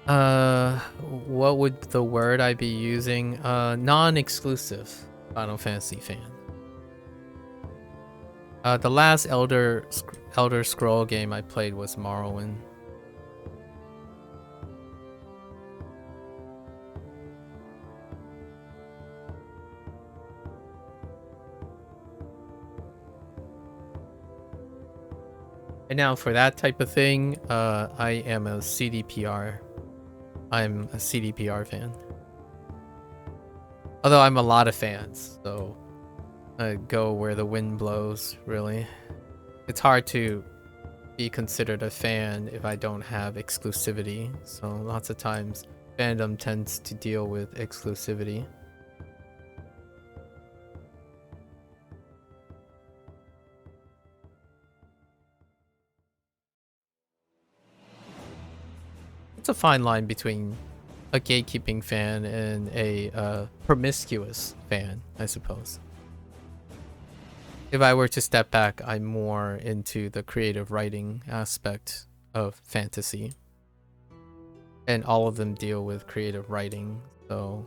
What would the word I be using? Non-exclusive Final Fantasy fan. The last Elder Scroll game I played was Morrowind. And now for that type of thing, I am a CDPR. I'm a CDPR fan. Although I'm a lot of fans, so I go where the wind blows, really. It's hard to be considered a fan if I don't have exclusivity, so lots of times fandom tends to deal with exclusivity. It's a fine line between a gatekeeping fan and a promiscuous fan, I suppose. If I were to step back, I'm more into the creative writing aspect of fantasy. And all of them deal with creative writing, so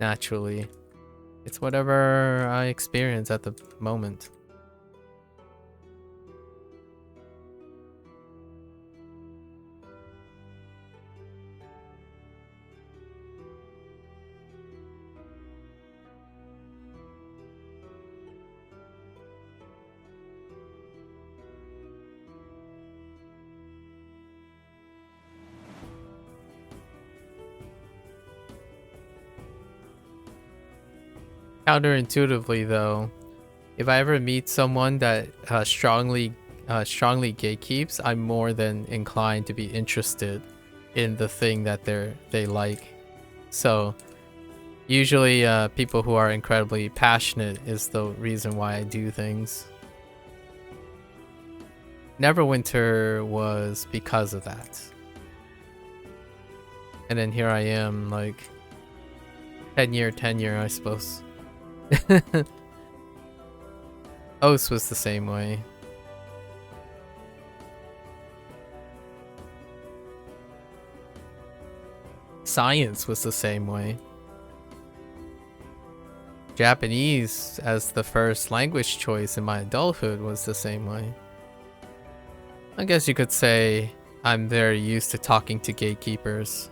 naturally, it's whatever I experience at the moment. Counterintuitively, though, if I ever meet someone that strongly gatekeeps, I'm more than inclined to be interested in the thing that they like. So usually people who are incredibly passionate is the reason why I do things. Neverwinter was because of that. And then here I am, like 10-year tenure, I suppose. Oath was the same way. Science was the same way. Japanese as the first language choice in my adulthood was the same way. I guess you could say I'm very used to talking to gatekeepers.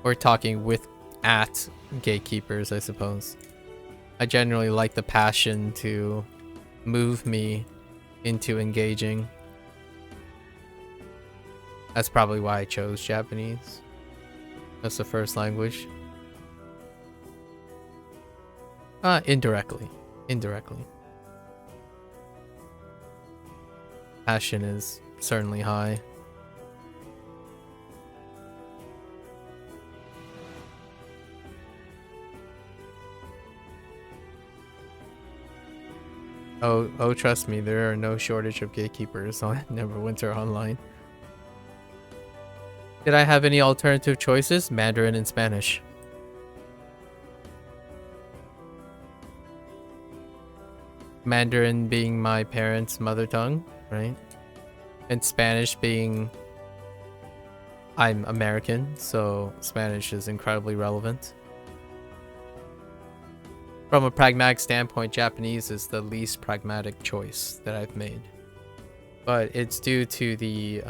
Or talking at gatekeepers, I suppose. I generally like the passion to move me into engaging. That's probably why I chose Japanese. That's the first language. Indirectly. Indirectly. Passion is certainly high. Oh, trust me, there are no shortage of gatekeepers on Neverwinter Online. Did I have any alternative choices? Mandarin and Spanish. Mandarin being my parents' mother tongue, right? And Spanish being... I'm American, so Spanish is incredibly relevant. From a pragmatic standpoint, Japanese is the least pragmatic choice that I've made. But it's due to the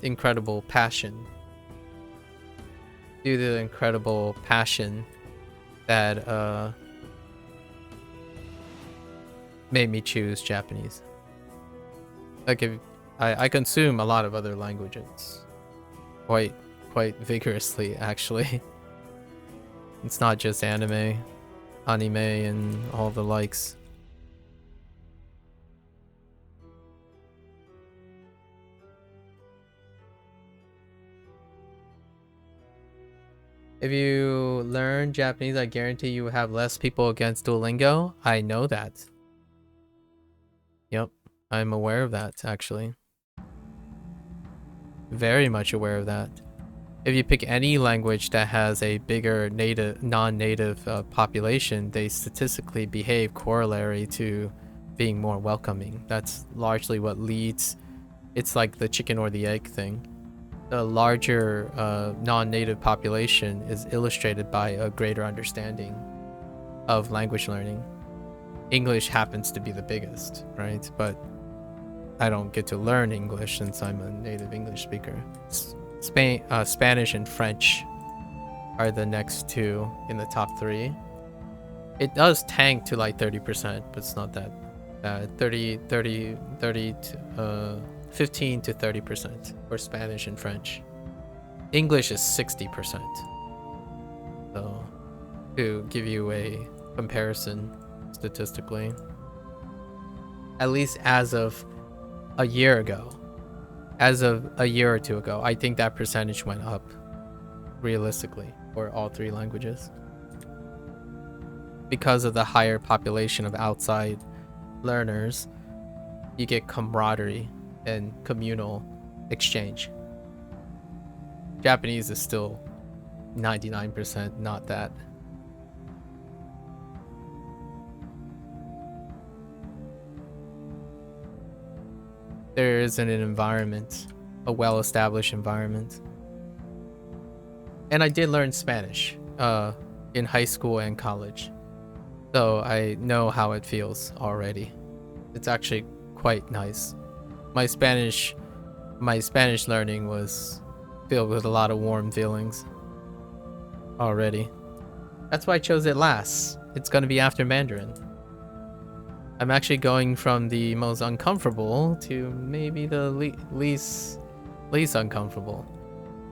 incredible passion. Due to the incredible passion that made me choose Japanese. Like, if I consume a lot of other languages. Quite vigorously, actually. It's not just anime and all the likes. If you learn Japanese, I guarantee you will have less people against Duolingo. I know that. Yep, I'm aware of that, actually. Very much aware of that. If you pick any language that has a bigger non-native population, they statistically behave corollary to being more welcoming. That's largely what leads. It's like the chicken or the egg thing. The larger non-native population is illustrated by a greater understanding of language learning. English happens to be the biggest, right? But I don't get to learn English since I'm a native English speaker. Spanish and French are the next two in the top 3. It does tank to like 30%, but it's not that bad. 15 to 30% for Spanish and French. English is 60%. So, to give you a comparison statistically, at least as of a year ago, as of a year or two ago, I think that percentage went up realistically for all 3 languages because of the higher population of outside learners. You get camaraderie and communal exchange. Japanese is still 99% not that. There isn't an environment, a well-established environment. And I did learn Spanish in high school and college, so I know how it feels already. It's actually quite nice. My Spanish learning was filled with a lot of warm feelings already. That's why I chose it last. It's going to be after Mandarin. I'm actually going from the most uncomfortable to maybe the least uncomfortable,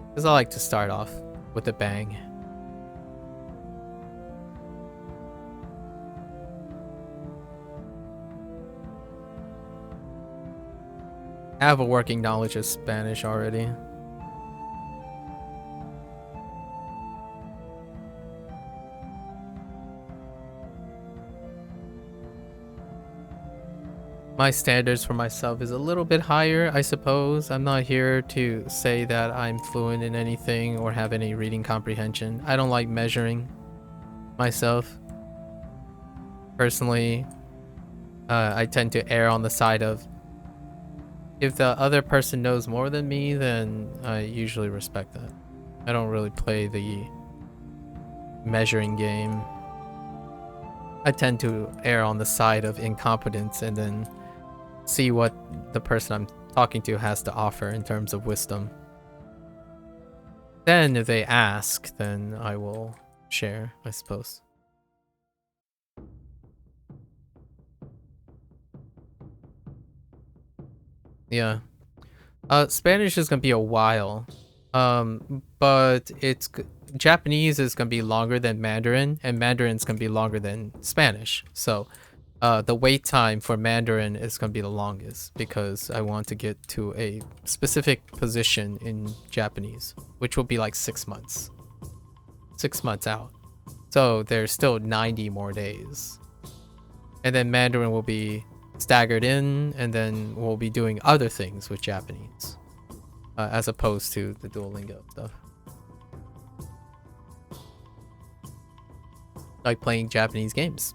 because I like to start off with a bang. I have a working knowledge of Spanish already. My standards for myself is a little bit higher, I suppose. I'm not here to say that I'm fluent in anything or have any reading comprehension. I don't like measuring myself. Personally, I tend to err on the side of, if the other person knows more than me, then I usually respect that. I don't really play the measuring game. I tend to err on the side of incompetence and then see what the person I'm talking to has to offer in terms of wisdom. Then if they ask, then I will share, I suppose. Yeah. Spanish is gonna be a while. But Japanese is gonna be longer than Mandarin, and Mandarin's gonna be longer than Spanish. So the wait time for Mandarin is gonna be the longest because I want to get to a specific position in Japanese, which will be like 6 months. 6 months out. So there's still 90 more days. And then Mandarin will be staggered in, and then we'll be doing other things with Japanese. As opposed to the Duolingo stuff. Like playing Japanese games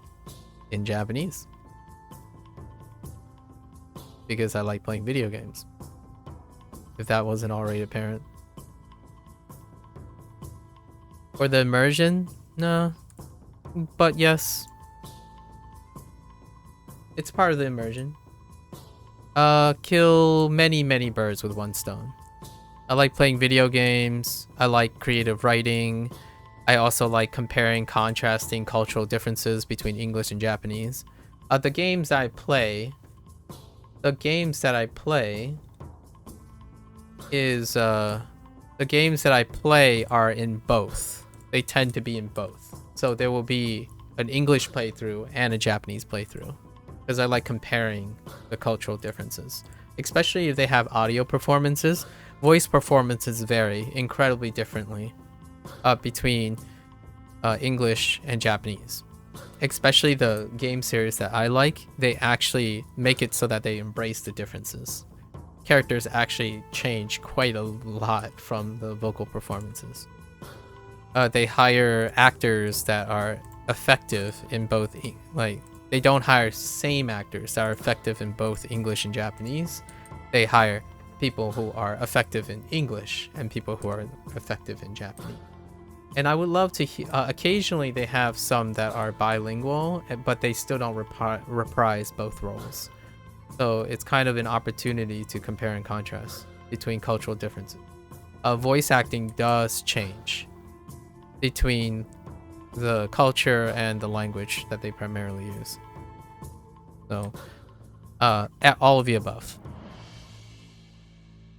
in Japanese. Because I like playing video games. If that wasn't already apparent. For the immersion? No. But yes. It's part of the immersion. Kill many birds with one stone. I like playing video games. I like creative writing. I also like comparing, contrasting cultural differences between English and Japanese. The games that I play are in both. They tend to be in both. So there will be an English playthrough and a Japanese playthrough. Because I like comparing the cultural differences. Especially if they have audio performances. Voice performances vary incredibly differently between English and Japanese. Especially the game series that I like, they actually make it so that they embrace the differences. Characters actually change quite a lot from the vocal performances. They hire actors that are effective in both, they don't hire same actors that are effective in both English and Japanese. They hire people who are effective in English and people who are effective in Japanese. And I would love to occasionally they have some that are bilingual, but they still don't reprise both roles. So it's kind of an opportunity to compare and contrast between cultural differences. Voice acting does change between the culture and the language that they primarily use. So, all of the above.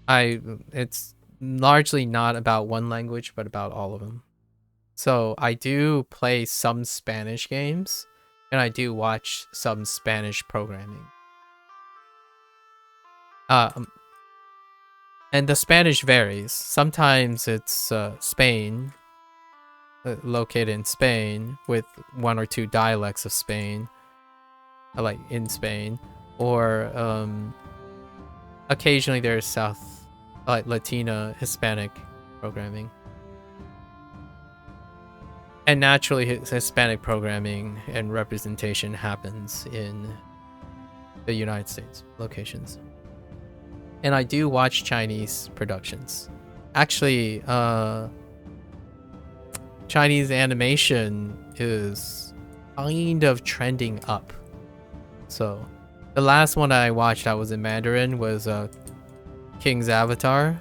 It's largely not about one language, but about all of them. So I do play some Spanish games, and I do watch some Spanish programming. And the Spanish varies. Sometimes it's Spain, located in Spain, with one or two dialects of Spain, like in Spain, or occasionally there's Latina, Hispanic programming. And naturally, Hispanic programming and representation happens in the United States locations. And I do watch Chinese productions. Actually, Chinese animation is kind of trending up. So, the last one I watched that was in Mandarin was King's Avatar,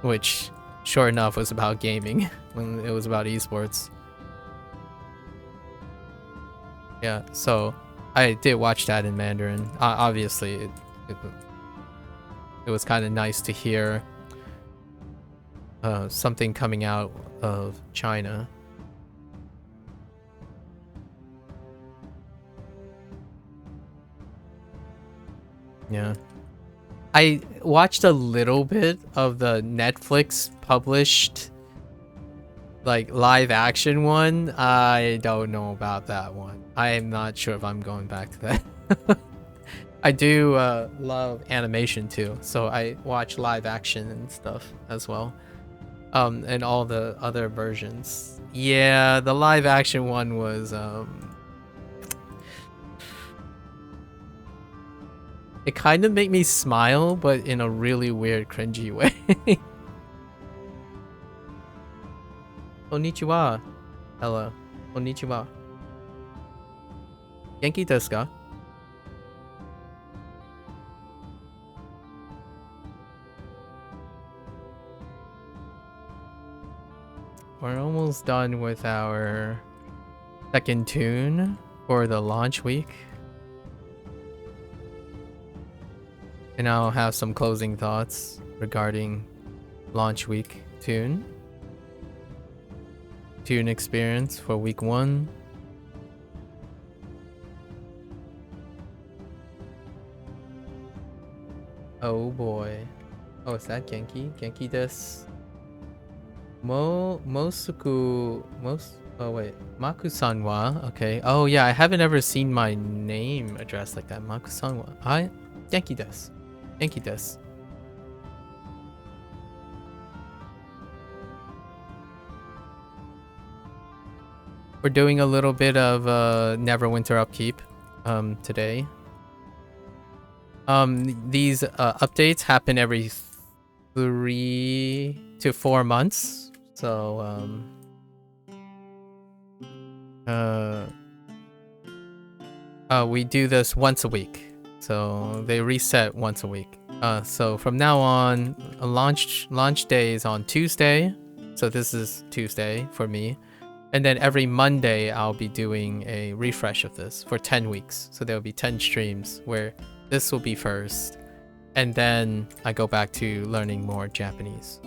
which, sure enough, was about gaming when it was about esports. Yeah, so I did watch that in Mandarin. Obviously, it was kind of nice to hear something coming out of China. Yeah. I watched a little bit of the Netflix published live action one. I don't know about that one. I am not sure if I'm going back to that. I do love animation too, so I watch live action and stuff as well. And all the other versions. Yeah, the live action one was it kind of made me smile, but in a really weird, cringy way. Konnichiwa. Hello. Konnichiwa. Genki desu ka? We're almost done with our second tune for the launch week. And I'll have some closing thoughts regarding launch week tune. Tune experience for week 1. Oh boy. Oh, is that Genki? Genki desu. Oh wait. Maku-san wa. Okay. Oh yeah, I haven't ever seen my name addressed like that. Maku-san wa. Genki desu. Genki desu. We're doing a little bit of Neverwinter upkeep today. These updates happen every 3 to 4 months. So we do this once a week. So they reset once a week. So from now on, launch day is on Tuesday. So this is Tuesday for me. And then every Monday, I'll be doing a refresh of this for 10 weeks. So there'll be 10 streams where this will be first. And then I go back to learning more Japanese.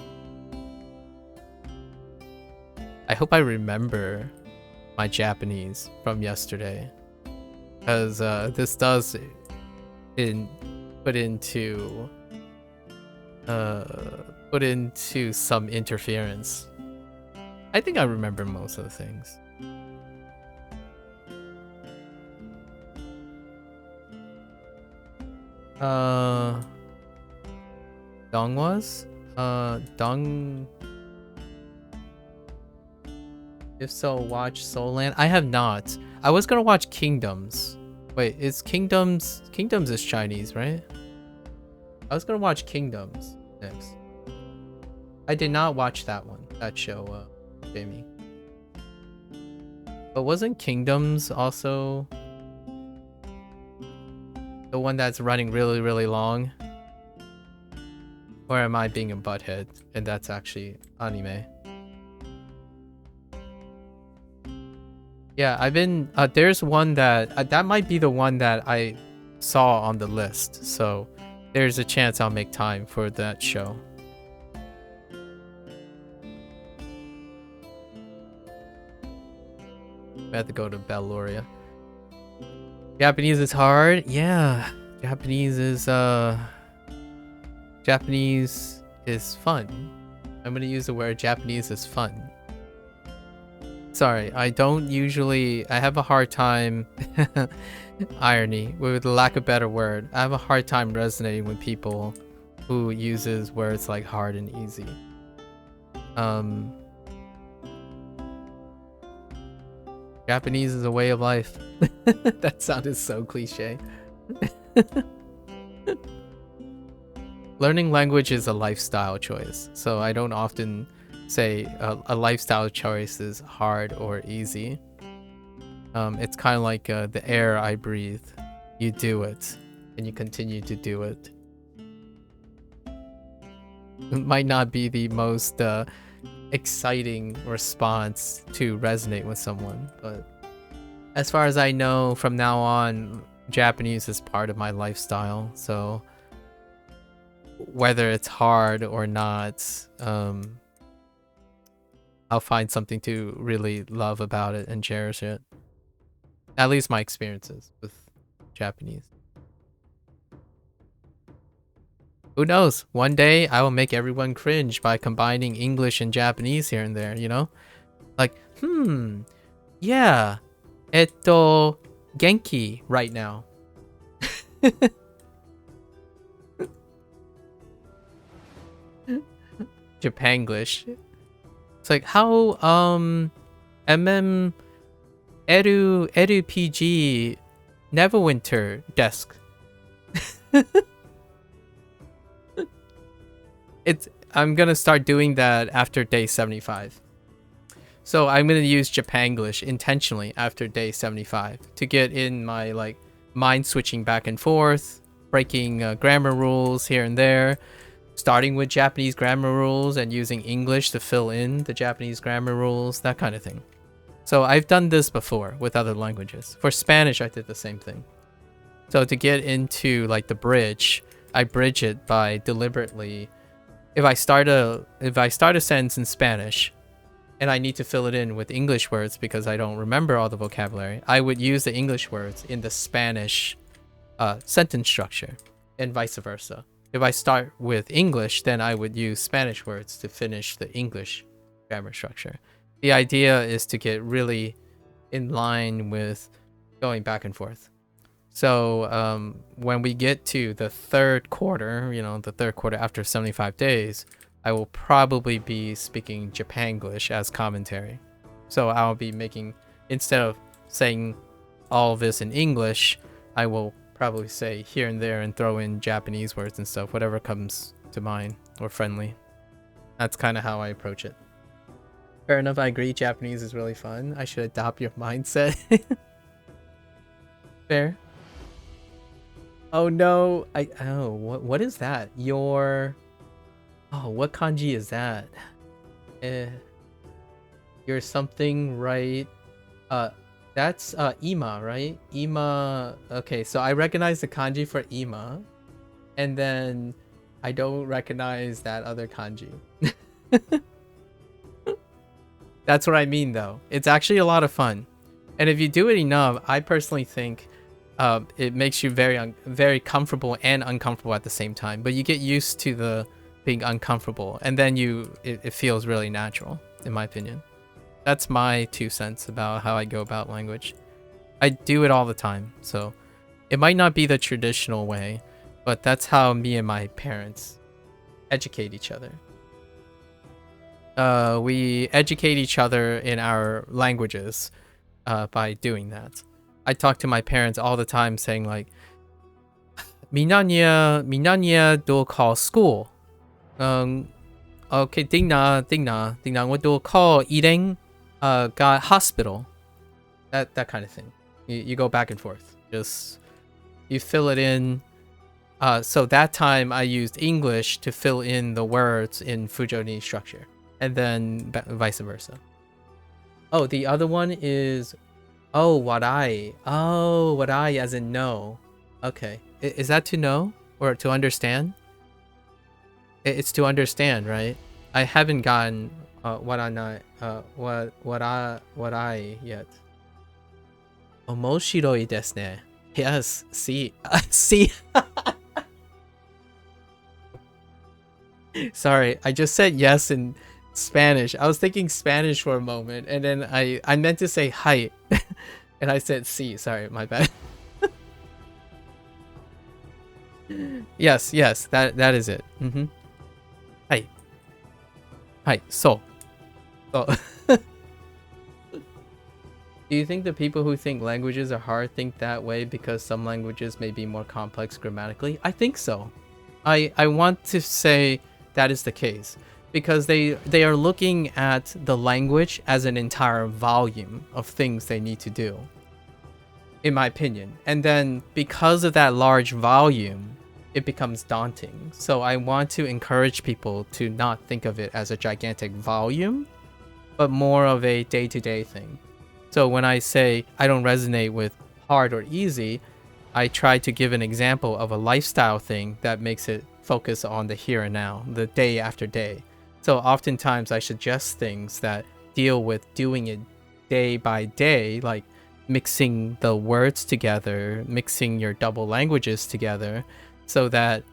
I hope I remember my Japanese from yesterday. Because this does put into some interference. I think I remember most of the things. Dong was? Dong... If so, watch Soul Land. I have not. I was gonna watch Kingdoms. Wait, is Kingdoms... Kingdoms is Chinese, right? I was gonna watch Kingdoms next. I did not watch that one. That show, Jamie. But wasn't Kingdoms also the one that's running really, really long? Or am I being a butthead and that's actually anime? Yeah, I've been... there's one that... that might be the one that I saw on the list. So there's a chance I'll make time for that show. I have to go to Belloria. Japanese is hard? Yeah. Japanese is fun. I'm gonna use the word Japanese is fun. Sorry, I don't usually... I have a hard time... irony, with the lack of better word. I have a hard time resonating with people who uses words like hard and easy. Japanese is a way of life. That sounded so cliche. Learning language is a lifestyle choice, so I don't often say a lifestyle choice is hard or easy. It's kind of like the air I breathe. You do it, and you continue to do it. It might not be the most exciting response to resonate with someone, but as far as I know, from now on, Japanese is part of my lifestyle. So whether it's hard or not, I'll find something to really love about it and cherish it. At least my experiences with Japanese. Who knows? One day I will make everyone cringe by combining English and Japanese here and there, you know? Like, yeah. Genki right now. Japanglish. It's like how MMORPG Neverwinter desk. I'm gonna start doing that after day 75. So I'm going to use Japanglish intentionally after day 75 to get in my like mind switching back and forth, breaking grammar rules here and there, starting with Japanese grammar rules and using English to fill in the Japanese grammar rules, that kind of thing. So I've done this before with other languages. For Spanish, I did the same thing. So to get into like the bridge, I bridge it by deliberately, if I start a sentence in Spanish and I need to fill it in with English words because I don't remember all the vocabulary, I would use the English words in the Spanish sentence structure, and vice versa. If I start with English, then I would use Spanish words to finish the English grammar structure. The idea is to get really in line with going back and forth. So when we get to the third quarter, the third quarter after 75 days, I will probably be speaking Japanglish as commentary. So I'll be making, instead of saying all of this in English, I will probably say here and there and throw in Japanese words and stuff, whatever comes to mind or friendly. That's kind of how I approach it. Fair enough, I agree. Japanese is really fun. I should adopt your mindset. Fair. Oh no, what is that? What kanji is that? You're something, right? That's ima, right? Ima. Okay, so I recognize the kanji for ima, and then I don't recognize that other kanji. That's what I mean, though. It's actually a lot of fun, and if you do it enough, I personally think it makes you very comfortable and uncomfortable at the same time. But you get used to the being uncomfortable, and then it feels really natural, in my opinion. That's my 2 cents about how I go about language. I do it all the time, so it might not be the traditional way, but that's how me and my parents educate each other. We educate each other in our languages by doing that. I talk to my parents all the time saying like, Minanya do call school. Okay, tingna, what do call eating? Got hospital. That kind of thing. You go back and forth. Just you fill it in. So that time I used English to fill in the words in Fujoni structure, and then vice versa. Oh, the other one is what I as in know. Okay, is that to know or to understand? It's to understand, right? I haven't gotten what I yet. Omoshiroi desu ne. Yes, see. Sorry, I just said yes in Spanish. I was thinking Spanish for a moment, and then I meant to say hi, and I said sí. Sorry, my bad. Yes, that is it. Hi, so. Do you think the people who think languages are hard think that way because some languages may be more complex grammatically? I think so. I want to say that is the case because they are looking at the language as an entire volume of things they need to do, in my opinion. And then because of that large volume, it becomes daunting. So I want to encourage people to not think of it as a gigantic volume, but more of a day-to-day thing. So when I say I don't resonate with hard or easy, I try to give an example of a lifestyle thing that makes it focus on the here and now, the day after day. So oftentimes I suggest things that deal with doing it day by day, like mixing the words together, mixing your double languages together, so that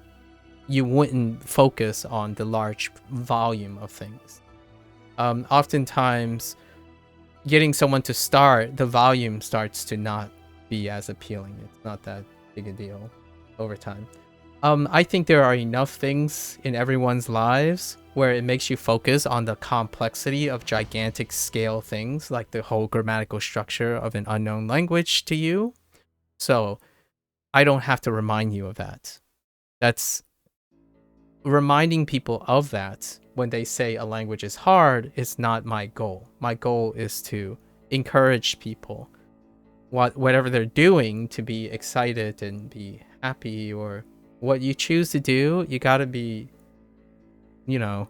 you wouldn't focus on the large volume of things. Oftentimes, getting someone to start, the volume starts to not be as appealing. It's not that big a deal over time. I think there are enough things in everyone's lives where it makes you focus on the complexity of gigantic scale things, like the whole grammatical structure of an unknown language to you. So I don't have to remind you of that. reminding people of that when they say a language is hard is not my goal. My goal is to encourage people, whatever they're doing, to be excited and be happy, or what you choose to do, you gotta be, you know,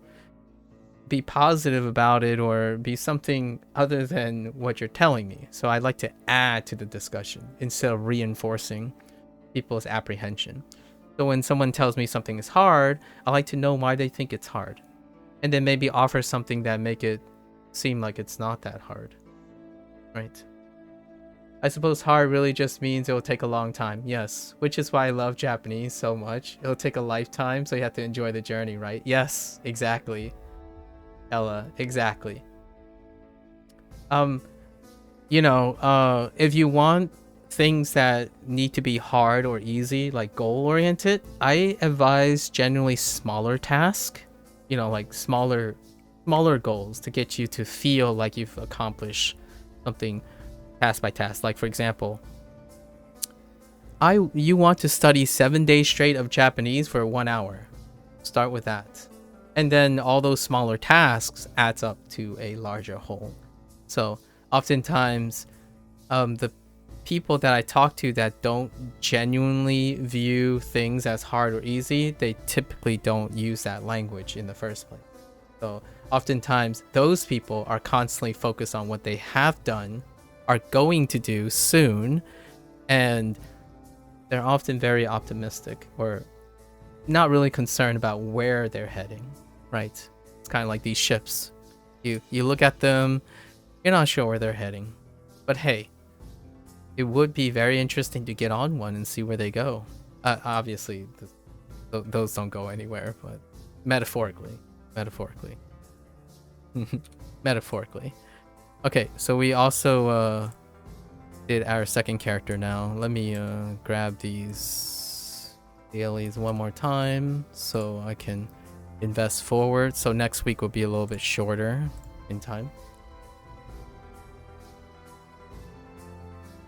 be positive about it, or be something other than what you're telling me. So I like to add to the discussion instead of reinforcing people's apprehension. So when someone tells me something is hard, I like to know why they think it's hard, and then maybe offer something that make it seem like it's not that hard, right? I suppose hard really just means it will take a long time. Yes, which is why I love Japanese so much. It'll take a lifetime, so you have to enjoy the journey, right? Yes, exactly. Ella, exactly. You know, if you want things that need to be hard or easy, like goal oriented, I advise generally smaller tasks, you know, like smaller goals to get you to feel like you've accomplished something task by task. Like for example, you want to study 7 days straight of Japanese for 1 hour. Start with that. And then all those smaller tasks adds up to a larger whole. So oftentimes, the people that I talk to that don't genuinely view things as hard or easy, they typically don't use that language in the first place. So oftentimes those people are constantly focused on what they have done, are going to do soon, and they're often very optimistic or not really concerned about where they're heading, right? It's kind of like these ships. You look at them, you're not sure where they're heading, but hey, it would be very interesting to get on one and see where they go. Obviously, those don't go anywhere, but metaphorically. Metaphorically. Okay, so we also did our second character now. Let me grab these dailies one more time so I can invest forward. So next week will be a little bit shorter in time.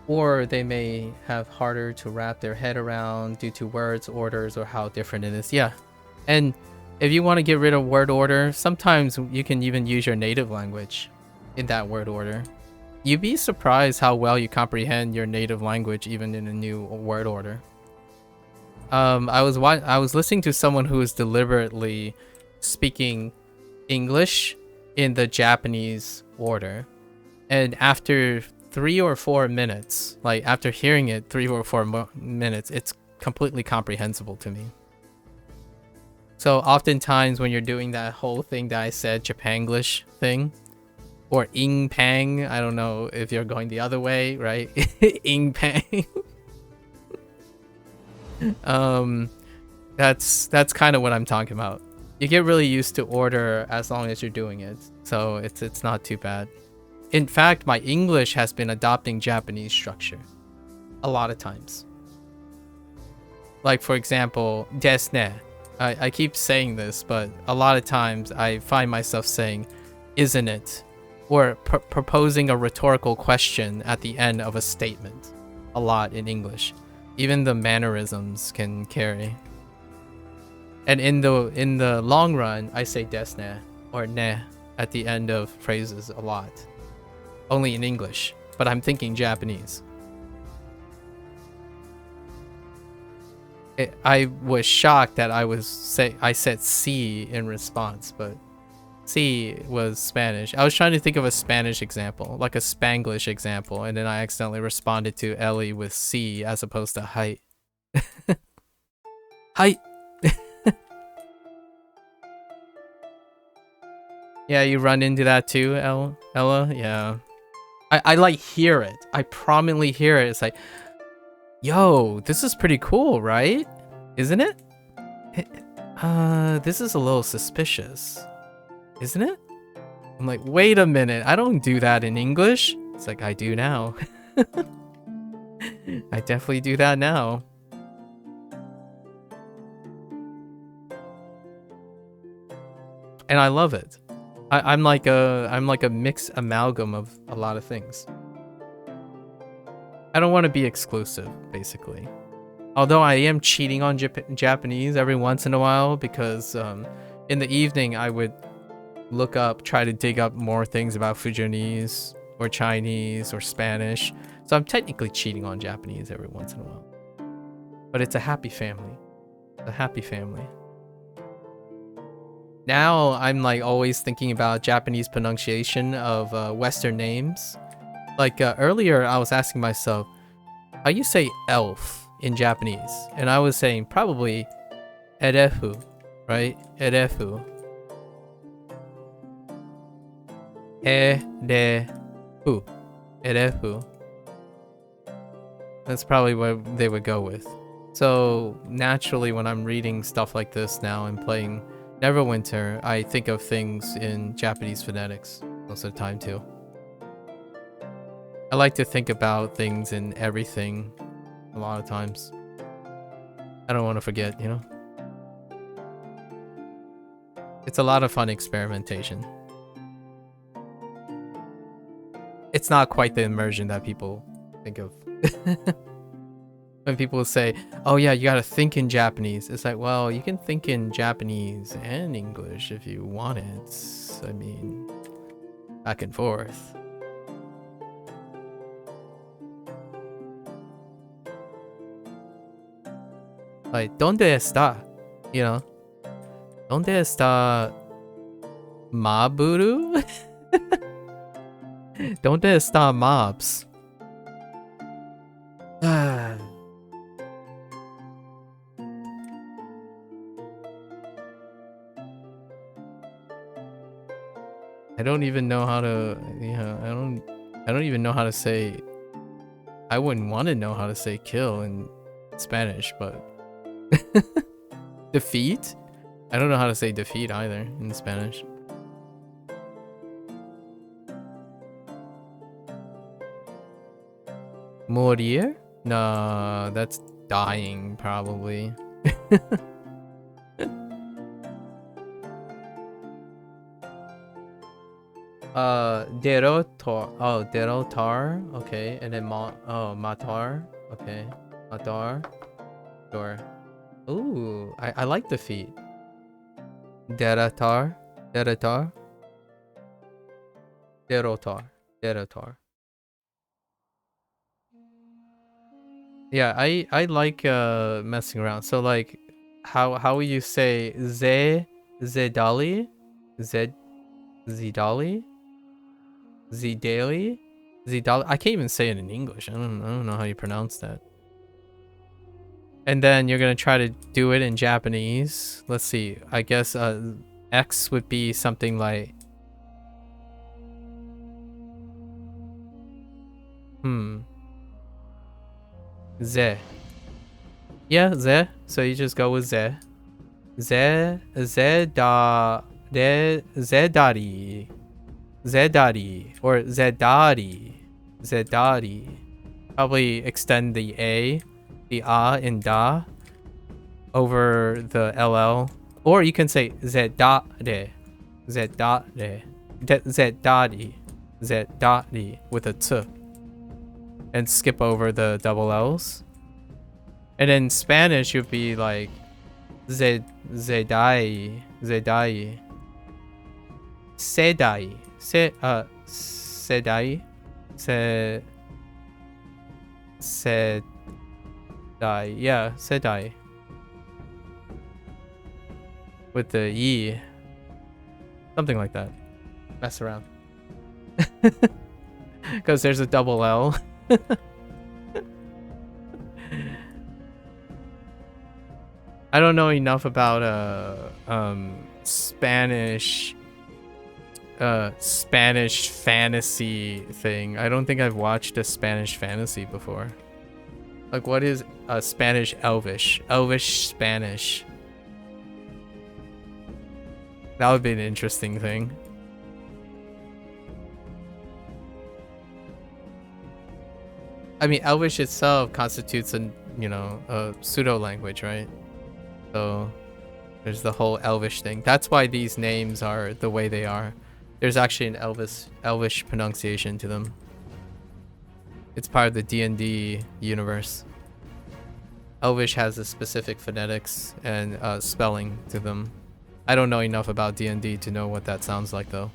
Or they may have harder to wrap their head around due to words, orders, or how different it is. Yeah. And if you want to get rid of word order, sometimes you can even use your native language in that word order. You'd be surprised how well you comprehend your native language even in a new word order. I was listening to someone who was deliberately speaking English in the Japanese order, and after 3 or 4 minutes, like after hearing it 3 or 4 minutes, it's completely comprehensible to me. So oftentimes when you're doing that whole thing that I said, Japanglish thing, or Ing Pang, I don't know if you're going the other way, right? Ing Pang. That's kind of what I'm talking about. You get really used to order as long as you're doing it, so it's not too bad. In fact, my English has been adopting Japanese structure a lot of times. Like for example, desu ne. I keep saying this, but a lot of times I find myself saying, isn't it? Or proposing a rhetorical question at the end of a statement a lot in English. Even the mannerisms can carry. And in the long run, I say desu ne or ne at the end of phrases a lot. Only in English, but I'm thinking Japanese. I was shocked that I said C in response, but C was Spanish. I was trying to think of a Spanish example, like a Spanglish example, and then I accidentally responded to Ellie with C as opposed to height. Height. Yeah, you run into that too, Ella? Yeah. I like hear it. I prominently hear it. It's like, yo, this is pretty cool, right? Isn't it? This is a little suspicious. Isn't it? I'm like, wait a minute. I don't do that in English. It's like, I do now. I definitely do that now. And I love it. I'm like a mixed amalgam of a lot of things. I don't want to be exclusive, basically. Although I am cheating on Japanese every once in a while because in the evening I would try to dig up more things about Fujonese or Chinese or Spanish. So I'm technically cheating on Japanese every once in a while. But it's a happy family. A happy family. Now I'm like always thinking about Japanese pronunciation of Western names. Like earlier I was asking myself, how you say elf in Japanese? And I was saying probably erefu, right? Erefu. Erefu. Erefu. That's probably what they would go with. So naturally when I'm reading stuff like this now and playing Neverwinter, I think of things in Japanese phonetics most of the time too. I like to think about things in everything a lot of times. I don't want to forget, you know? It's a lot of fun experimentation. It's not quite the immersion that people think of. When people say, oh yeah, you gotta think in Japanese. It's like, well, you can think in Japanese and English if you want it. I mean, back and forth. Like, ¿dónde está? You know? ¿Dónde está Maburu? ¿Dónde está Mobs? I don't even know how to, I don't even know how to say, I wouldn't want to know how to say kill in Spanish, but defeat? I don't know how to say defeat either in Spanish. Morir? Nah, that's dying probably. Derotar. Oh, derotar. Okay, and then matar. Okay, matar. Sure. Ooh, I like defeat. Derotar. Derotar. Derotar. Derotar. Yeah, I like messing around. So like, how will you say Zedali? Zedali? Zidali? Zidali? I can't even say it in English. I don't know how you pronounce that. And then you're gonna try to do it in Japanese. Let's see. I guess X would be something like Ze. Yeah, Ze. So you just go with Ze. Zedari. Zedari. Or Zedari. Zedari. Probably extend the A, the A in Da over the LL. Or you can say Zedare. Zedare. Zedari. Zedari with a T. And skip over the double L's. And in Spanish, you'd be like Zedai. Zedai. Sedai. Sedai. Sedai. Yeah, Sedai. With the E. Something like that. Mess around. Because there's a double L. I don't know enough about Spanish fantasy thing. I don't think I've watched a Spanish fantasy before. Like, what is a Spanish Elvish? Elvish Spanish. That would be an interesting thing. I mean, Elvish itself constitutes a pseudo language, right? So there's the whole Elvish thing. That's why these names are the way they are. There's actually an Elvish pronunciation to them. It's part of the D&D universe. Elvish has a specific phonetics and spelling to them. I don't know enough about D&D to know what that sounds like though.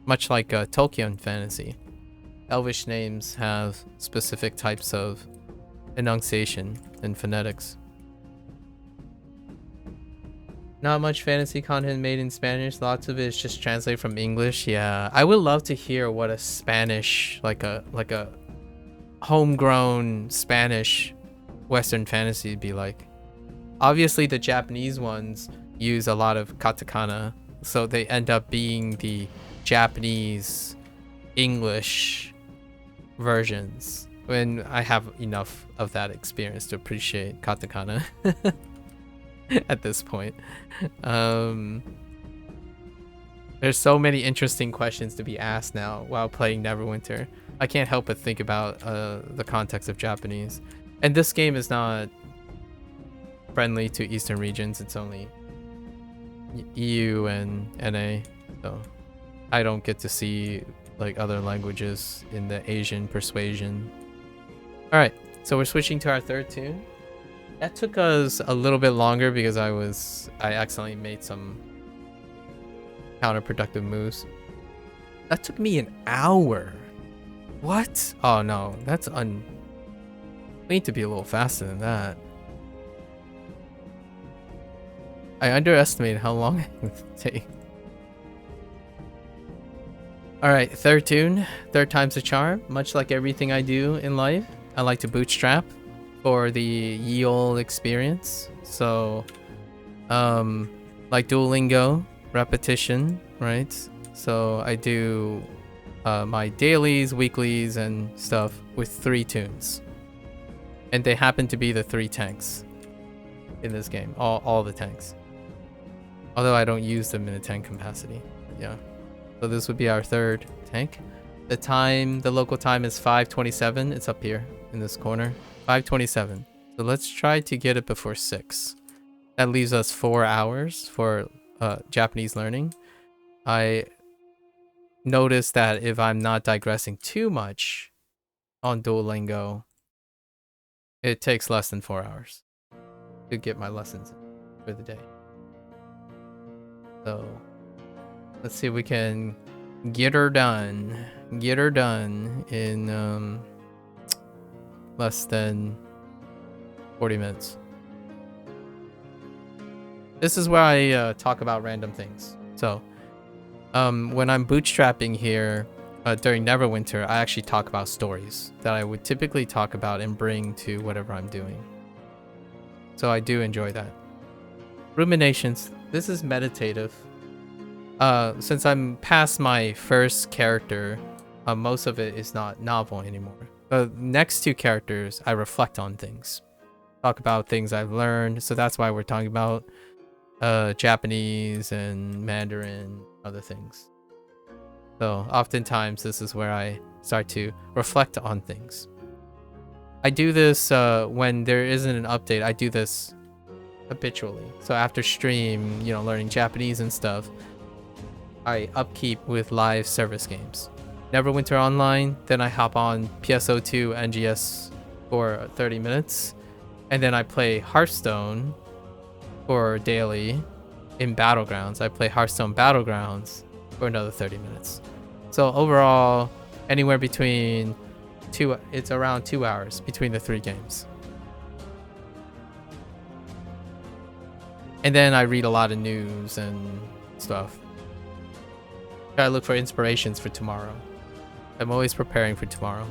Much like Tolkien fantasy, Elvish names have specific types of enunciation and phonetics. Not much fantasy content made in Spanish. Lots of it is just translated from English. Yeah, I would love to hear what a Spanish, like a homegrown Spanish Western fantasy would be like. Obviously, the Japanese ones use a lot of katakana, so they end up being the Japanese English versions. When I have enough of that experience to appreciate katakana. At this point, there's so many interesting questions to be asked now while playing Neverwinter. I can't help but think about the context of Japanese, and this game is not friendly to Eastern regions. It's only EU and NA, so I don't get to see like other languages in the Asian persuasion. All right, so we're switching to our third tune. That took us a little bit longer because I accidentally made some counterproductive moves. That took me an hour. What? Oh no, we need to be a little faster than that. I underestimated how long it would take. Alright, third tune. Third time's a charm. Much like everything I do in life, I like to bootstrap for the ye olde experience. So like Duolingo, repetition, right? So I do my dailies, weeklies, and stuff with 3 tunes, and they happen to be the 3 tanks in this game, all the tanks, although I don't use them in a tank capacity. Yeah, so this would be our third tank. The local time is 5:27. It's up here in this corner. 5:27. So let's try to get it before 6. That leaves us 4 hours for Japanese learning. I noticed that if I'm not digressing too much on Duolingo, it takes less than 4 hours to get my lessons for the day. So let's see if we can get her done. Get her done in less than 40 minutes. This is where I talk about random things. So when I'm bootstrapping here during Neverwinter, I actually talk about stories that I would typically talk about and bring to whatever I'm doing. So I do enjoy that. Ruminations. This is meditative. Since I'm past my first character, most of it is not novel anymore. The next 2 characters, I reflect on things. Talk about things I've learned. So that's why we're talking about Japanese and Mandarin, other things. So oftentimes this is where I start to reflect on things. I do this when there isn't an update. I do this habitually. So after stream, learning Japanese and stuff, I upkeep with live service games. Neverwinter Online, then I hop on PSO2 NGS for 30 minutes, and then I play Hearthstone for daily in Battlegrounds. I play Hearthstone Battlegrounds for another 30 minutes. So overall, anywhere between it's around 2 hours between the 3 games. And then I read a lot of news and stuff. Try to look for inspirations for tomorrow. I'm always preparing for tomorrow.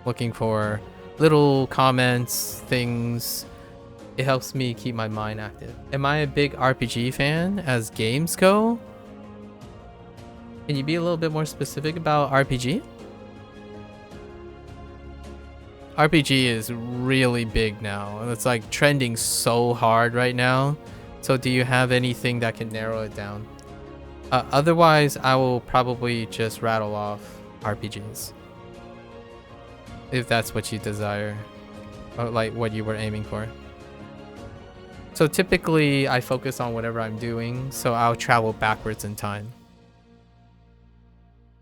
Looking for little comments, things. It helps me keep my mind active. Am I a big RPG fan as games go? Can you be a little bit more specific about RPG? RPG is really big now. It's like trending so hard right now. So do you have anything that can narrow it down? Otherwise, I will probably just rattle off RPGs. If that's what you desire. Or like what you were aiming for. So typically, I focus on whatever I'm doing. So I'll travel backwards in time.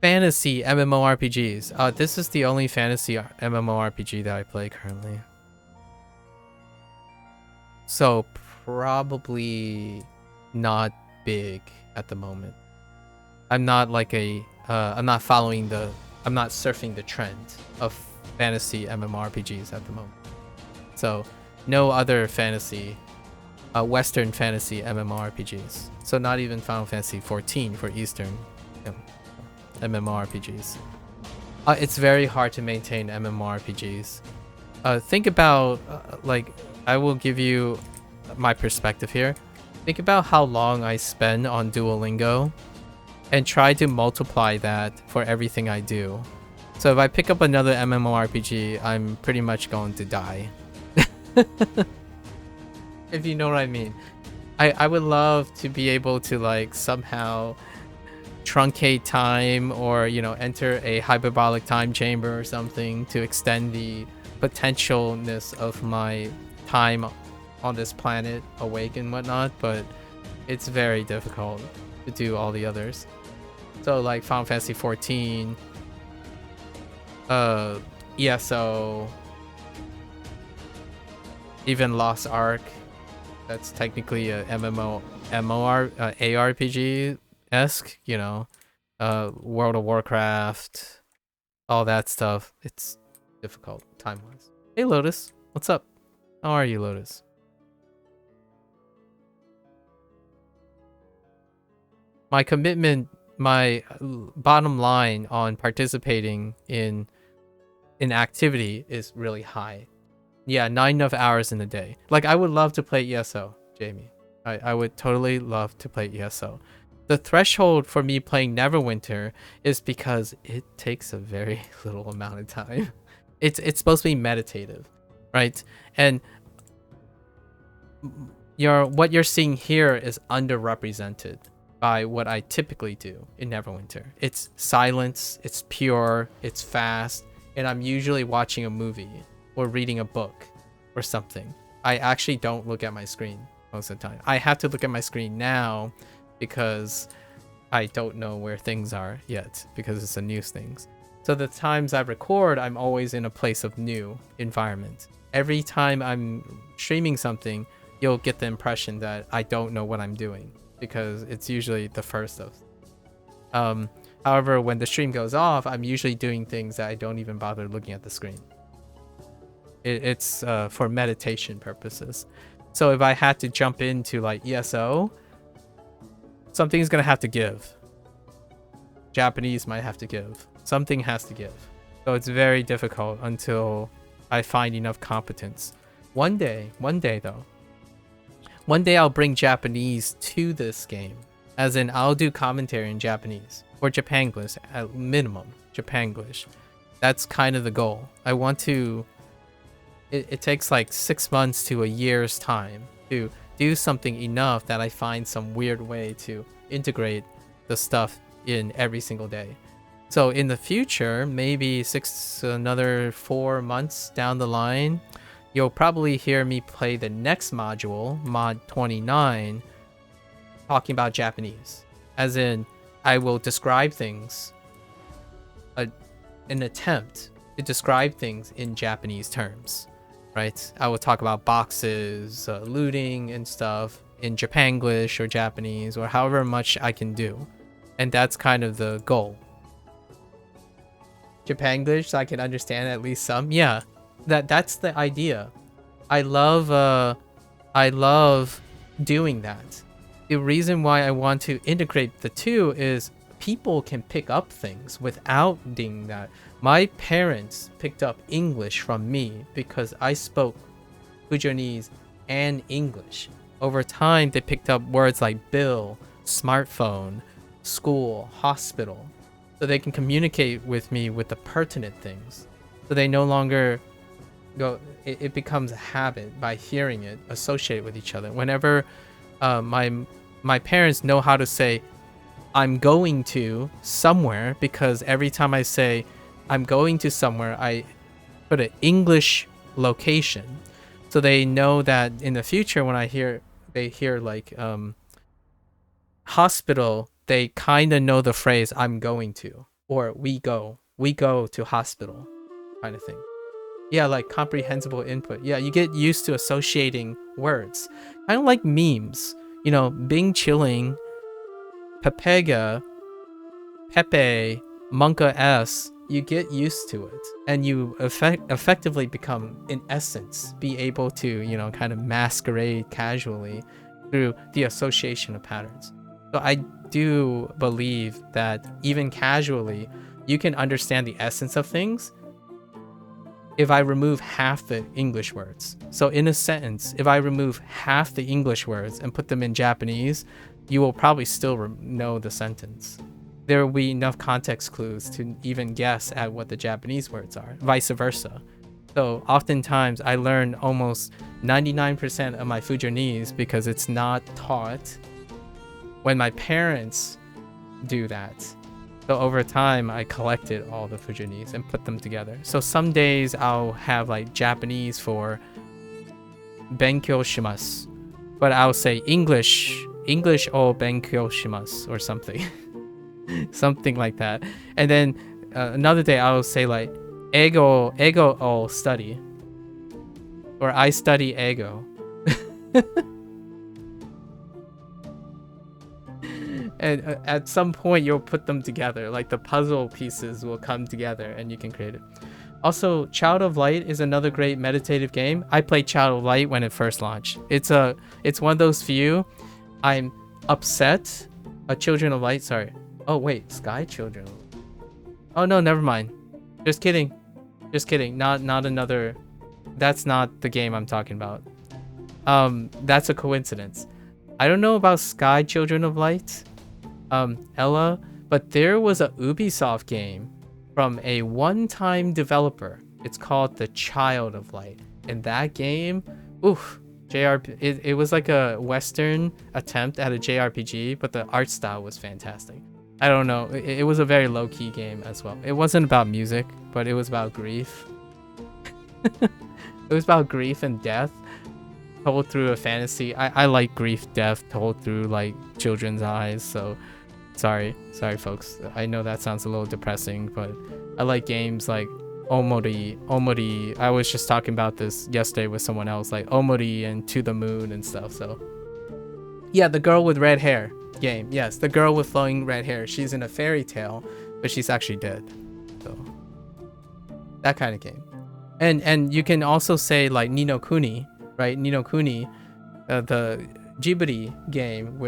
Fantasy MMORPGs. This is the only fantasy MMORPG that I play currently. So probably not big at the moment. I'm not like I'm not surfing the trend of fantasy MMORPGs at the moment. So no other fantasy, Western fantasy MMORPGs. So not even Final Fantasy 14 for Eastern MMORPGs. It's very hard to maintain MMORPGs. Think about, I will give you my perspective here. Think about how long I spend on Duolingo and try to multiply that for everything I do. So if I pick up another MMORPG, I'm pretty much going to die. If you know what I mean. I would love to be able to like somehow truncate time or, you know, enter a hyperbolic time chamber or something to extend the potentialness of my time on this planet awake and whatnot, but it's very difficult to do all the others. So like Final Fantasy 14, ESO, even Lost Ark, that's technically a ARPG-esque, you know, World of Warcraft, all that stuff. It's difficult time-wise. Hey Lotus, what's up? How are you, Lotus? My commitment, my bottom line on participating in activity is really high. Yeah, not enough hours in a day. Like, I would love to play ESO, Jamie. I would totally love to play ESO. The threshold for me playing Neverwinter is because it takes a very little amount of time. It's supposed to be meditative, right? And what you're seeing here is underrepresented by what I typically do in Neverwinter. It's silence, it's pure, it's fast, and I'm usually watching a movie or reading a book or something. I actually don't look at my screen most of the time. I have to look at my screen now because I don't know where things are yet because it's the news things. So the times I record, I'm always in a place of new environment. Every time I'm streaming something, you'll get the impression that I don't know what I'm doing because it's usually the first of. However, when the stream goes off, I'm usually doing things that I don't even bother looking at the screen. It's for meditation purposes. So if I had to jump into like ESO, something's gonna have to give. Japanese might have to give. Something has to give. So it's very difficult until I find enough competence. One day though, one day I'll bring Japanese to this game. As in, I'll do commentary in Japanese. Or Japanglish, at minimum. Japanglish. That's kind of the goal. I want to... It takes like 6 months to a year's time to do something enough that I find some weird way to integrate the stuff in every single day. So in the future, maybe another 4 months down the line, you'll probably hear me play the next module, Mod 29, talking about Japanese. As in, I will describe things, an attempt to describe things in Japanese terms, right? I will talk about boxes, looting and stuff in Japanglish or Japanese or however much I can do. And that's kind of the goal. Japanglish, so I can understand at least some. Yeah, that's the idea. I love doing that. The reason why I want to integrate the two is people can pick up things without doing that. My parents picked up English from me because I spoke Fujonese and English. Over time, they picked up words like bill, smartphone, school, hospital, so they can communicate with me with the pertinent things. So they no longer go, it becomes a habit by hearing it associated with each other. Whenever my parents know how to say, I'm going to somewhere, because every time I say I'm going to somewhere, I put an English location. So they know that in the future when they hear like hospital, they kind of know the phrase I'm going to, or we go to hospital kind of thing. Yeah, like comprehensible input. Yeah, you get used to associating words. Kind of like memes. You know, Bing chilling, Pepega, Pepe, Monka S. You get used to it, and you effectively become, in essence, be able to, you know, kind of masquerade casually through the association of patterns. So I do believe that even casually, you can understand the essence of things if I remove half the English words. So in a sentence, if I remove half the English words and put them in Japanese, you will probably still know the sentence. There will be enough context clues to even guess at what the Japanese words are, vice versa. So oftentimes I learn almost 99% of my Fujonese because it's not taught when my parents do that. So over time, I collected all the Fujonese and put them together. So some days I'll have like Japanese for benkyou shimasu, but I'll say English o benkyou shimasu or something. Something like that. And then another day I'll say like ego o study, or I study ego. And at some point you'll put them together, like the puzzle pieces will come together and you can create it. Also, Child of Light is another great meditative game. I played Child of Light when it first launched. It's one of those few. I'm upset. Children of Light, sorry. Oh wait, Sky Children. Oh no, never mind. Just kidding. Just kidding. Not another. That's not the game I'm talking about. That's a coincidence. I don't know about Sky Children of Light, Ella, but there was a Ubisoft game from a one-time developer. It's called The Child of Light. And that game, oof, it was like a Western attempt at a JRPG, but the art style was fantastic. I don't know. It was a very low-key game as well. It wasn't about music, but it was about grief. It was about grief and death told through a fantasy. I like grief, death told through like children's eyes. So sorry folks. I know that sounds a little depressing, but I like games like Omori. I was just talking about this yesterday with someone else, like Omori and To the Moon and stuff. So yeah, the girl with red hair game. Yes, the girl with flowing red hair. She's in a fairy tale, but she's actually dead. So that kind of game. And you can also say like Ni no Kuni, right? Ni no Kuni, the Ghibli game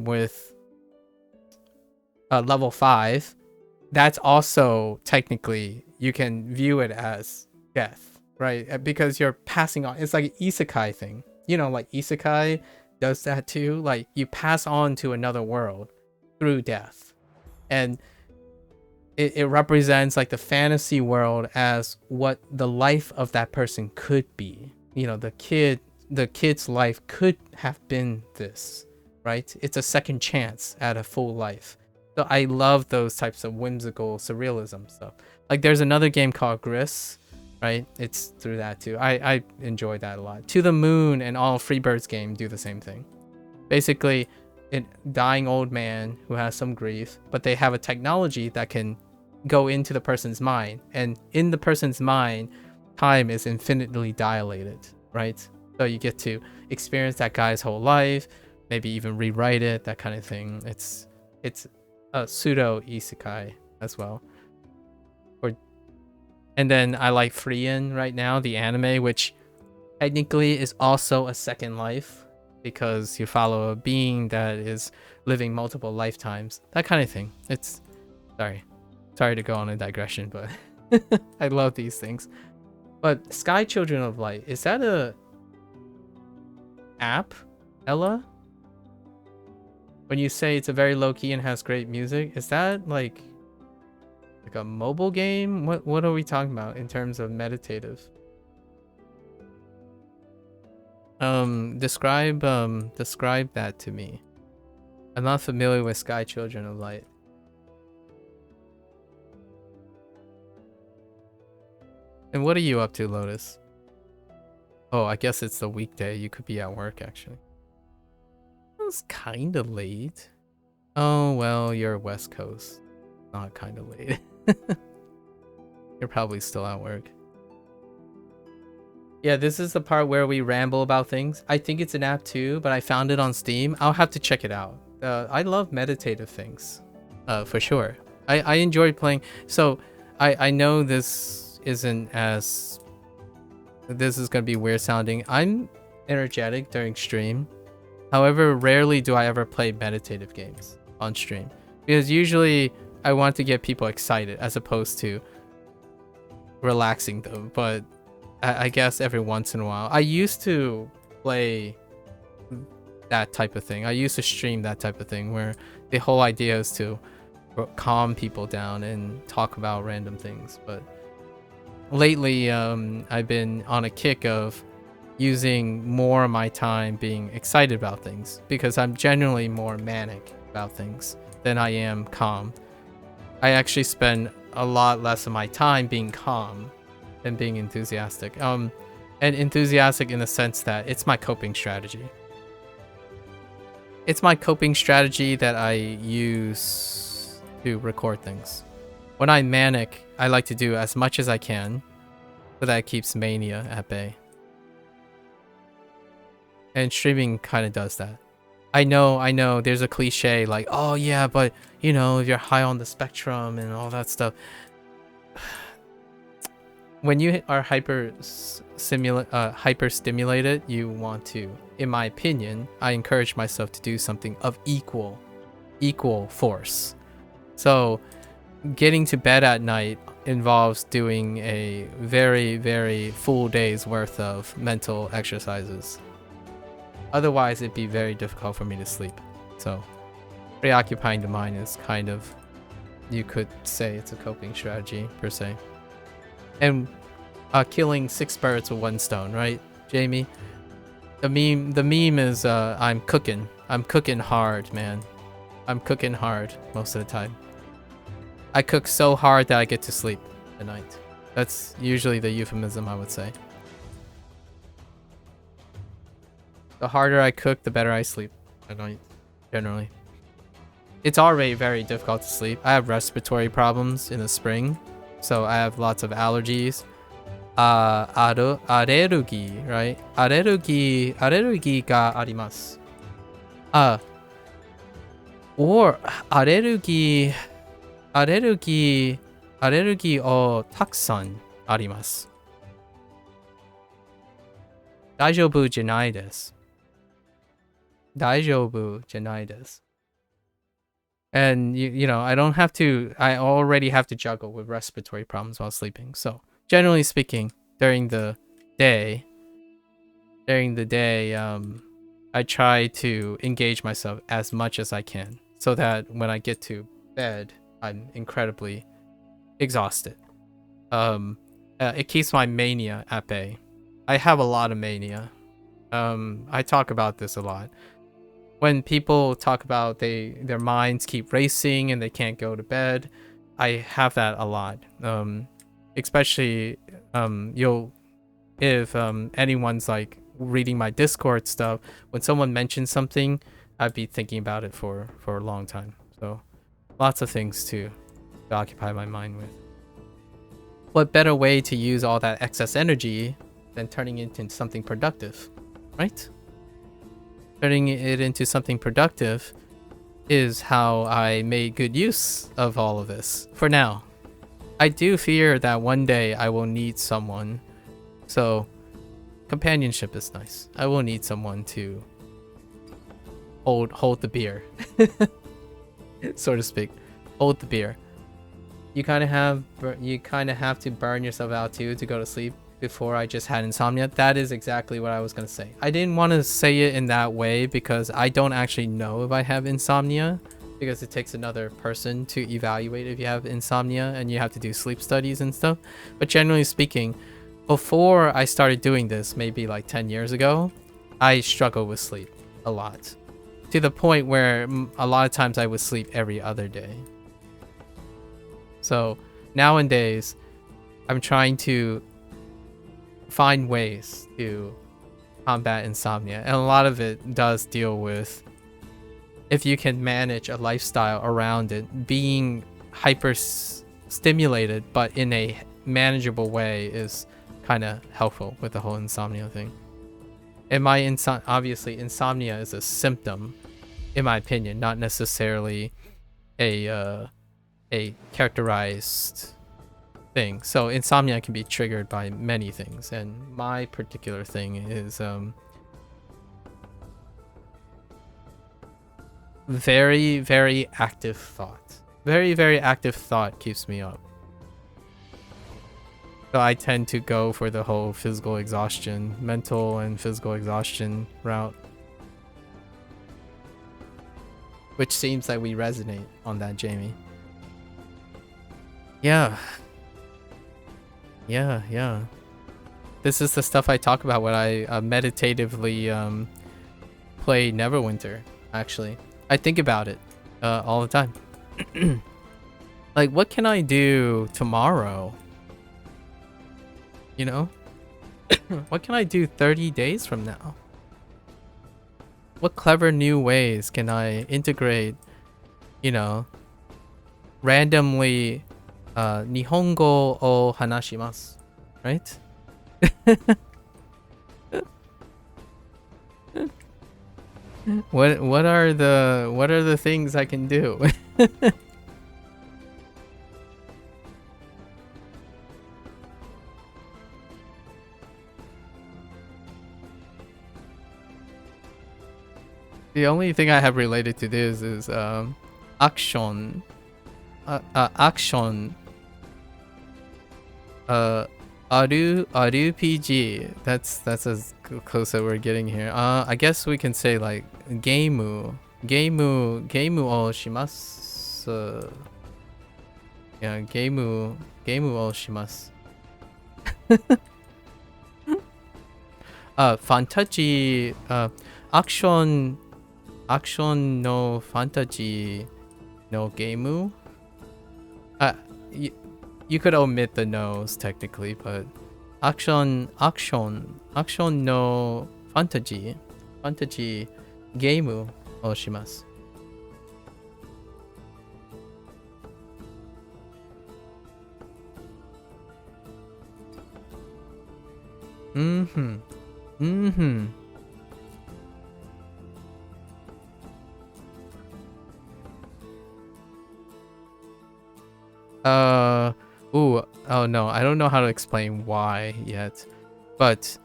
with level 5. That's also technically, you can view it as death, right? Because you're passing on. It's like an isekai thing. You know, like isekai does that too. Like you pass on to another world through death. And it represents like the fantasy world as what the life of that person could be. You know, the kid's life could have been this, right? It's a second chance at a full life. So I love those types of whimsical surrealism stuff. Like there's another game called GRINDS, right? It's through that too. I enjoy that a lot. To the Moon and all Freebird's game do the same thing. Basically, a dying old man who has some grief, but they have a technology that can go into the person's mind, and in the person's mind, time is infinitely dilated, right? So you get to experience that guy's whole life, maybe even rewrite it, that kind of thing. It's a pseudo isekai as well. And then I like Frien right now, the anime, which technically is also a second life because you follow a being that is living multiple lifetimes, that kind of thing. It's sorry to go on a digression, but I love these things. But Sky Children of Light, is that a app, Ella? When you say it's a very low key and has great music, is that like a mobile game? What are we talking about in terms of meditative? Describe that to me. I'm not familiar with Sky Children of Light. And what are you up to, Lotus? Oh, I guess it's the weekday. You could be at work, actually. It was kind of late. Oh, well, you're West Coast. Not kind of late. You're probably still at work. Yeah, this is the part where we ramble about things. I think it's an app too, but I found it on Steam. I'll have to check it out. I love meditative things, for sure. I enjoy playing. So I know this isn't as... This is going to be weird sounding. I'm energetic during stream. However, rarely do I ever play meditative games on stream. Because usually I want to get people excited as opposed to relaxing them. But I guess every once in a while. I used to play that type of thing. I used to stream that type of thing where the whole idea is to calm people down and talk about random things. But lately, I've been on a kick of using more of my time being excited about things because I'm generally more manic about things than I am calm. I actually spend a lot less of my time being calm than being enthusiastic. And enthusiastic in the sense that it's my coping strategy. It's my coping strategy that I use to record things. When I'm manic, I like to do as much as I can, so that keeps mania at bay. And streaming kind of does that. I know, there's a cliche like, oh yeah, but you know, if you're high on the spectrum and all that stuff. When you are hyper stimulated, you want to, in my opinion, I encourage myself to do something of equal force. So getting to bed at night involves doing a very, very full day's worth of mental exercises. Otherwise, it'd be very difficult for me to sleep. So preoccupying the mind is kind of, you could say it's a coping strategy per se. And killing 6 birds with 1 stone, right, Jamie? The meme is I'm cooking hard, man. I'm cooking hard most of the time. I cook so hard that I get to sleep at night. That's usually the euphemism I would say. The harder I cook, the better I sleep at night, generally. It's already very difficult to sleep. I have respiratory problems in the spring, so I have lots of allergies. Allergy, right? Allergy ga arimasu. Or allergy o takusan arimasu. Daijoubu janai desu. Daijoubu janai desu. And you know, I already have to juggle with respiratory problems while sleeping. So generally speaking, during the day, I try to engage myself as much as I can so that when I get to bed, I'm incredibly exhausted. It keeps my mania at bay. I have a lot of mania. I talk about this a lot. When people talk about their minds keep racing and they can't go to bed, I have that a lot. Especially if anyone's like reading my Discord stuff, when someone mentions something, I'd be thinking about it for a long time. So lots of things to occupy my mind with. What better way to use all that excess energy than turning it into something productive, right? Turning it into something productive is how I made good use of all of this for now. I do fear that one day I will need someone, so companionship is nice. I will need someone to hold the beer, so to speak. Hold the beer. You kind of have to burn yourself out too to go to sleep. Before I just had insomnia. That is exactly what I was gonna say. I didn't want to say it in that way because I don't actually know if I have insomnia, because it takes another person to evaluate if you have insomnia and you have to do sleep studies and stuff. But generally speaking, before I started doing this, maybe like 10 years ago, I struggled with sleep a lot, to the point where a lot of times I would sleep every other day. So nowadays I'm trying to find ways to combat insomnia, and a lot of it does deal with, if you can manage a lifestyle around it, being hyper stimulated but in a manageable way is kind of helpful with the whole insomnia thing. And my obviously insomnia is a symptom, in my opinion, not necessarily a characterized thing. So insomnia can be triggered by many things, and my particular thing is very, very active thought. Very, very active thought keeps me up. So I tend to go for the whole physical exhaustion, mental and physical exhaustion route. Which seems like we resonate on that, Jamie. Yeah. Yeah. This is the stuff I talk about when I meditatively play Neverwinter, actually. I think about it all the time. Like, what can I do tomorrow? You know? What can I do 30 days from now? What clever new ways can I integrate, you know, randomly Nihongo o hanashimasu, right? What are the things I can do? The only thing I have related to this is action. Action. RPG. That's as close as we're getting here. I guess we can say like game o shimasu. Yeah, game o shimasu. Fantasy. Action no fantasy no game. You could omit the no's technically, but action no fantasy game o shimasu. Oh no, I don't know how to explain why yet, but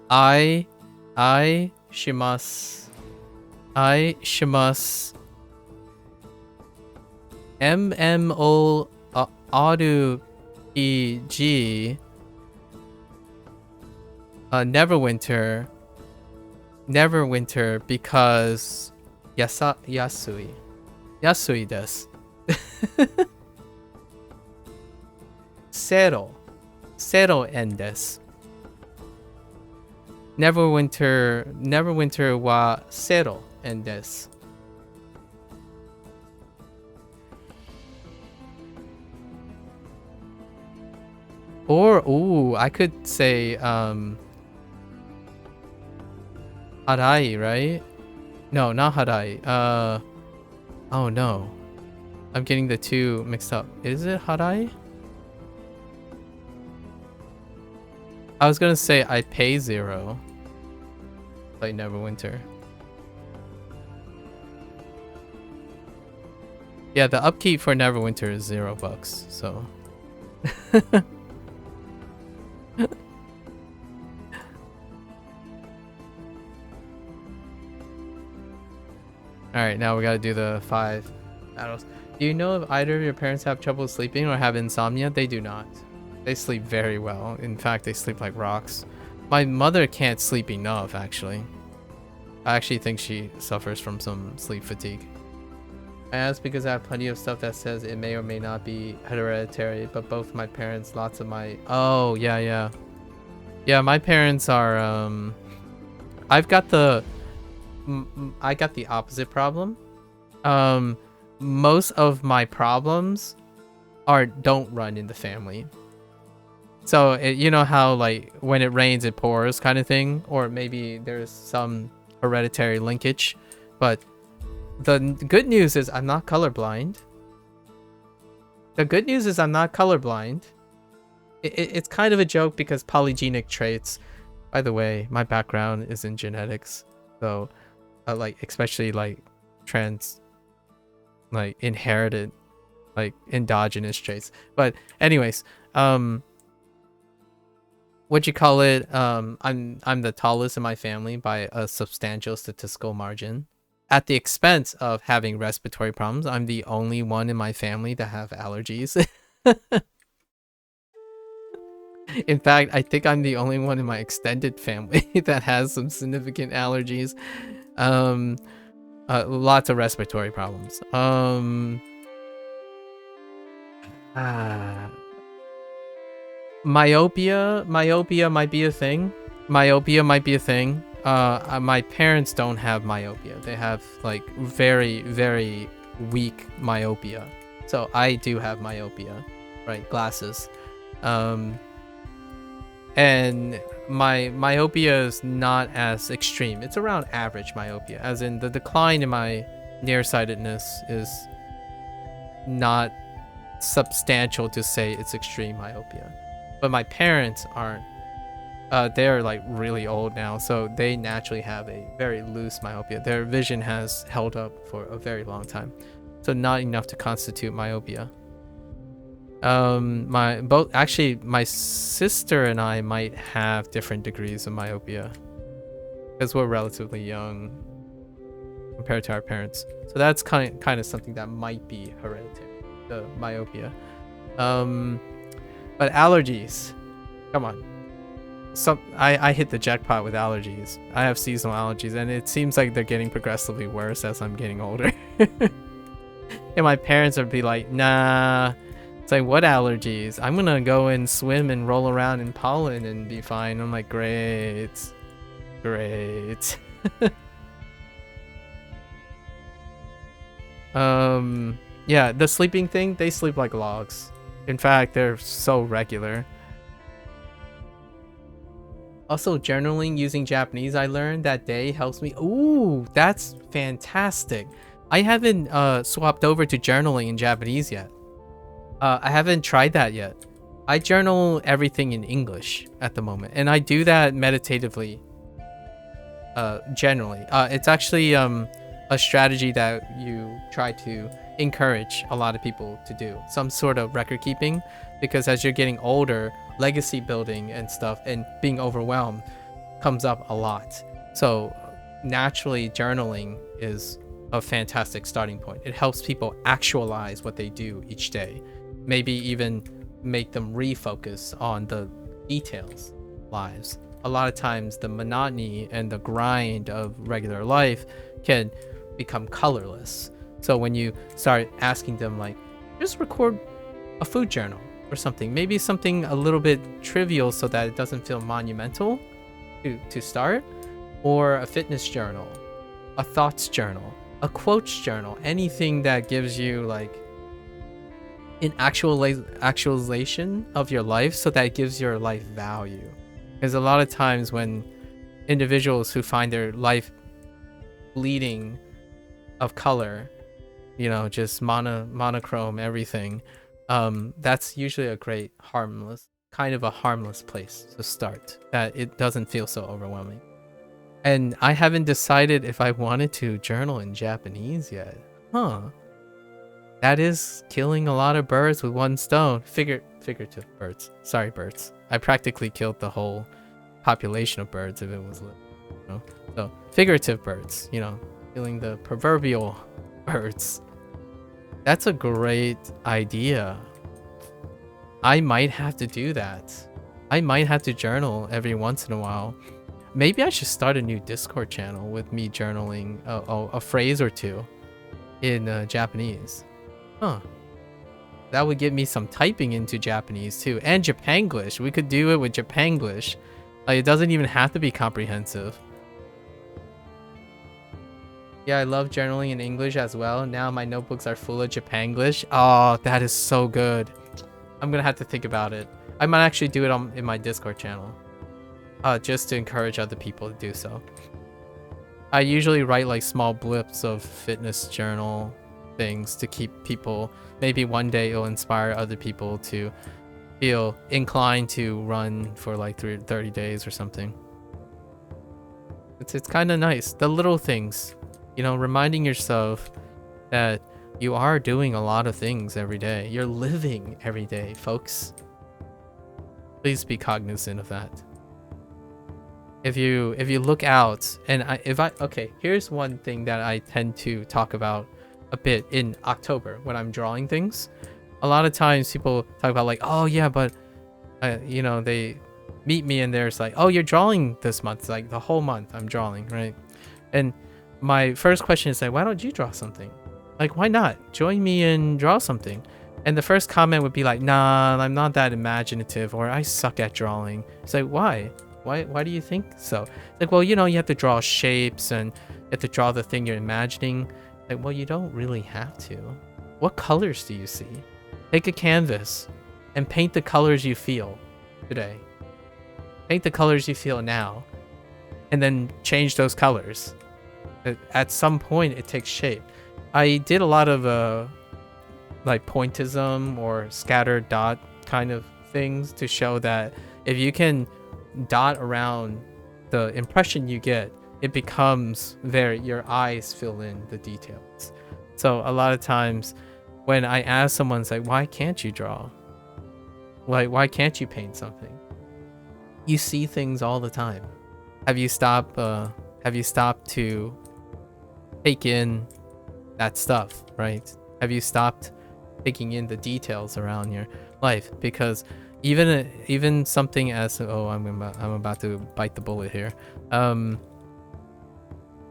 I shimasu MMORPG Neverwinter because yasui desu. Zero en desu. Neverwinter wa zero en desu. Or I could say Harai, right? No, not Harai. Oh no. I'm getting the two mixed up. Is it Harai? I was gonna say I pay 0. Play Neverwinter. Yeah, the upkeep for Neverwinter is $0, so. Alright, now we gotta do the 5 battles. Do you know if either of your parents have trouble sleeping or have insomnia? They do not. They sleep very well. In fact, they sleep like rocks. My mother can't sleep enough, actually. I actually think she suffers from some sleep fatigue. I ask because I have plenty of stuff that says it may or may not be hereditary, but both my parents, lots of my... Oh, yeah. Yeah, my parents are... I got the opposite problem. Most of my problems don't run in the family. So you know how like when it rains it pours kind of thing, or maybe there's some hereditary linkage, but the good news is I'm not colorblind. The good news is I'm not colorblind. It's kind of a joke because polygenic traits. By the way, my background is in genetics, so like especially like like inherited, like endogenous traits. But anyways, what you call it? I'm the tallest in my family by a substantial statistical margin, at the expense of having respiratory problems. I'm the only one in my family that have allergies. In fact, I think I'm the only one in my extended family that has some significant allergies. Lots of respiratory problems. Myopia might be a thing. My parents don't have myopia. They have like very, very weak myopia. So I do have myopia, right? Glasses. And my myopia is not as extreme. It's around average myopia, as in the decline in my nearsightedness is not substantial to say it's extreme myopia. But my parents aren't. They're like really old now, so they naturally have a very loose myopia. Their vision has held up for a very long time, so not enough to constitute myopia. My sister and I might have different degrees of myopia because we're relatively young compared to our parents. So that's kind of something that might be hereditary, the myopia. But allergies, come on. I hit the jackpot with allergies. I have seasonal allergies, and it seems like they're getting progressively worse as I'm getting older. And my parents would be like, nah. It's like, what allergies? I'm gonna go and swim and roll around in pollen and be fine. I'm like, great. Yeah, the sleeping thing, they sleep like logs. In fact, they're so regular. Also, journaling using Japanese, I learned that day, helps me. Ooh, that's fantastic. I haven't swapped over to journaling in Japanese yet. I haven't tried that yet. I journal everything in English at the moment, and I do that meditatively. Generally, it's actually a strategy that you try to encourage a lot of people to do, some sort of record keeping, because as you're getting older, legacy building and stuff and being overwhelmed comes up a lot. So naturally, journaling is a fantastic starting point. It helps people actualize what they do each day. Maybe even make them refocus on the details lives. A lot of times the monotony and the grind of regular life can become colorless. So when you start asking them, like, just record a food journal or something, maybe something a little bit trivial so that it doesn't feel monumental to start, or a fitness journal, a thoughts journal, a quotes journal, anything that gives you like an actualization of your life so that it gives your life value. Because a lot of times when individuals who find their life bleeding of color, you know, just monochrome everything, that's usually a great harmless place to start, that it doesn't feel so overwhelming. And I haven't decided if I wanted to journal in Japanese yet. That is killing a lot of birds with one stone. Figurative birds. Sorry, birds. I practically killed the whole population of birds if it was, you know. So figurative birds, you know, killing the proverbial birds. That's a great idea. I might have to do that. I might have to journal every once in a while. Maybe I should start a new Discord channel with me journaling a phrase or two in Japanese. That would get me some typing into Japanese too, and Japanglish. We could do it with Japanglish. Like, it doesn't even have to be comprehensive. Yeah, I love journaling in English as well. Now my notebooks are full of Japanglish. Oh, that is so good. I'm gonna have to think about it. I might actually do it in my Discord channel, just to encourage other people to do so. I usually write like small blips of fitness journal things to keep people, maybe one day it'll inspire other people to feel inclined to run for like 30 days or something. It's kind of nice. The little things, you know, reminding yourself that you are doing a lot of things every day. You're living every day, folks. Please be cognizant of that. If you look out, and okay, here's one thing that I tend to talk about a bit in October when I'm drawing things. A lot of times people talk about like, oh yeah, but you know, they meet me and there's like, oh, you're drawing this month. It's like the whole month I'm drawing, right? And my first question is like, why don't you draw something? Like, why not? Join me and draw something. And the first comment would be like, nah, I'm not that imaginative, or I suck at drawing. It's like, why? Why do you think so? It's like, well, you know, you have to draw shapes and you have to draw the thing you're imagining. Like, well, you don't really have to. What colors do you see? Take a canvas and paint the colors you feel today. Paint the colors you feel now. And then change those colors. At some point, it takes shape. I did a lot of like pointism or scattered dot kind of things to show that if you can dot around the impression you get, it becomes your eyes fill in the details. So a lot of times when I ask someone, it's like, why can't you draw? Like, why can't you paint something? You see things all the time. Have you stopped to take in that stuff, right? Have you stopped taking in the details around your life? Because even something as, oh, I'm about to bite the bullet here.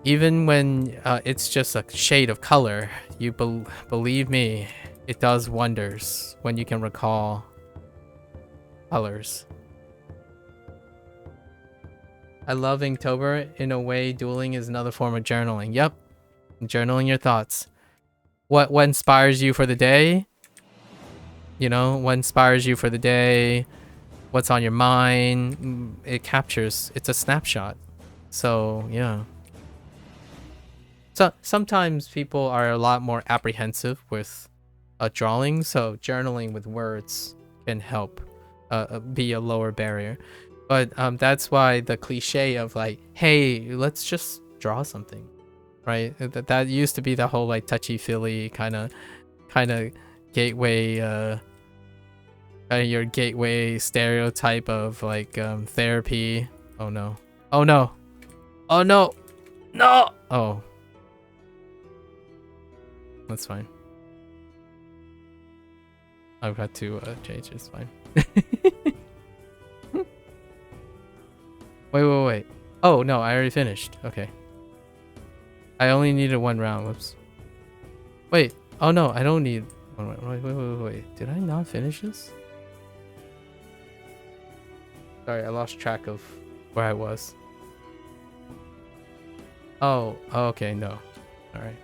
Even when it's just a shade of color, you believe me, it does wonders when you can recall colors. I love Inktober. In a way, dueling is another form of journaling. Yep, journaling your thoughts. What inspires you for the day? You know, what inspires you for the day? What's on your mind? It captures. It's a snapshot. So yeah. So sometimes people are a lot more apprehensive with drawing, so journaling with words can help be a lower barrier. But that's why the cliche of like, hey, let's just draw something, right? That used to be the whole like touchy-feely kind of gateway, your gateway stereotype of like therapy. Oh no! Oh no! Oh no! No! Oh. That's fine. I've got to change. It's fine. Wait. Oh, no, I already finished. Okay. I only needed one round. Whoops. Wait. Oh, no, I don't need one round. Wait. Did I not finish this? Sorry, I lost track of where I was. Oh, okay, no. Alright.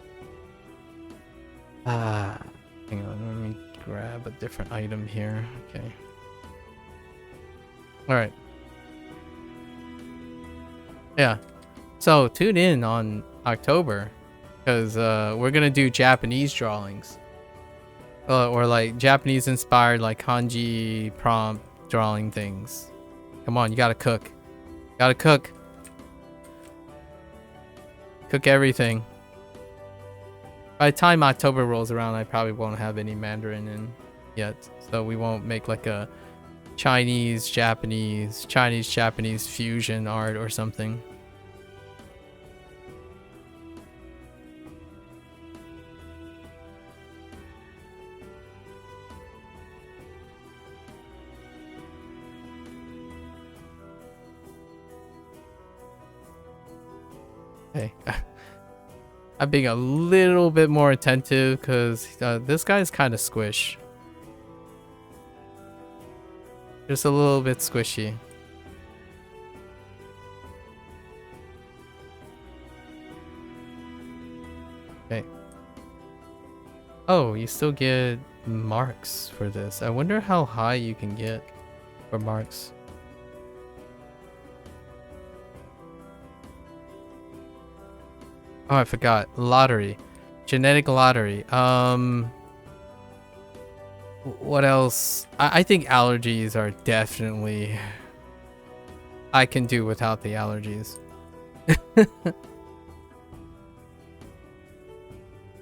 Hang on, let me grab a different item here. Okay. Alright. Yeah. So tune in on October because we're gonna do Japanese drawings. Or like Japanese inspired like kanji prompt drawing things. Come on, you gotta cook. Gotta cook. Cook everything. By the time October rolls around, I probably won't have any Mandarin in yet. So we won't make like a Chinese-Japanese fusion art or something. Hey. I'm being a little bit more attentive because this guy's kind of squish. Just a little bit squishy. Okay. Oh, you still get marks for this. I wonder how high you can get for marks. Oh, I forgot. Lottery. Genetic lottery. What else? I think allergies are definitely... I can do without the allergies.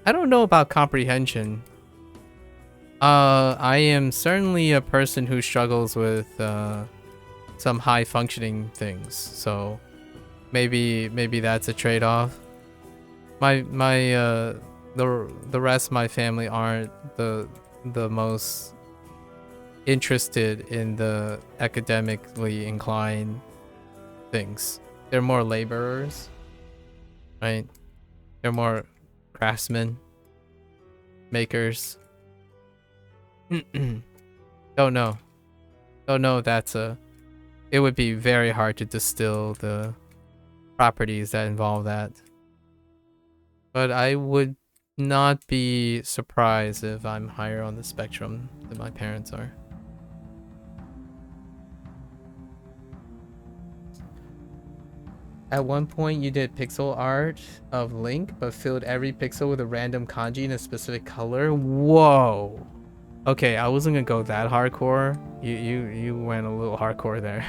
I don't know about comprehension. I am certainly a person who struggles with some high functioning things, so maybe that's a trade-off. The rest of my family aren't the most interested in the academically inclined things. They're more laborers, right? They're more craftsmen, makers. Don't know. That's it would be very hard to distill the properties that involve that. But I would not be surprised if I'm higher on the spectrum than my parents are. At one point you did pixel art of Link, but filled every pixel with a random kanji in a specific color. Whoa. Okay, I wasn't gonna go that hardcore. You went a little hardcore there.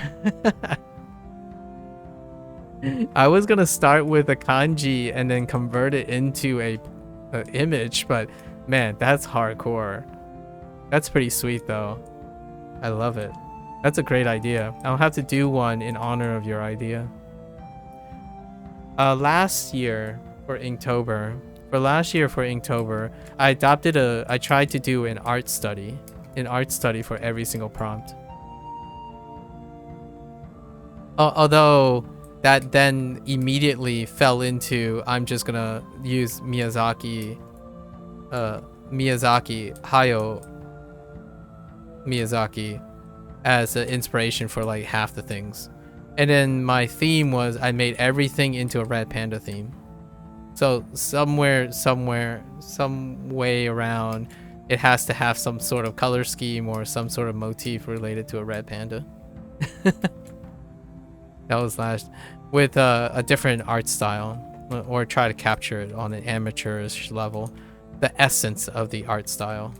I was gonna start with a kanji and then convert it into a image, but man, that's hardcore. That's pretty sweet though. I love it. That's a great idea. I'll have to do one in honor of your idea. Last year for Inktober, I tried to do an art study for every single prompt. Although that then immediately fell into I'm just gonna use Hayao Miyazaki as an inspiration for like half the things. And then my theme was I made everything into a red panda theme. So some way around, it has to have some sort of color scheme or some sort of motif related to a red panda. That was last with a different art style, or try to capture it on an amateurish level, the essence of the art style.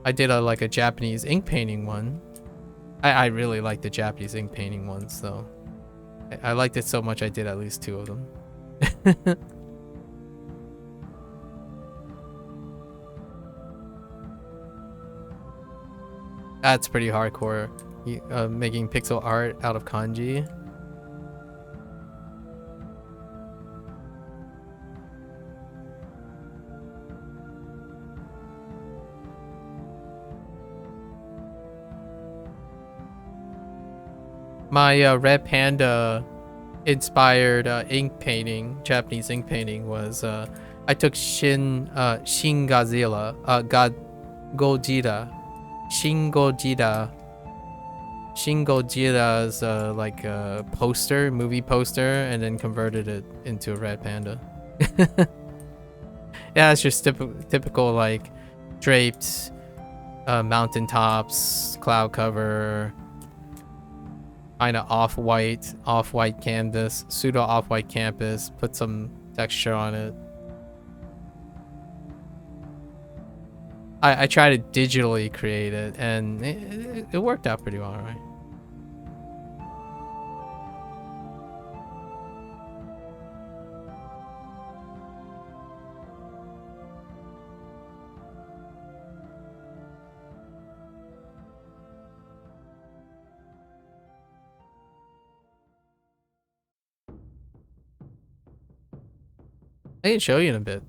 I did like a Japanese ink painting one. I really like the Japanese ink painting ones though. I liked it so much I did at least 2 of them. That's pretty hardcore. Making pixel art out of kanji. My red panda inspired ink painting, Japanese ink painting, was I took Shin Godzilla, Shin Godzilla's like a movie poster, and then converted it into a red panda. Yeah, it's just typical like draped mountaintops, cloud cover, kind of off-white canvas, pseudo off-white canvas, put some texture on it. I tried to digitally create it, and it worked out pretty well, right? I can show you in a bit.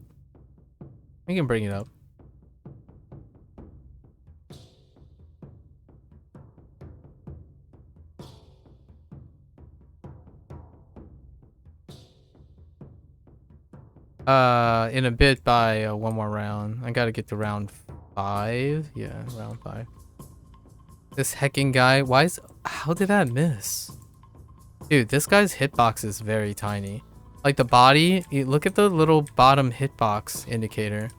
I can bring it up. In a bit by one more round. I gotta get to round 5. Yeah, round 5. This hecking guy, how did that miss? Dude, this guy's hitbox is very tiny. Like the body, look at the little bottom hitbox indicator.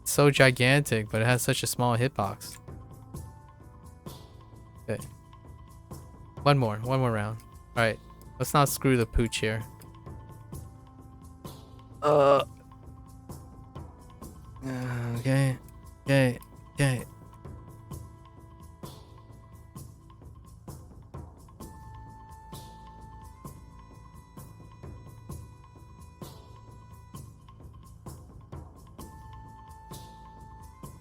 It's so gigantic, but it has such a small hitbox. Okay. One more round. Alright, let's not screw the pooch here. Okay. Okay. Okay.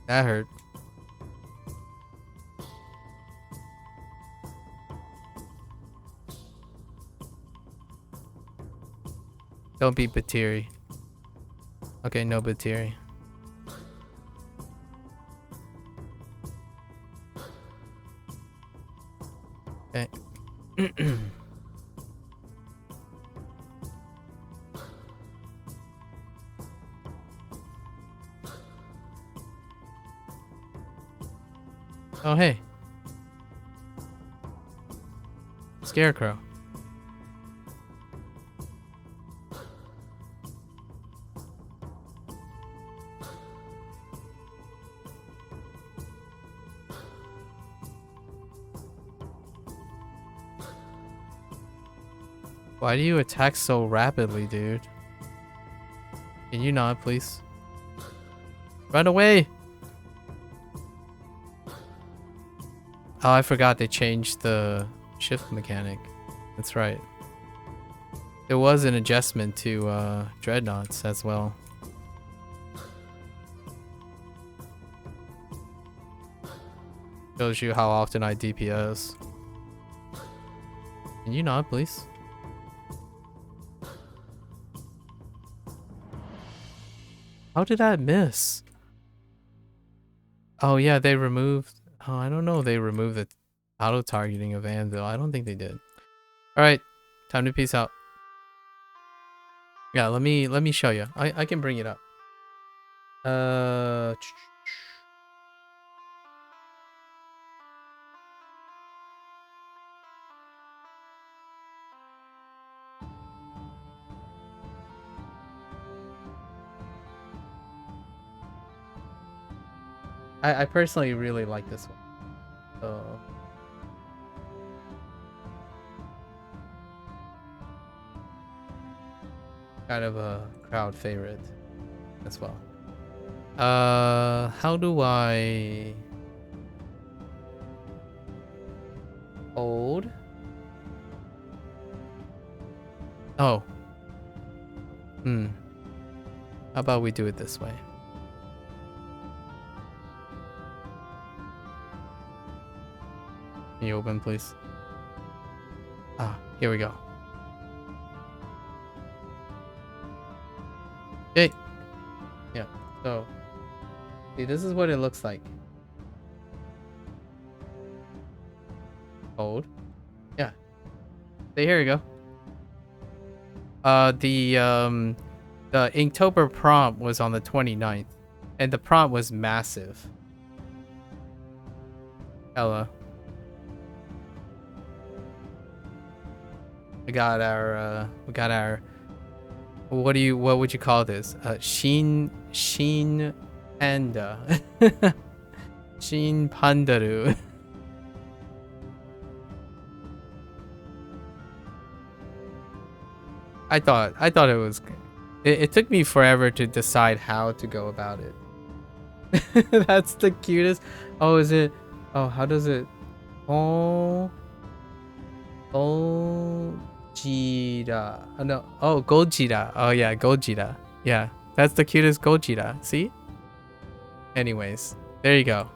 That hurt. Don't be Batiri. Okay, no Batiri. Okay. Oh, hey. Scarecrow. Why do you attack so rapidly, dude? Can you not, please? Run away! Oh, I forgot they changed the shift mechanic. That's right. There was an adjustment to dreadnoughts as well. Shows you how often I DPS. Can you not, please? How did that miss? Oh yeah, they removed... Oh, I don't know. They removed the auto-targeting of Anvil. I don't think they did. Alright, time to peace out. Yeah, let me show you. I can bring it up. I personally really like this one. So kind of a crowd favorite as well. How do I hold? Oh. How about we do it this way? Can you open, please? Ah, here we go. Okay. Yeah, so see, this is what it looks like. Hold. Yeah. See, here we go. The Inktober prompt was on the 29th, and the prompt was massive. Hello. We got our what would you call this? Shin Panda. Shin Pandaru. I thought it was it took me forever to decide how to go about it. That's the cutest. Oh, is it? Oh, how does it? Oh, Gojira. Oh, no. Oh, Gojira. Oh, yeah, Gojira. Yeah, that's the cutest Gojira. See? Anyways, there you go.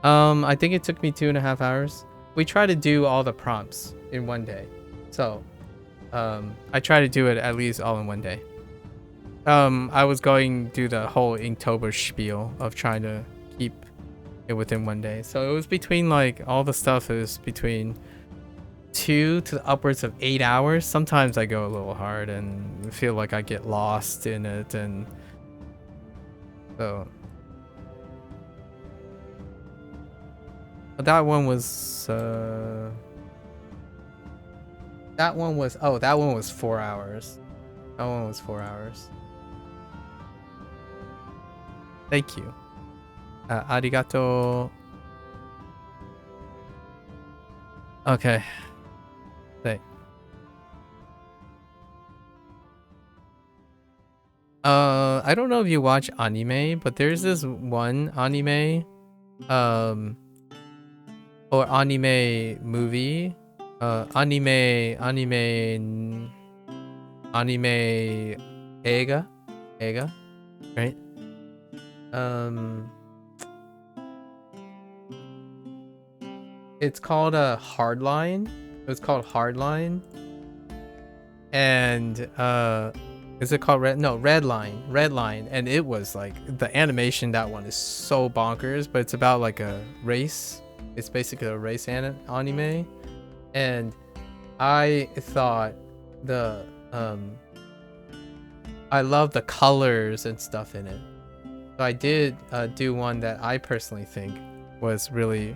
I think it took me 2.5 hours. We try to do all the prompts in one day. So, I try to do it at least all in one day. I was going to do the whole Inktober spiel of trying to keep it within one day. So it was between, like, all the stuff is between 2 to upwards of 8 hours. Sometimes I go a little hard and feel like I get lost in it, and so but that one was that one was 4 hours. That one was 4 hours. Thank you. Arigato. Okay. Say. I don't know if you watch anime, but there's this one anime, or anime movie, anime ega, right? It's called Hardline. It's called Hardline, and is it called Redline, and it was like the animation. That one is so bonkers, but it's about like a race. It's basically a race anime, and I thought the I love the colors and stuff in it. So I did do one that I personally think was really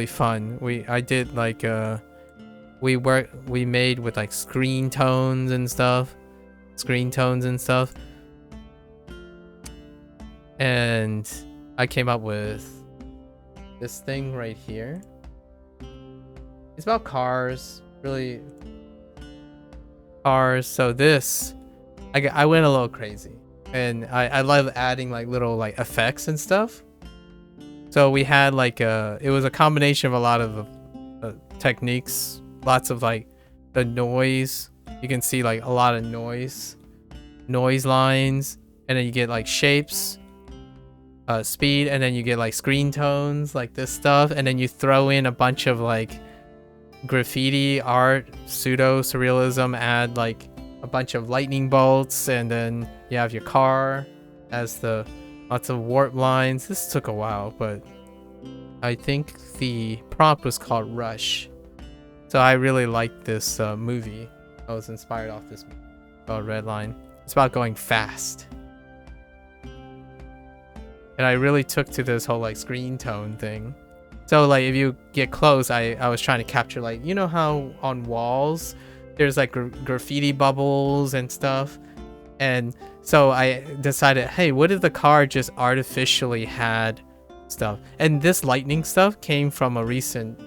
fun. I did like we made with like screen tones and stuff, and I came up with this thing right here. It's about cars, really cars. So this, I went a little crazy, and I love adding like little like effects and stuff. So we had like it was a combination of a lot of techniques, lots of like the noise. You can see like a lot of noise lines, and then you get like shapes, speed, and then you get like screen tones, like this stuff, and then you throw in a bunch of like graffiti art, pseudo surrealism, add like a bunch of lightning bolts, and then you have your car as the lots of warp lines. This took a while, but I think the prompt was called Rush. So I really liked this movie. I was inspired off this movie called Redline. It's about going fast. And I really took to this whole like screen tone thing. So like if you get close, I was trying to capture like, you know how on walls there's like graffiti bubbles and stuff. And so I decided, hey, what if the car just artificially had stuff? And this lightning stuff came from a recent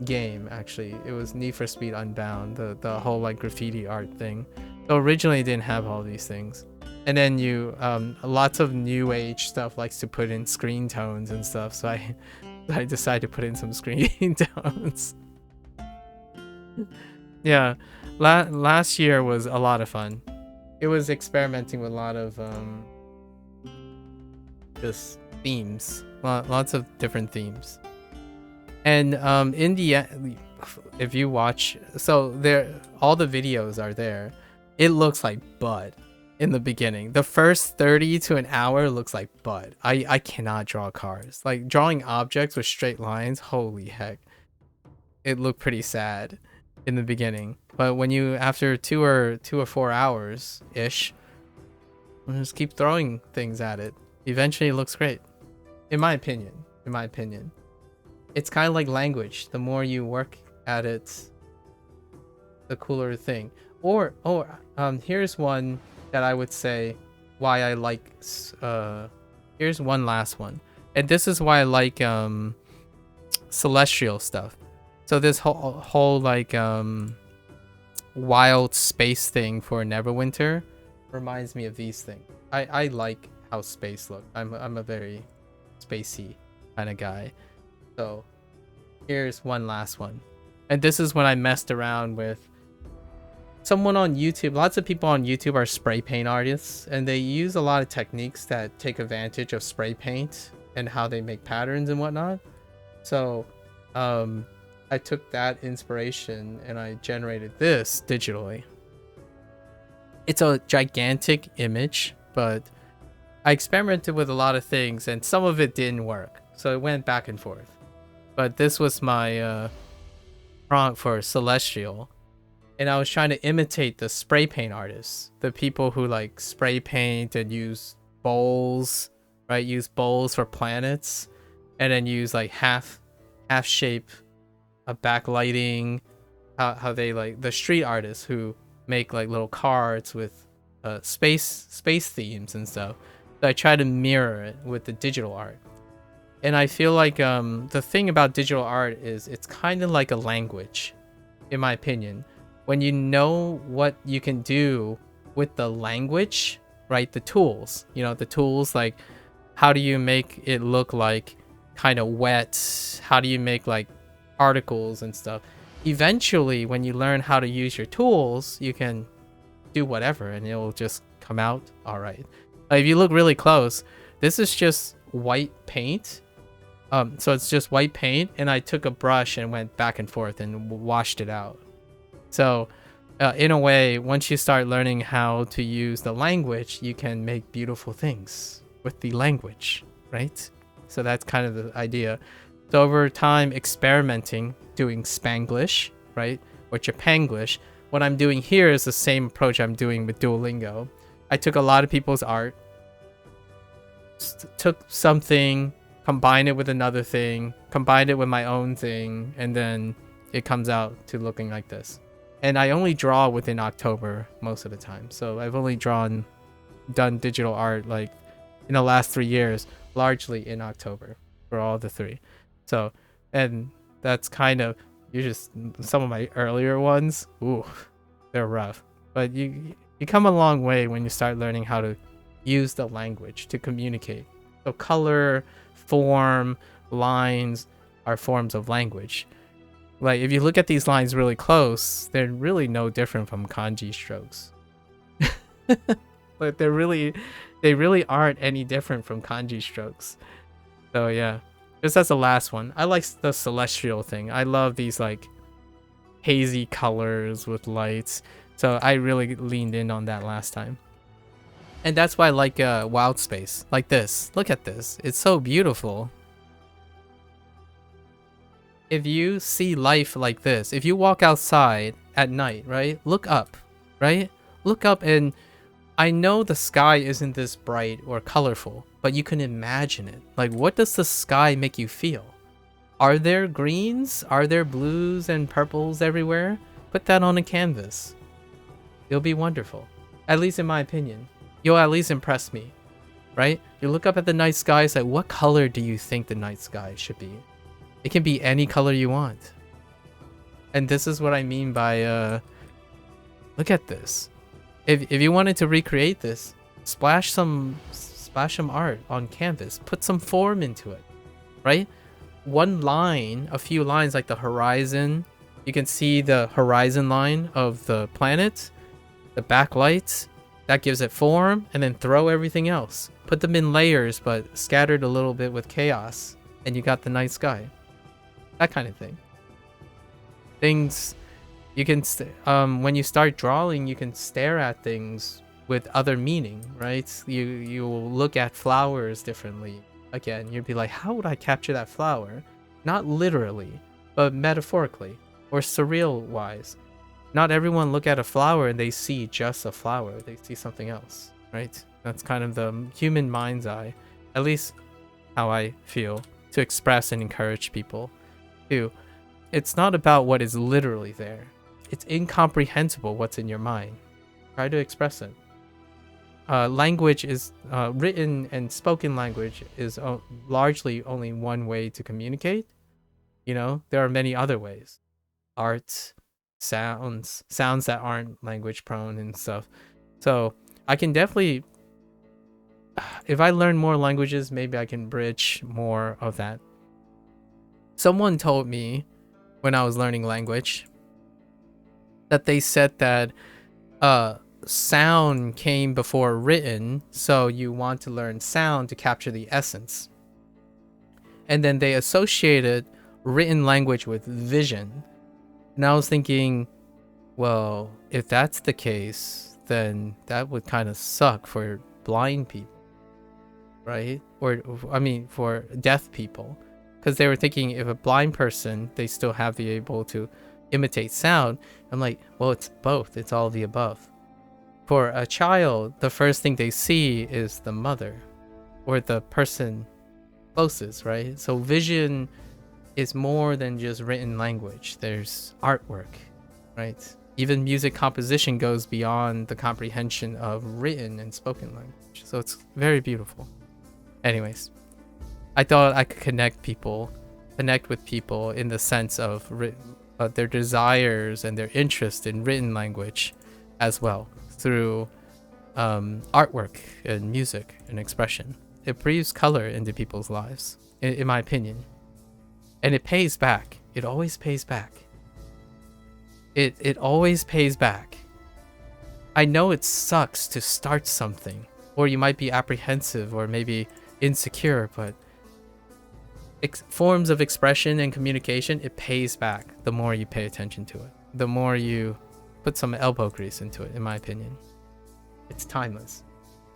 game, actually. It was Need for Speed Unbound, the whole like graffiti art thing. So originally it didn't have all these things. And then you lots of new age stuff likes to put in screen tones and stuff. So I decided to put in some screen tones. Yeah, last year was a lot of fun. It was experimenting with a lot of just themes, lots of different themes. And in the end, if you watch, so there, all the videos are there. It looks like Bud in the beginning. The first 30 to an hour looks like Bud. I cannot draw cars. Like drawing objects with straight lines, holy heck. It looked pretty sad in the beginning. But when you, after 2 or 4 hours ish, just keep throwing things at it, eventually it looks great. In my opinion. It's kind of like language. The more you work at it, the cooler thing. Or here's one that I would say why I like, here's one last one. And this is why I like celestial stuff. So this whole like wild space thing for Neverwinter reminds me of these things. I like how space looks. I'm a very spacey kind of guy. So here's one last one. And this is when I messed around with someone on YouTube. Lots of people on YouTube are spray paint artists, and they use a lot of techniques that take advantage of spray paint and how they make patterns and whatnot. So I took that inspiration and I generated this digitally. It's a gigantic image, but I experimented with a lot of things and some of it didn't work. So it went back and forth. But this was my prompt for Celestial. And I was trying to imitate the spray paint artists. The people who like spray paint and use bowls, right? Use bowls for planets. And then use like half shape backlighting. How they like the street artists who make like little cards with space themes and stuff. So I try to mirror it with the digital art. And I feel like the thing about digital art is it's kind of like a language, in my opinion. When you know what you can do with the language right? The tools, the tools, like how do you make it look like kind of wet? How do you make like particles and stuff? Eventually, when you learn how to use your tools, you can do whatever and it'll just come out all right. If you look really close, this is just white paint. So it's just white paint, and I took a brush and went back and forth and washed it out. So in a way, once you start learning how to use the language, you can make beautiful things with the language, right? So that's kind of the idea. So over time, experimenting, doing Spanglish, right, or Japanglish. What I'm doing here is the same approach I'm doing with Duolingo. I took a lot of people's art, took something, combined it with another thing, combined it with my own thing, and then it comes out to looking like this. And I only draw within October most of the time. So I've only done digital art like in the last 3 years, largely in October for all the 3. So, and that's kind of, some of my earlier ones, ooh, they're rough. But you come a long way when you start learning how to use the language to communicate. So color, form, lines are forms of language. Like if you look at these lines really close, they're really no different from kanji strokes. But they really aren't any different from kanji strokes. So yeah, just as the last one, I like the celestial thing. I love these like hazy colors with lights. So I really leaned in on that last time. And that's why I like Wildspace. Like this. Look at this. It's so beautiful. If you see life like this, if you walk outside at night, right? Look up, right? Look up, and I know the sky isn't this bright or colorful, but you can imagine it. Like, what does the sky make you feel? Are there greens? Are there blues and purples everywhere? Put that on a canvas. It'll be wonderful. At least in my opinion. You'll at least impress me, right? You look up at the night sky, it's like, what color do you think the night sky should be? It can be any color you want. And this is what I mean by, look at this. If you wanted to recreate this, splash some art on canvas. Put some form into it, right? One line, a few lines like the horizon. You can see the horizon line of the planet, the backlights. That gives it form, and then throw everything else. Put them in layers, but scattered a little bit with chaos, and you got the night sky. That kind of thing. Things you can, when you start drawing, you can stare at things with other meaning, right? You will look at flowers differently. Again, you'd be like, how would I capture that flower? Not literally, but metaphorically, or surreal-wise. Not everyone look at a flower and they see just a flower. They see something else, right? That's kind of the human mind's eye, at least how I feel, to express and encourage people. Too. It's not about what is literally there. It's incomprehensible what's in your mind. Try to express it. Language is written and spoken language is largely only one way to communicate. There are many other ways. Art, sounds that aren't language prone and stuff. So I can definitely, if I learn more languages, maybe I can bridge more of that. Someone told me when I was learning language that they said that sound came before written, so you want to learn sound to capture the essence. And then they associated written language with vision. And I was thinking, well, if that's the case, then that would kind of suck for blind people, right? Or, I mean, for deaf people. Because they were thinking if a blind person, they still have the able to imitate sound. I'm like, well, it's both. It's all the above. For a child, the first thing they see is the mother or the person closest, right? So vision is more than just written language. There's artwork, right? Even music composition goes beyond the comprehension of written and spoken language. So it's very beautiful. Anyways, I thought I could connect with people in the sense of their desires and their interest in written language as well through artwork and music and expression. It breathes color into people's lives, in my opinion. And it pays back. It always pays back. It always pays back. I know it sucks to start something, or you might be apprehensive or maybe insecure, but forms of expression and communication, it pays back the more you pay attention to it. The more you put some elbow grease into it, in my opinion. It's timeless.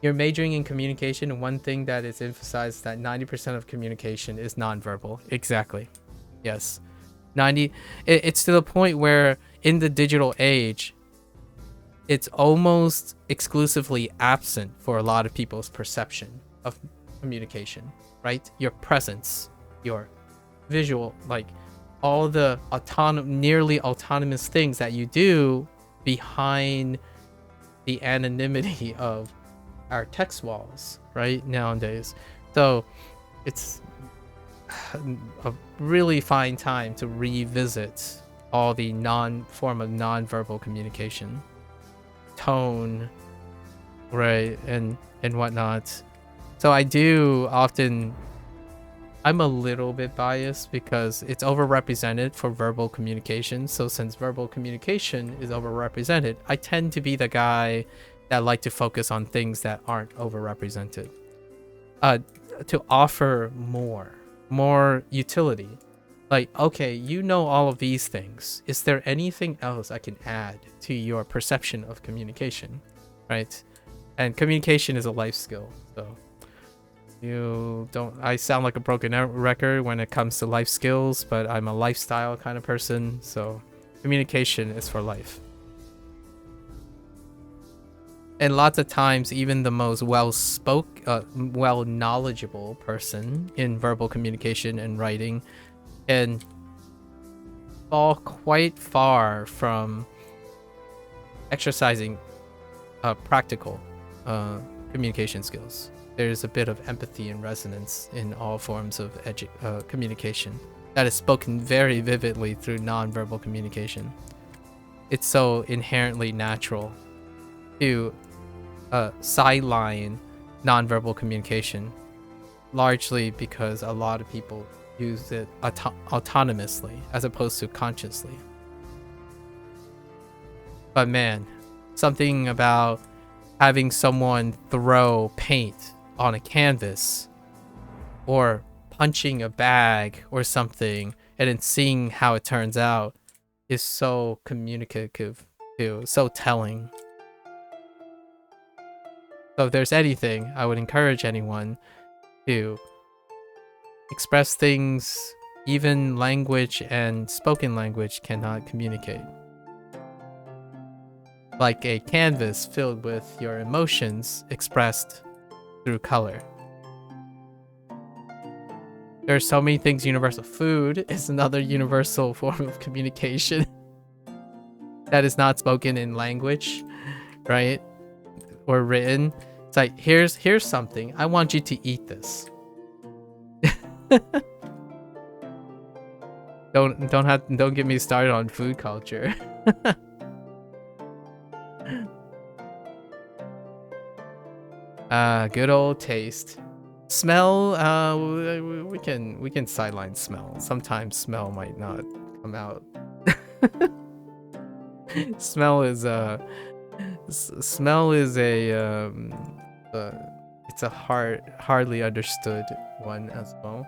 You're majoring in communication, and one thing that is emphasized that 90% of communication is nonverbal. Exactly. Yes. It's to the point where in the digital age, it's almost exclusively absent for a lot of people's perception of communication, right? Your presence, your visual, like all the nearly autonomous things that you do behind the anonymity of our text walls, right, nowadays. So it's a really fine time to revisit all the form of non-verbal communication, tone, right, and whatnot. So I do often, I'm a little bit biased because it's overrepresented for verbal communication. So since verbal communication is overrepresented, I tend to be the guy that like to focus on things that aren't overrepresented, to offer more utility. Like, okay, you know all of these things. Is there anything else I can add to your perception of communication, right? And communication is a life skill, so I sound like a broken record when it comes to life skills, but I'm a lifestyle kind of person, so communication is for life. And lots of times, even the most well-knowledgeable person in verbal communication and writing can fall quite far from exercising practical communication skills. There's a bit of empathy and resonance in all forms of communication that is spoken very vividly through nonverbal communication. It's so inherently natural to sideline nonverbal communication, largely because a lot of people use it autonomously as opposed to consciously. But man, something about having someone throw paint on a canvas or punching a bag or something and then seeing how it turns out is so communicative too, so telling. So if there's anything, I would encourage anyone to express things even language and spoken language cannot communicate. Like a canvas filled with your emotions expressed through color. There are so many things universal. Food is another universal form of communication that is not spoken in language, right? Or written. It's like, here's something. I want you to eat this. Don't get me started on food culture. Good old taste. Smell, we can sideline smell. Sometimes smell might not come out. Smell is a it's a hardly understood one as well,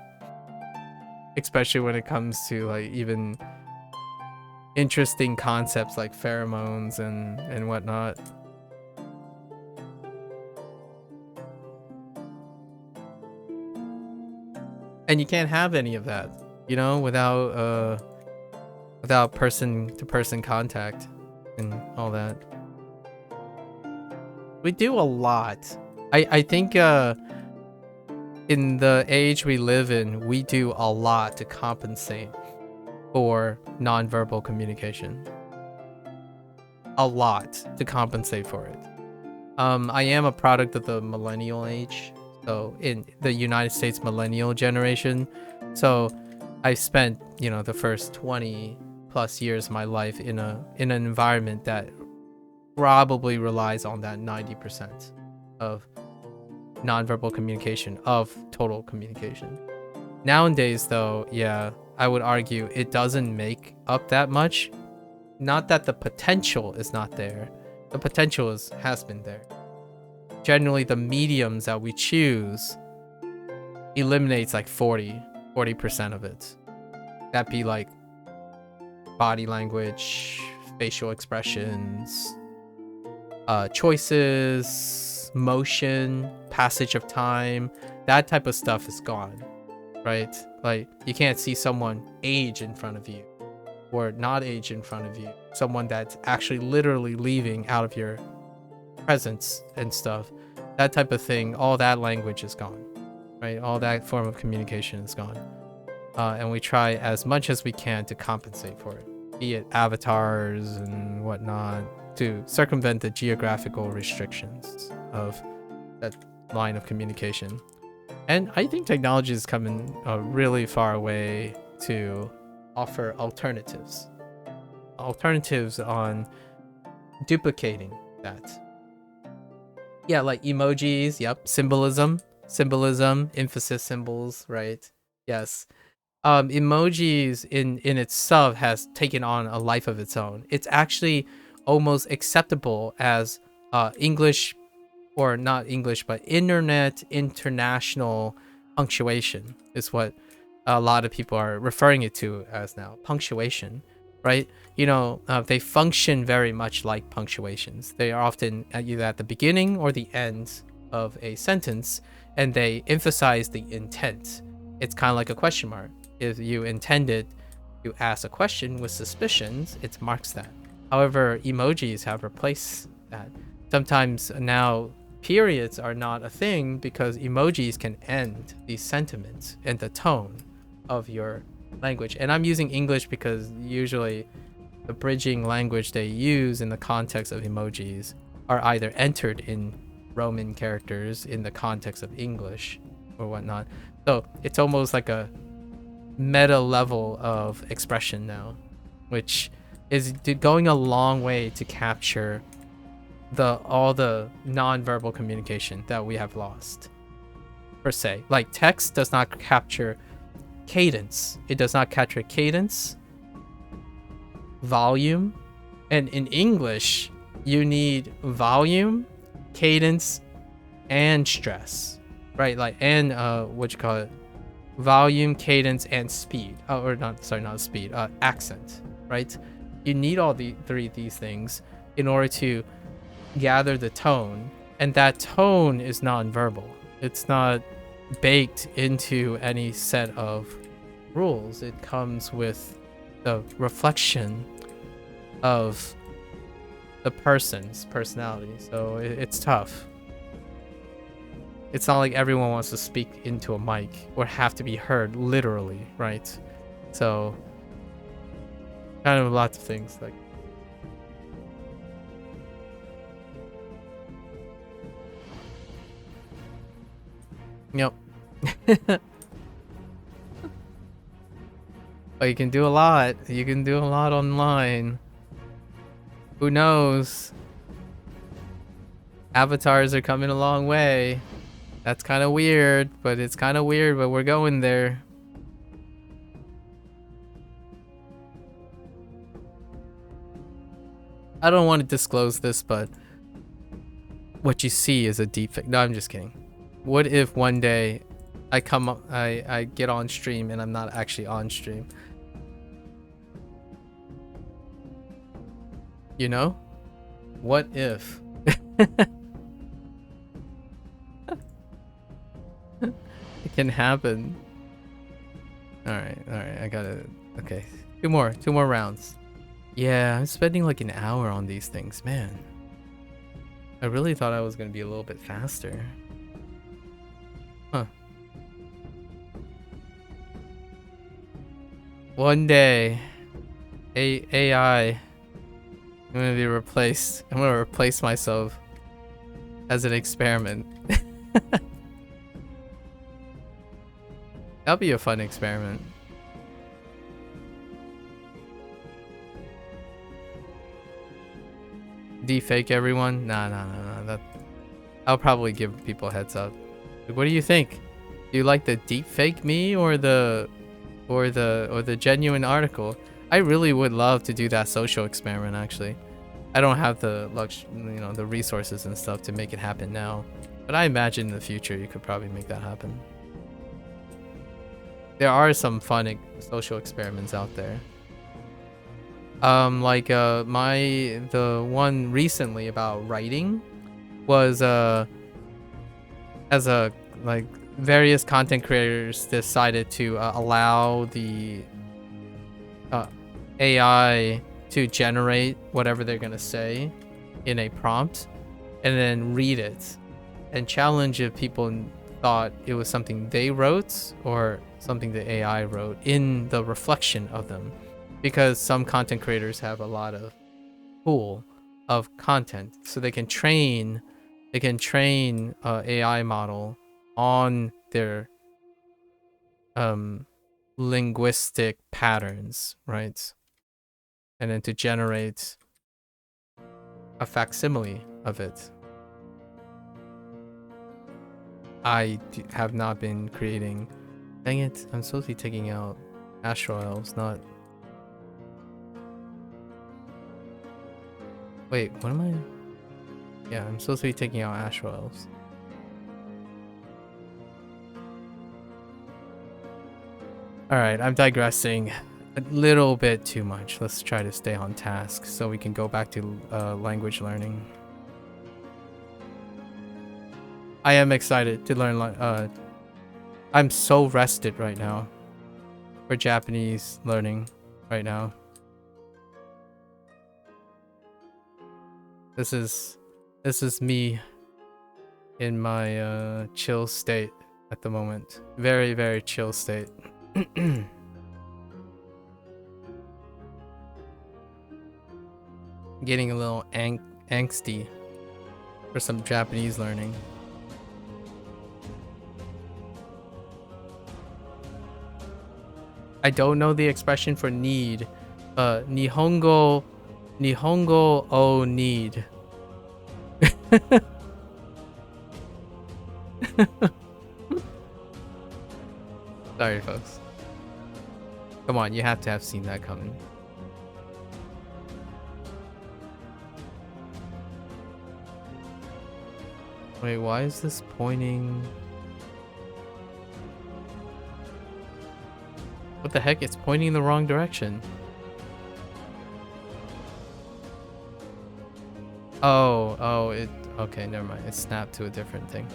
especially when it comes to like even interesting concepts like pheromones and whatnot. And you can't have any of that, you know, without person-to-person contact and all that. We do a lot. I think in the age we live in, we do a lot to compensate for nonverbal communication. A lot to compensate for it. I am a product of the millennial age. So in the United States millennial generation, so I spent, the first 20 plus years of my life in an environment that probably relies on that 90% of nonverbal communication of total communication. Nowadays, though, yeah, I would argue it doesn't make up that much. Not that the potential is not there. The potential has been there. Generally, the mediums that we choose eliminates like 40% of it. That'd be like body language, facial expressions, choices, motion, passage of time. That type of stuff is gone, right? Like, you can't see someone age in front of you or not age in front of you. Someone that's actually literally leaving out of your presence and stuff. That type of thing, all that language is gone, right? All that form of communication is gone. And we try as much as we can to compensate for it, be it avatars and whatnot, to circumvent the geographical restrictions of that line of communication. And I think technology is coming a really far away to offer alternatives on duplicating that. Yeah, like emojis, yep, symbolism, emphasis symbols, right? Yes. Emojis in itself has taken on a life of its own. It's actually almost acceptable as English, or not English, but international punctuation is what a lot of people are referring it to as now. Punctuation, right? You know, they function very much like punctuations. They are often either at the beginning or the end of a sentence, and they emphasize the intent. It's kind of like a question mark. If you intended to ask a question with suspicions, it marks that. However, emojis have replaced that. Sometimes now periods are not a thing because emojis can end the sentiment and the tone of your language. And I'm using English because usually the bridging language they use in the context of emojis are either entered in Roman characters in the context of English or whatnot. So it's almost like a meta level of expression now, which is going a long way to capture all the non-verbal communication that we have lost, per se. Like, text does not capture cadence. It does not capture cadence, volume, and in English you need volume, cadence, and stress, right? Like, and what you call it, volume, cadence, and speed. Not speed, accent, right? You need all three of these things in order to gather the tone, and that tone is non-verbal. It's not baked into any set of rules. It comes with the reflection of the person's personality. So it's tough. It's not like everyone wants to speak into a mic or have to be heard literally, right? So kind of lots of things like. Yep. But you can do a lot. You can do a lot online. Who knows? Avatars are coming a long way. That's kind of weird, but we're going there. I don't want to disclose this, but what you see is a deepfake. No, I'm just kidding. What if one day I get on stream and I'm not actually on stream? You know? What if? It can happen. Alright, I gotta... Okay, two more rounds. Yeah, I'm spending like an hour on these things, man. I really thought I was gonna be a little bit faster. Huh. One day, AI, I'm gonna be replaced. I'm gonna replace myself as an experiment. That'll be a fun experiment. Defake everyone? Nah. I'll probably give people a heads up. Like, what do you think? Do you like the deepfake me or the genuine article? I really would love to do that social experiment actually. I don't have the the resources and stuff to make it happen now, but I imagine in the future you could probably make that happen. There are some fun social experiments out there. Like the one recently about writing was as a like various content creators decided to allow the AI to generate whatever they're gonna say in a prompt and then read it and challenge if people thought it was something they wrote or something the AI wrote in the reflection of them, because some content creators have a lot of pool of content, so they can train AI model on their linguistic patterns, right? And then to generate a facsimile of it. I have not been creating. Dang it, I'm supposed to be taking out Astral Elves, not... Wait, what am I? Yeah, I'm supposed to be taking out Astral Elves. Alright, I'm digressing a little bit too much. Let's try to stay on task so we can go back to language learning. I am excited to learn. I'm so rested right now for Japanese learning right now. This is me in my chill state at the moment. Very, very chill state. Getting a little angsty for some Japanese learning. I don't know the expression for need. Nihongo o need. Sorry, folks. Come on, you have to have seen that coming. Wait, why is this pointing? What the heck? It's pointing in the wrong direction. Oh, it... Okay, never mind. It snapped to a different thing.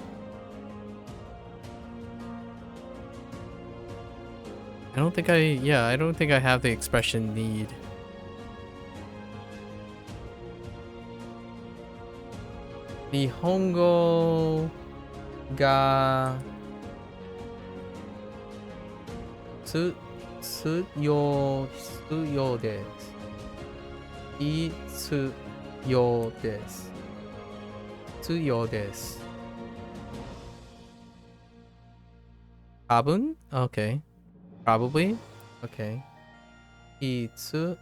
I don't think I have the expression need. Nihongo ga tsuyo desu. Itsuyo desu. Tsuyo desu. Probably? Okay. Probably? Okay. Hitsuyo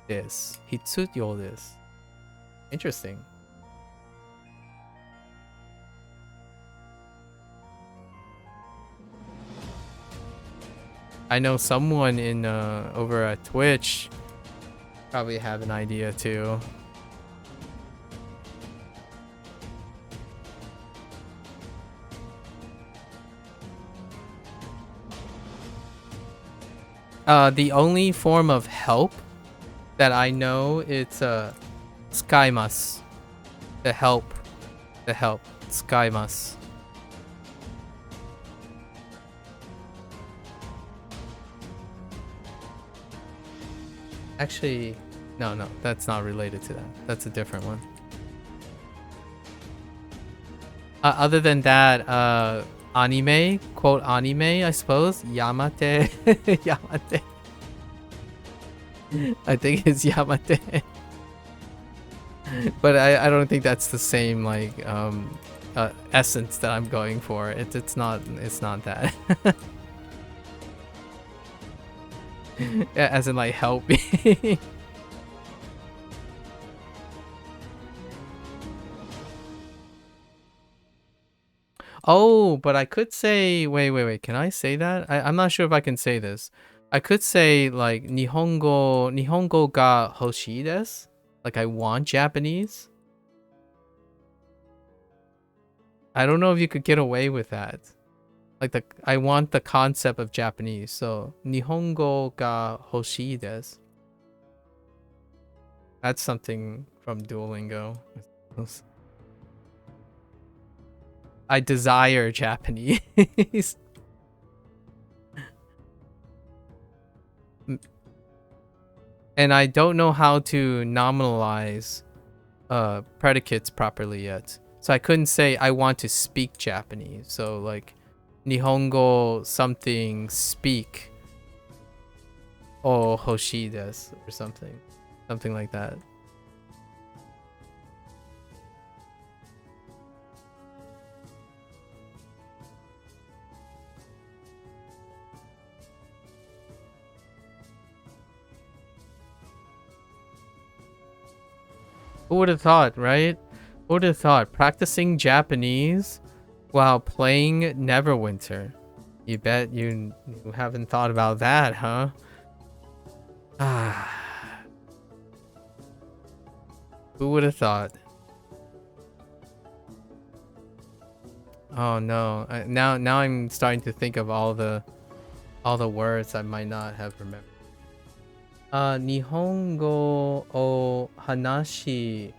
desu. Hitsuyo desu. Interesting. I know someone in over at Twitch probably have an idea too. The only form of help that I know, it's skaimasu. The help, skaimasu. Actually, no, that's not related to that. That's a different one. Other than that, anime, quote anime, I suppose. Yamate. Yamate. I think it's Yamate. But I don't think that's the same like essence that I'm going for. It's not that. Yeah, as in like help me. Oh, but I could say, wait. Can I say that? I'm not sure if I can say this. I could say like Nihongo ga hoshii desu. Like I want Japanese. I don't know if you could get away with that. Like I want the concept of Japanese. So Nihongo ga hoshii desu. That's something from Duolingo. I desire Japanese. And I don't know how to nominalize predicates properly yet. So I couldn't say I want to speak Japanese. So like Nihongo something speak o hoshii desu or something. Something like that. Who would have thought, right? Who would have thought? Practicing Japanese while playing Neverwinter. You bet you haven't thought about that, huh? Ah. Who would have thought? Oh no! Now I'm starting to think of all the words I might not have remembered. Nihongo o hanashi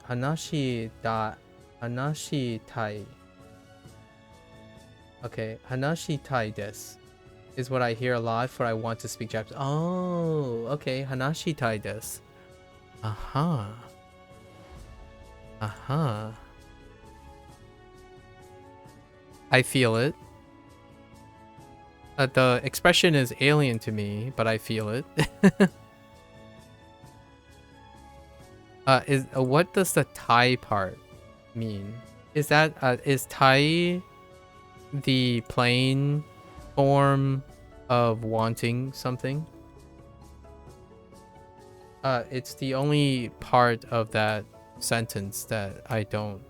tai. Okay, hanashi tai desu is what I hear a lot for I want to speak Japanese. Oh, okay, hanashi tai desu. Aha. Aha. I feel it. The expression is alien to me, but I feel it. What does the tai part mean? Is that is tai the plain form of wanting something? It's the only part of that sentence that I don't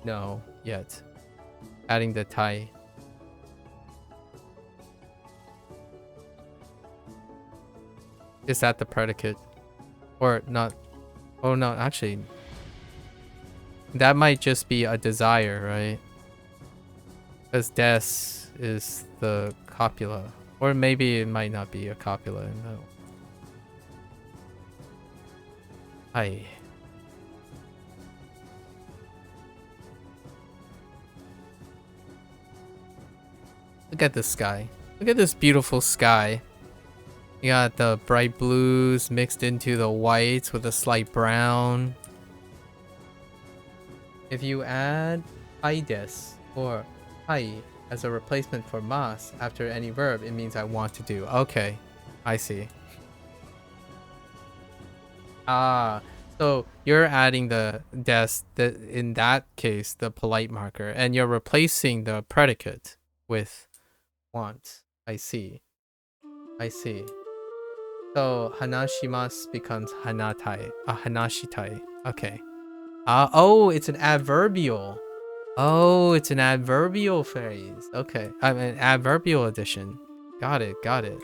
know yet. Adding the tai. Is that the predicate? Or not? Oh no, actually. That might just be a desire, right? Because des is the copula. Or maybe it might not be a copula. No. Hi. Look at this sky. Look at this beautiful sky. You got the bright blues mixed into the whites with a slight brown. If you add ides or hai as a replacement for mas after any verb, it means I want to do. Okay, I see. Ah, so you're adding the des, in that case, the polite marker, and you're replacing the predicate with want. I see. I see. So hanashimasu becomes hanatai, hanashitai. Okay. Oh, it's an adverbial. Oh, it's an adverbial phrase. Okay, I mean adverbial addition. Got it. Got it.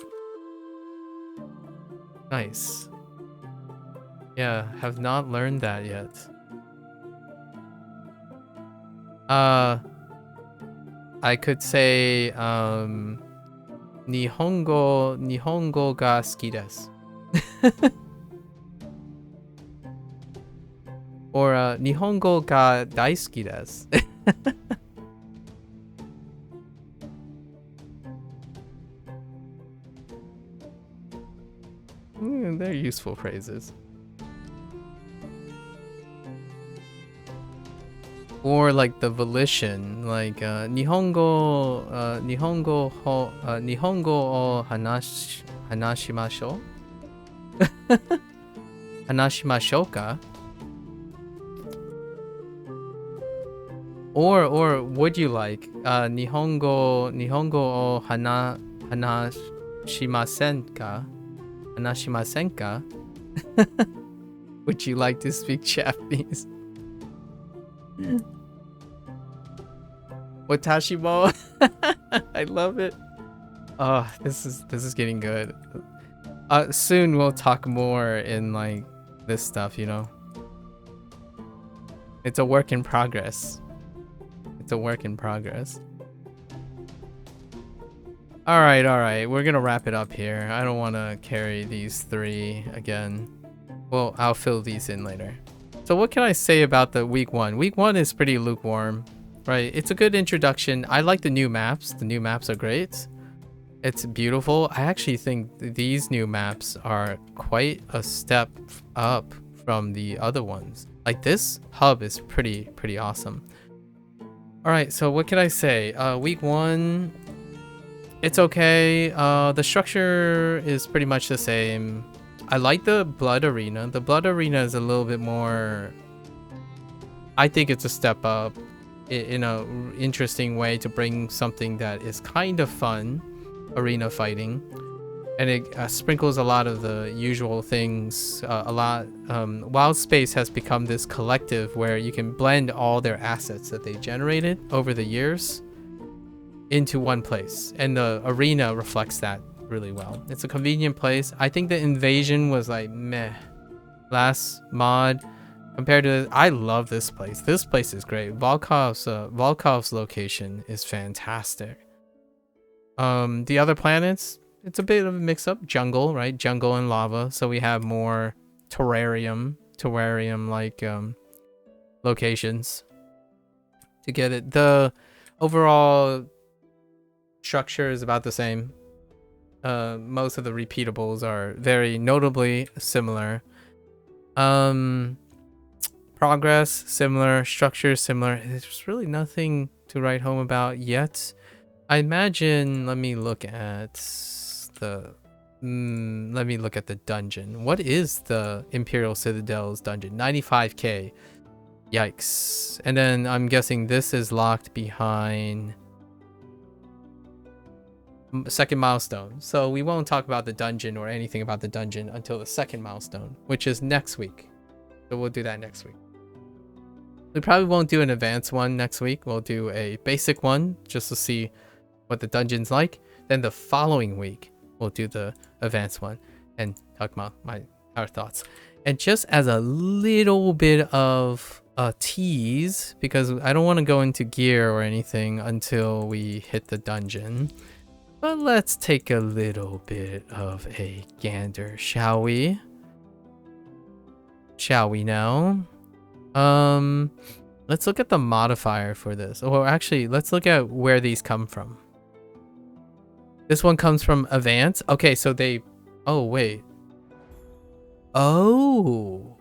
Nice. Yeah, have not learned that yet. I could say Nihongo ga suki desu. Or Nihongo ga daisuki desu. They're useful phrases. Or like the volition, like Nihongo o hanashimashou. Hanashimashou ka? Or would you like Nihongo o hanashimasen ka? Hanashimasen ka? Would you like to speak Japanese? Watashimo. I love it. Oh, this is getting good. Soon we'll talk more in like this stuff, you know. It's a work in progress. It's a work in progress. All right. We're gonna wrap it up here. I don't want to carry these 3 again. Well, I'll fill these in later. So what can I say about the week 1? Week 1 is pretty lukewarm, right? It's a good introduction. I like the new maps. The new maps are great. It's beautiful. I actually think these new maps are quite a step up from the other ones. Like this hub is pretty awesome. All right, so what can I say? Week 1, it's okay. The structure is pretty much the same. I like the Blood Arena. The Blood Arena is a little bit more... I think it's a step up in a interesting way to bring something that is kind of fun, arena fighting. And it sprinkles a lot of the usual things. Wildspace has become this collective where you can blend all their assets that they generated over the years into one place, and the arena reflects that really well. It's a convenient place. I think the invasion was like meh last mod compared to... I love this place. This place is great. Volkov's location is fantastic. The other planets, it's a bit of a mix-up. Jungle, right? Jungle and lava. So we have more terrarium-like locations to get it. The overall structure is about the same. Most of the repeatables are very notably similar. Progress similar, structure similar. There's really nothing to write home about yet. I imagine, let me look at the dungeon. What is the Imperial Citadel's dungeon? 95k. Yikes. And then I'm guessing this is locked behind second milestone. So we won't talk about the dungeon or anything about the dungeon until the second milestone, which is next week. So we'll do that next week. We probably won't do an advanced one next week. We'll do a basic one just to see what the dungeon's like. Then the following week, we'll do the advanced one and talk about our thoughts. And just as a little bit of a tease, because I don't want to go into gear or anything until we hit the dungeon, but let's take a little bit of a gander, shall we? Shall we now? Let's look at the modifier for this. Or actually, let's look at where these come from. This one comes from Advance. Okay, so they... Oh, wait. Oh.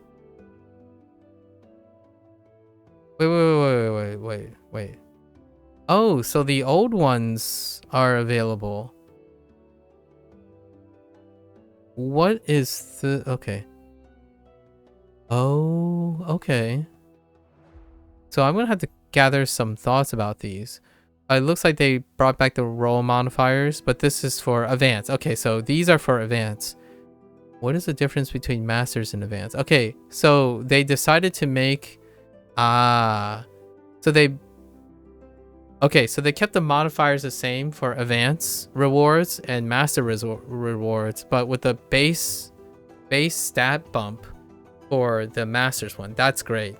Wait. Oh, so the old ones are available. What is the... Okay. Oh, okay. So I'm going to have to gather some thoughts about these. It looks like they brought back the role modifiers, but this is for Advance. Okay, so these are for Advance. What is the difference between Masters and Advance? Okay, so they decided to make... So they kept the modifiers the same for Advance rewards and Master rewards, but with the base stat bump for the Masters one. That's great.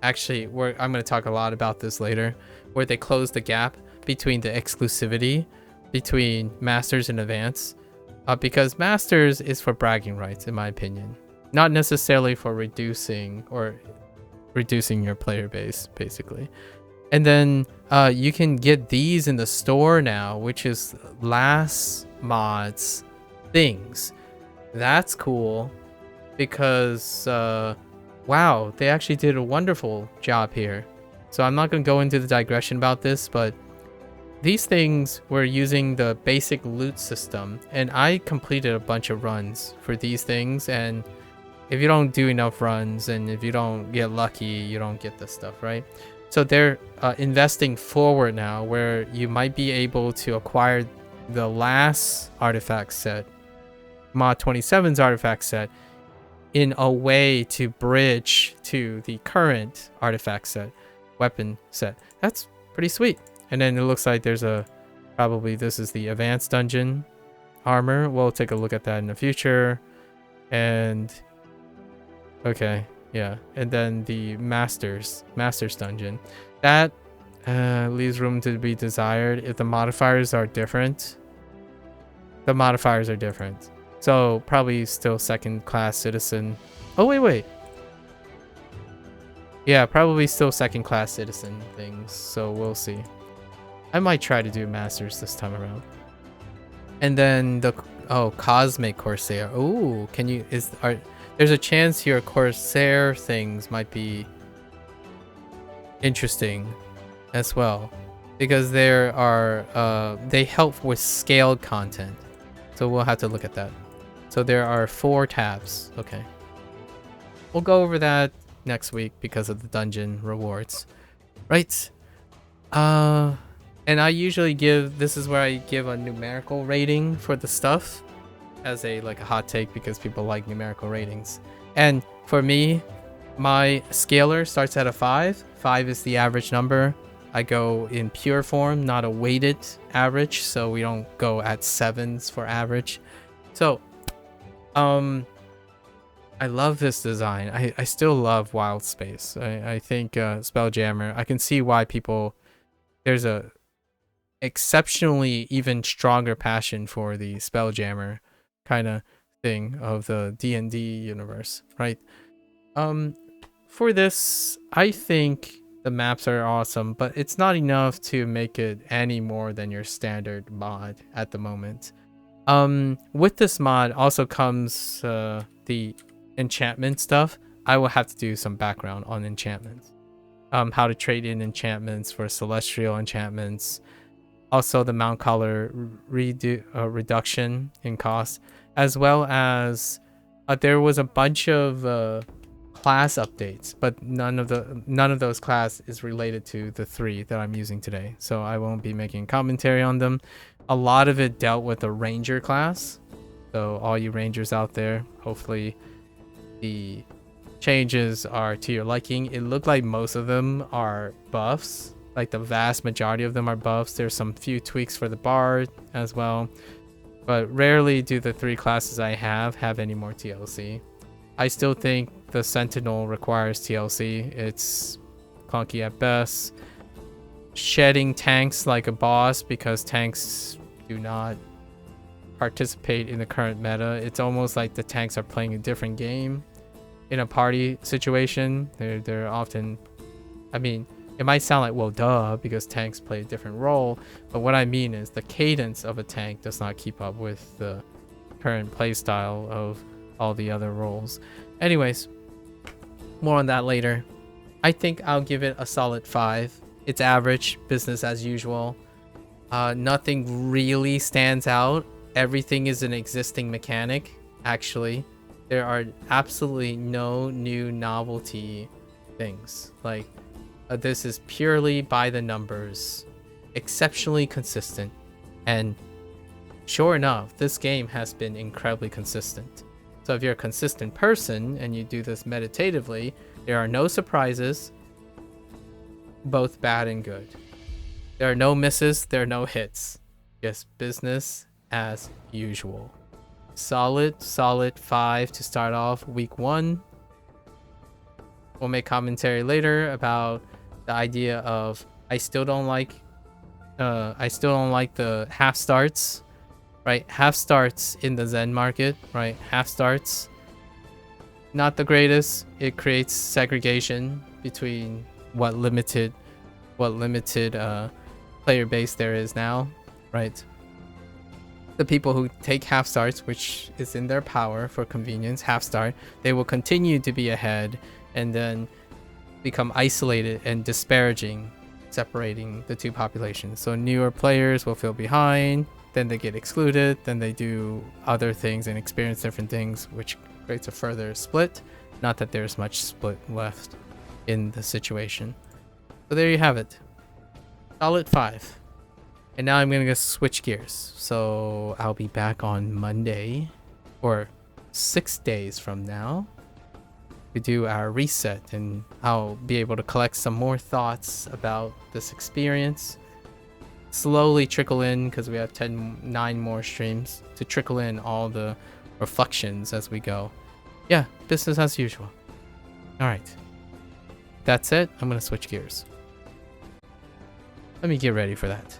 Actually, I'm going to talk a lot about this later, where they closed the gap between the exclusivity between Masters and Advance, because Masters is for bragging rights, in my opinion, not necessarily for reducing your player base, basically. And then you can get these in the store now, which is last mod's things. That's cool, because wow, they actually did a wonderful job here. So I'm not going to go into the digression about this, but these things were using the basic loot system, and I completed a bunch of runs for these things. And if you don't do enough runs and if you don't get lucky, you don't get this stuff, right? So they're investing forward now, where you might be able to acquire the last artifact set, Mod 27's artifact set, in a way to bridge to the current artifact set, weapon set. That's pretty sweet. And then it looks like there's a probably this is the advanced dungeon armor. We'll take a look at that in the future. And okay, yeah. And then the master's dungeon. That leaves room to be desired if the modifiers are different. The modifiers are different. So probably still second class citizen. Oh wait. Yeah, probably still second class citizen things. So we'll see. I might try to do masters this time around. And then the Cosmic Corsair. Ooh, there's a chance your Corsair things might be interesting as well, because there are they help with scaled content. So we'll have to look at that. So there are 4 tabs. Okay. We'll go over that next week because of the dungeon rewards. Right. And I usually this is where I give a numerical rating for the stuff as a hot take, because people like numerical ratings. And for me, my scaler starts at a 5. 5 is the average number. I go in pure form, not a weighted average, so we don't go at 7s for average. So, I love this design. I still love Wildspace. I think Spelljammer, I can see why there's a exceptionally even stronger passion for the Spelljammer kind of thing of the D&D universe, right? For this, I think the maps are awesome, but it's not enough to make it any more than your standard mod at the moment. With this mod also comes the enchantment stuff. I will have to do some background on enchantments. How to trade in enchantments for celestial enchantments. Also the mount color reduction in cost, as well as there was a bunch of class updates, but none of those class is related to the 3 that I'm using today, so I won't be making commentary on them. A lot of it dealt with the ranger class, so all you rangers out there, hopefully the changes are to your liking. It looked like most of them are buffs. Like the vast majority of them are buffs. There's some few tweaks for the bard as well, but rarely do the 3 classes I have any more TLC. I still think the Sentinel requires TLC. It's clunky at best. Shedding tanks like a boss, because tanks do not participate in the current meta. It's almost like the tanks are playing a different game in a party situation. They're often, I mean, it might sound like, well, duh, because tanks play a different role, but what I mean is the cadence of a tank does not keep up with the current playstyle of all the other roles. Anyways, more on that later. I think I'll give it a solid 5. It's average, business as usual. Nothing really stands out. Everything is an existing mechanic, actually. There are absolutely no new novelty things. Like, this is purely by the numbers, exceptionally consistent, and sure enough, this game has been incredibly consistent. So if you're a consistent person and you do this meditatively, there are no surprises, both bad and good. There are no misses, there are no hits. Just business as usual. Solid 5 to start off week 1. We'll make commentary later about the idea of I still don't like the half starts, right? Half starts in the Zen market, right? Half starts, not the greatest. It creates segregation between what limited player base there is now, right? The people who take half starts, which is in their power for convenience, half start, they will continue to be ahead and then become isolated and disparaging, separating the two populations. So newer players will feel behind, then they get excluded, then they do other things and experience different things, which creates a further split. Not that there's much split left in the situation. So there you have it. Solid 5. And now I'm gonna switch gears. So I'll be back on Monday, or 6 days from now, to do our reset, and I'll be able to collect some more thoughts about this experience slowly trickle in, because we have 9 more streams, to trickle in all the reflections as we go. Yeah, business as usual. Alright. That's it. I'm going to switch gears. Let me get ready for that.